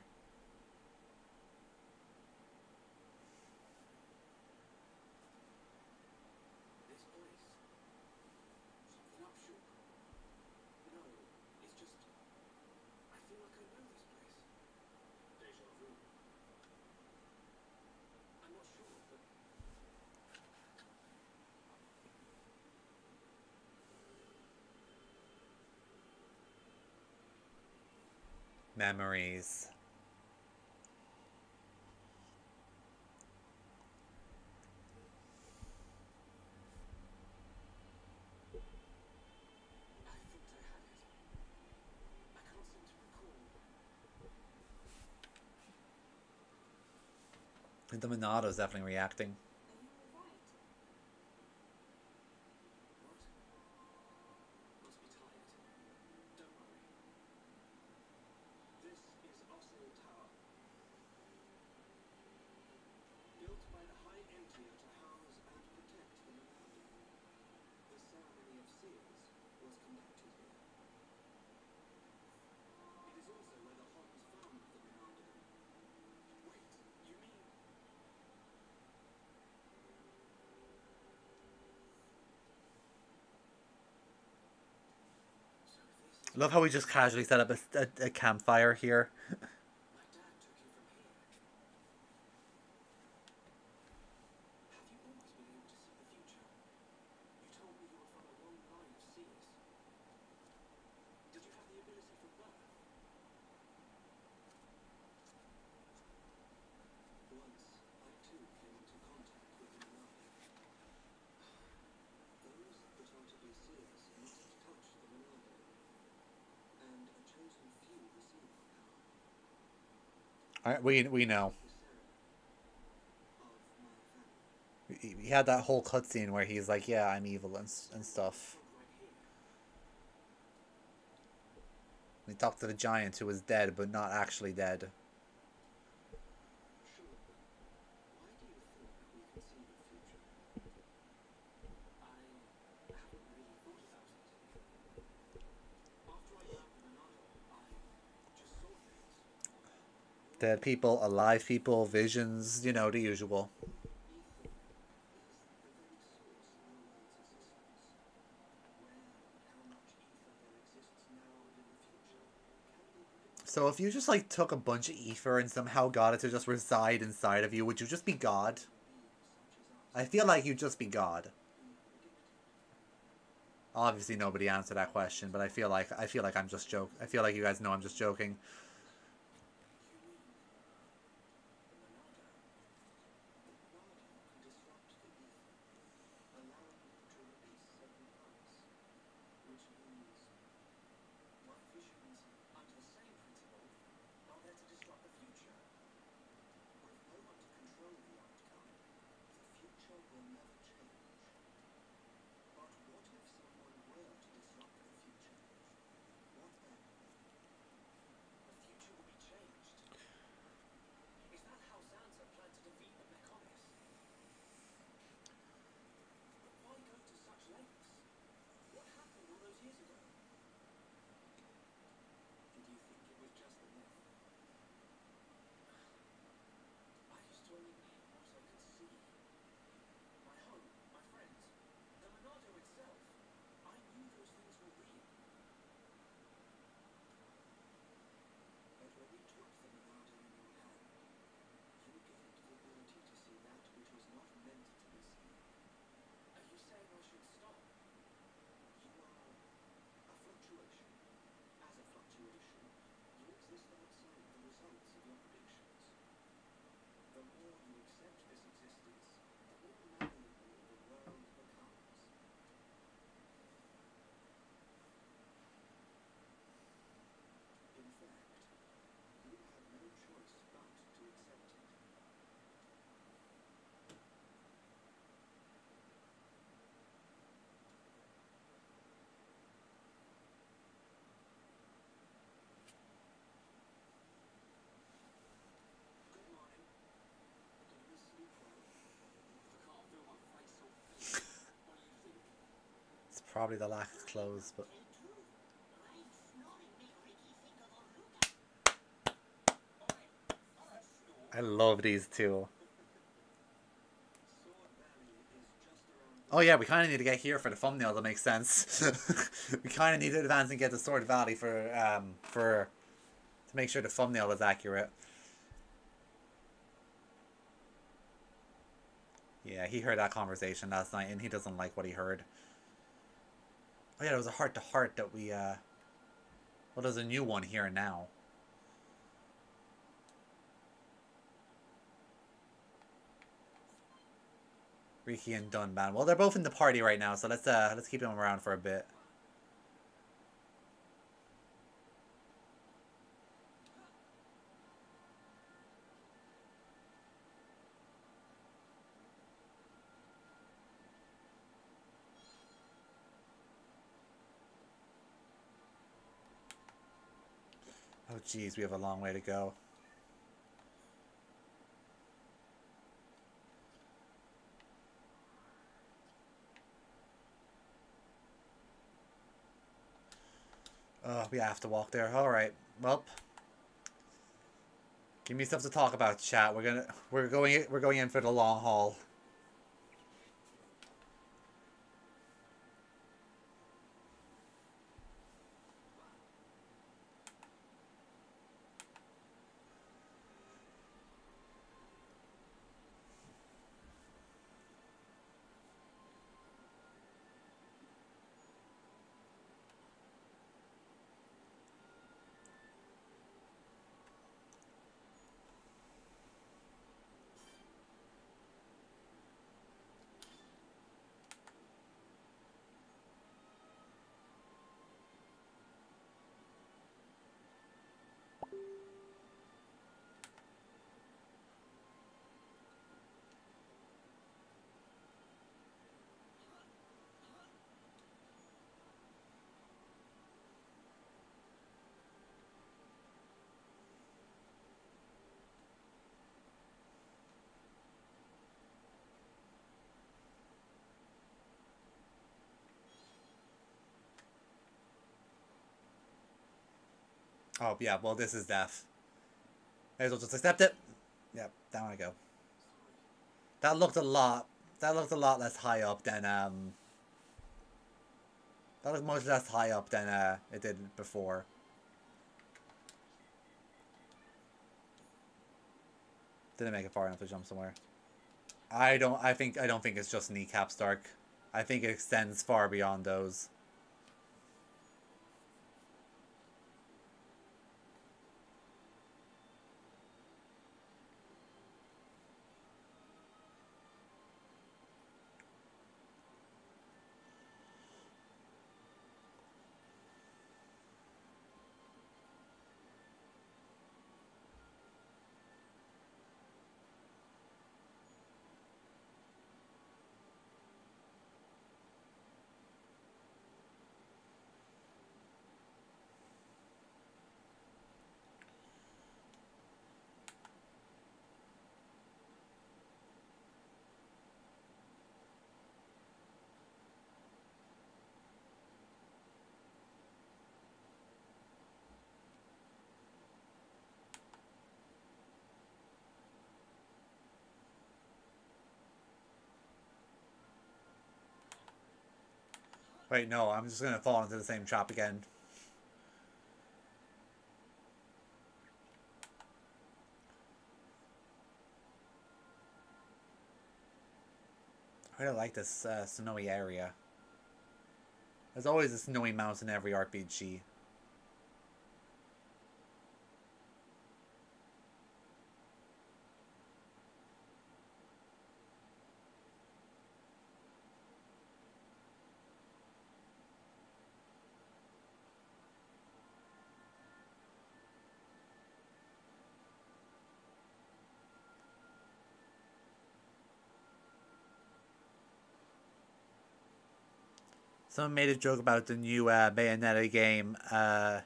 Memories. The Monato's definitely reacting. Love how we just casually set up a campfire here. We know. He had that whole cutscene where he's like, "Yeah, I'm evil and stuff." He talked to the giant who was dead, but not actually dead. Dead people, alive people, visions, you know, the usual. So if you just like took a bunch of ether and somehow got it to just reside inside of you, would you just be God? I feel like you'd just be God. Obviously nobody answered that question, but I feel like I'm just joking. I feel like you guys know I'm just joking. Probably the lack of clothes, but I love these two. Oh yeah, we kind of need to get here for the thumbnail to make sense. We kind of need to advance and get to Sword Valley to make sure the thumbnail is accurate. Yeah, he heard that conversation last night, and he doesn't like what he heard. Oh yeah, there was a heart-to-heart that we, well, there's a new one here now. Riki and Dunban. Well, they're both in the party right now, so let's keep them around for a bit. Oh, geez, we have a long way to go. We have to walk there. All right. Well, give me stuff to talk about, chat. We're going in for the long haul. Oh, yeah, well, this is death. May as well just accept it. Yep, down I go. That looked a lot less high up than, that looked much less high up than, it did before. Didn't make it far enough to jump somewhere. I don't think it's just kneecaps, Dark. I think it extends far beyond those. Wait, no, I'm just gonna fall into the same trap again. I really like this snowy area. There's always a snowy mountain in every RPG. Someone made a joke about the new Bayonetta game, about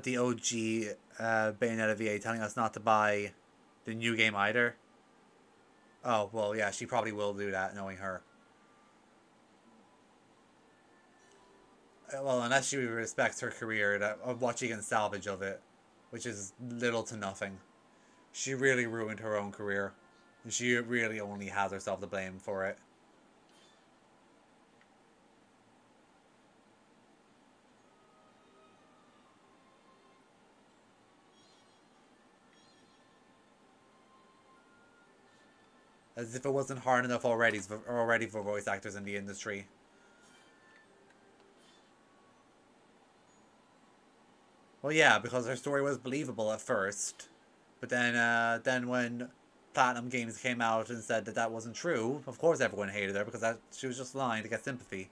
the OG Bayonetta VA telling us not to buy the new game either. Oh, well, yeah, she probably will do that, knowing her. Well, unless she respects her career, of what she can salvage of it, which is little to nothing. She really ruined her own career. And she really only has herself to blame for it. As if it wasn't hard enough already for voice actors in the industry. Well, yeah, because her story was believable at first, but then when Platinum Games came out and said that that wasn't true, of course everyone hated her because she was just lying to get sympathy.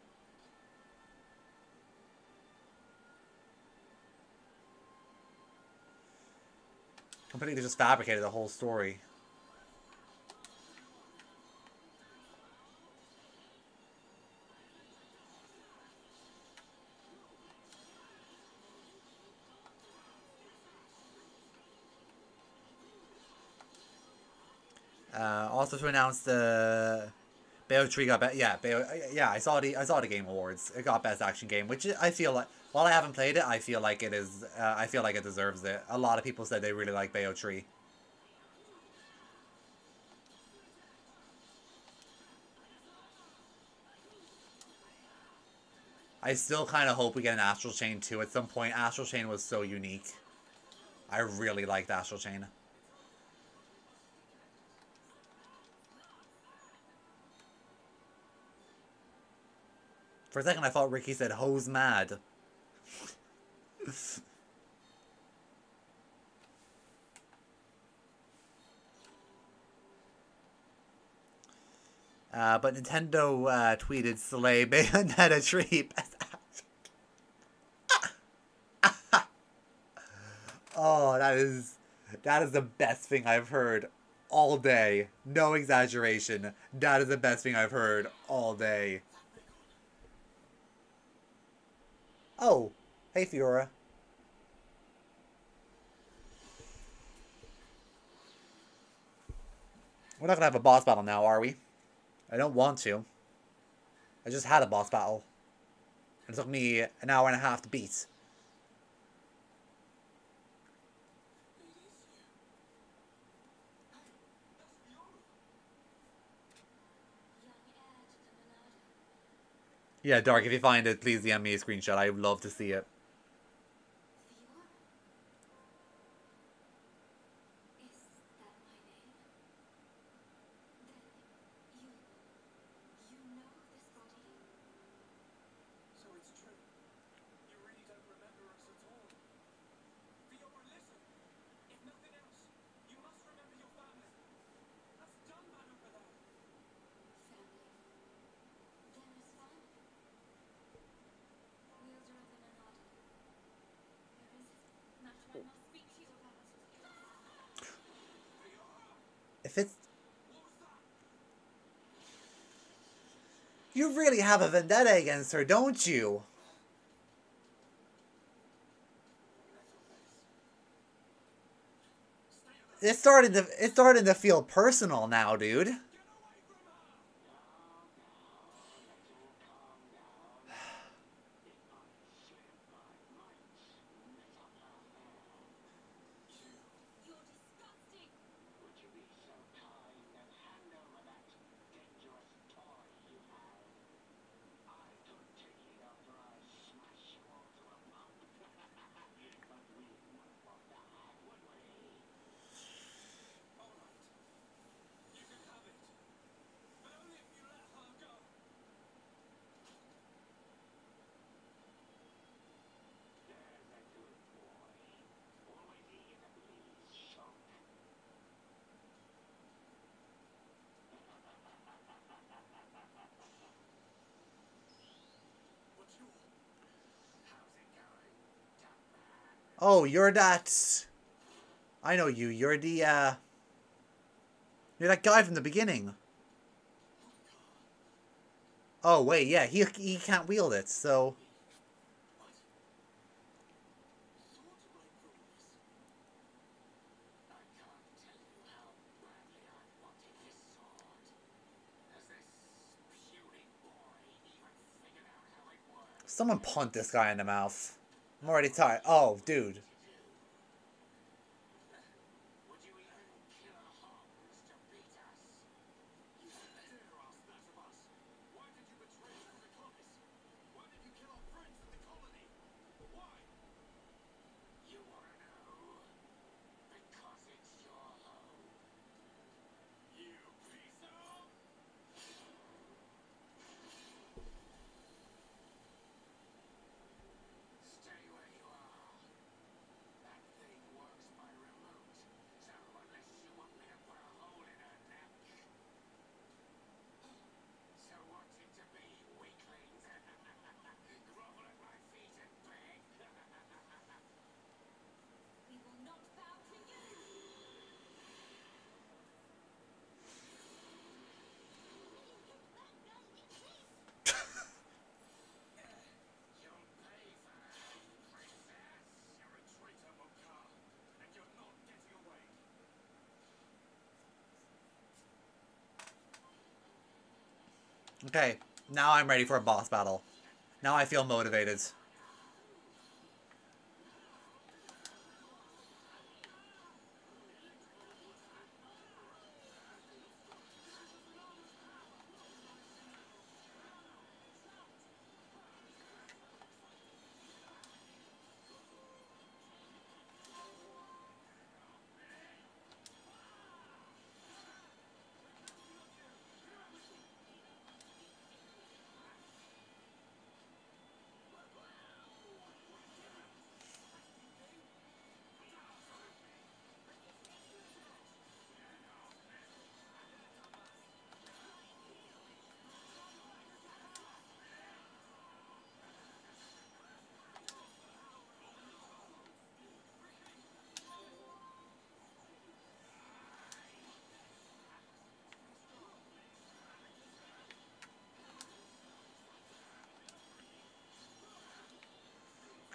Completely just fabricated the whole story. Also to announce the Bayo 3 got yeah, I saw the Game Awards. It got Best Action Game, which I feel like, while I haven't played it, I feel like it is I feel like it deserves it. A lot of people said they really like Bayo 3. I still kind of hope we get an Astral Chain 2 at some point. Astral Chain was so unique. I really liked Astral Chain. For a second, I thought Ricky said, "Ho's mad." But Nintendo tweeted Slay Bayonetta 3. Oh, that is the best thing I've heard all day. No exaggeration. That is the best thing I've heard all day. Oh, hey Fiora. We're not gonna have a boss battle now, are we? I don't want to. I just had a boss battle. It took me an hour and a half to beat. Yeah, Dark, if you find it, please DM me a screenshot. I would love to see it. If it's... You really have a vendetta against her, don't you? It's starting to feel personal now, dude. Oh, you're that... I know you. You're the, You're that guy from the beginning. Oh, wait, yeah. He can't wield it, so... Someone punt this guy in the mouth. I'm already tired. Oh, dude. Okay, now I'm ready for a boss battle. Now I feel motivated.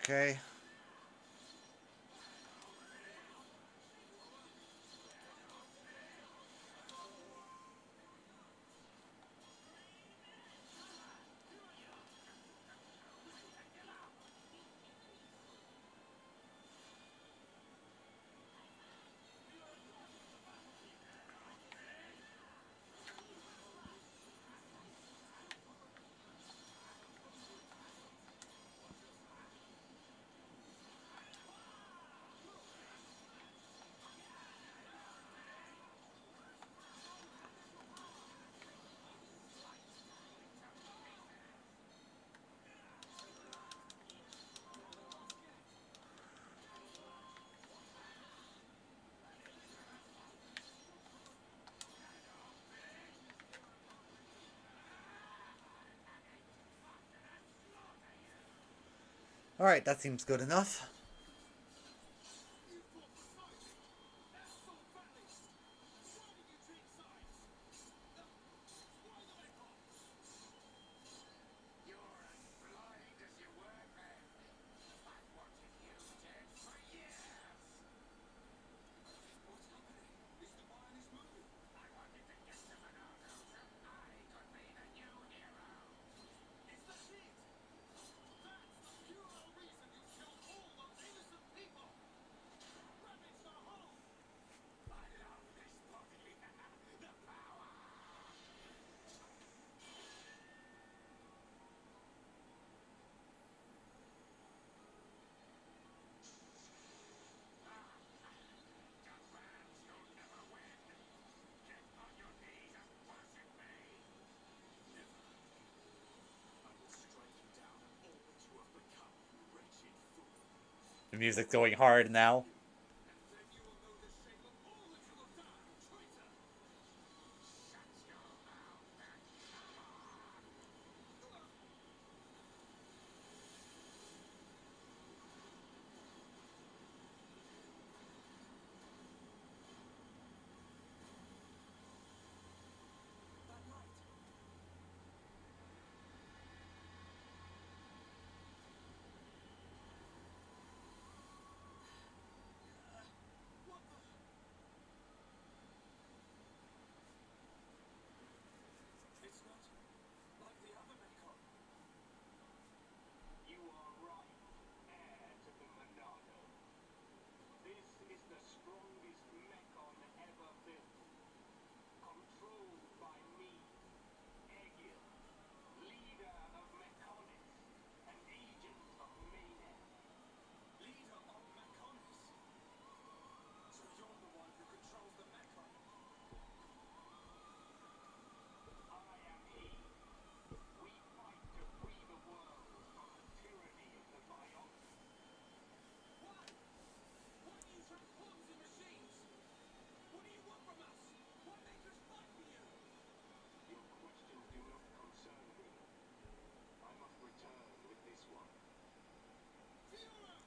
Okay. Alright, that seems good enough. The music's going hard now.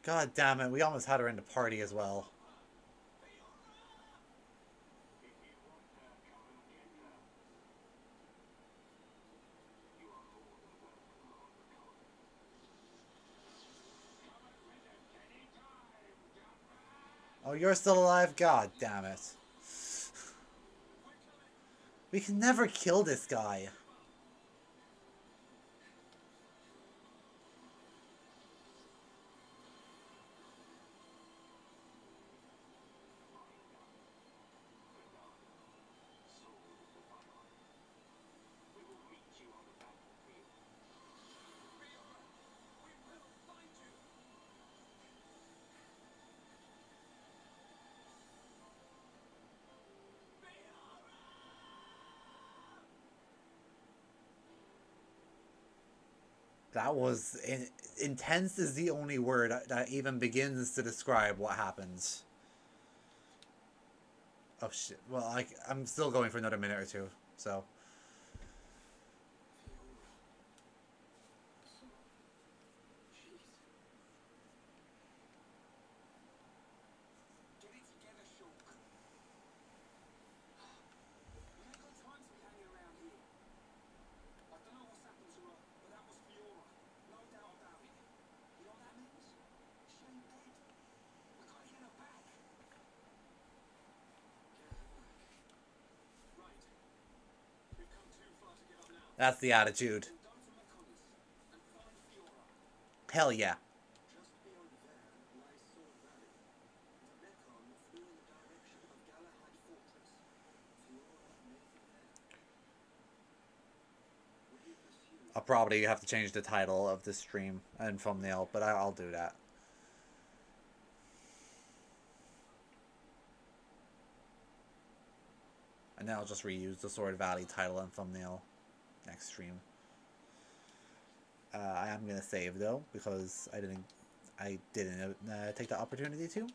God damn it, we almost had her in the party as well. Oh, you're still alive? God damn it. We can never kill this guy. That was intense is the only word that even begins to describe what happens. Oh shit. Well, I'm still going for another minute or two, so. That's the attitude. Hell yeah. I'll probably have to change the title of the stream and thumbnail, but I'll do that. And then I'll just reuse the Sword Valley title and thumbnail next stream. I am gonna save though because I didn't take the opportunity to.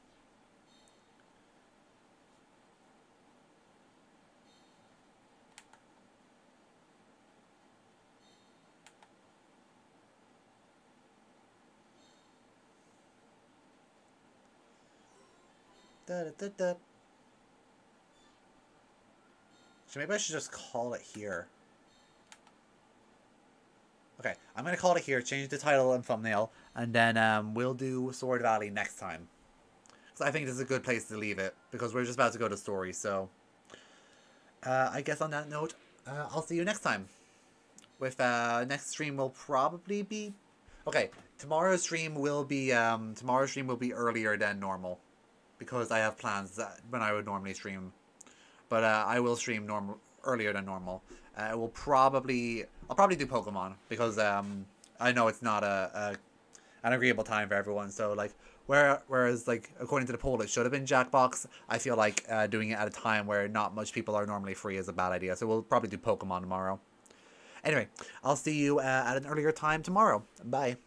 Da, da, da, da. So maybe I should just call it here. Okay, I'm going to call it here, change the title and thumbnail, and then we'll do Sword Valley next time. So I think this is a good place to leave it, because we're just about to go to story, so... I guess on that note, I'll see you next time. With, next stream will probably be... Okay, tomorrow's stream will be earlier than normal. Because I have plans when I would normally stream. But, I will stream earlier than normal. I'll probably do Pokemon because I know it's not an agreeable time for everyone. So like whereas like according to the poll it should have been Jackbox, I feel like doing it at a time where not much people are normally free is a bad idea. So we'll probably do Pokemon tomorrow. Anyway, I'll see you at an earlier time tomorrow. Bye.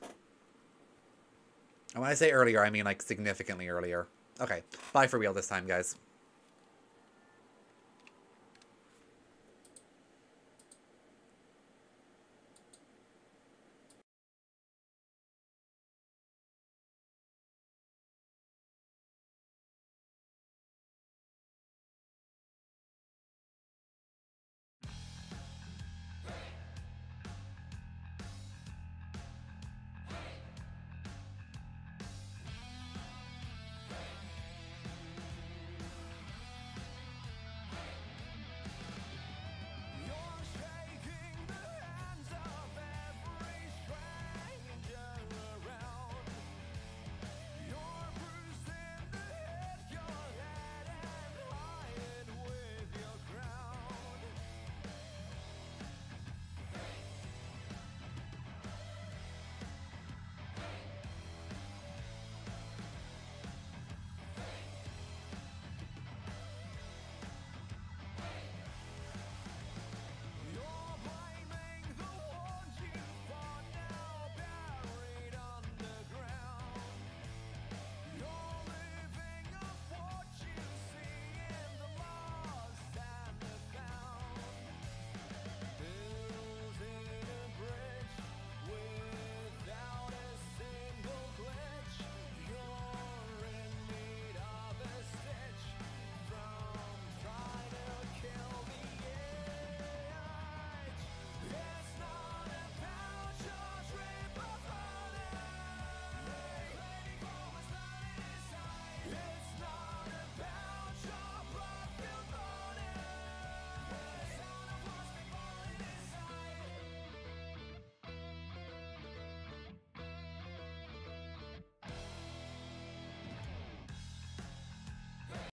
And when I say earlier, I mean like significantly earlier. Okay, bye for real this time, guys.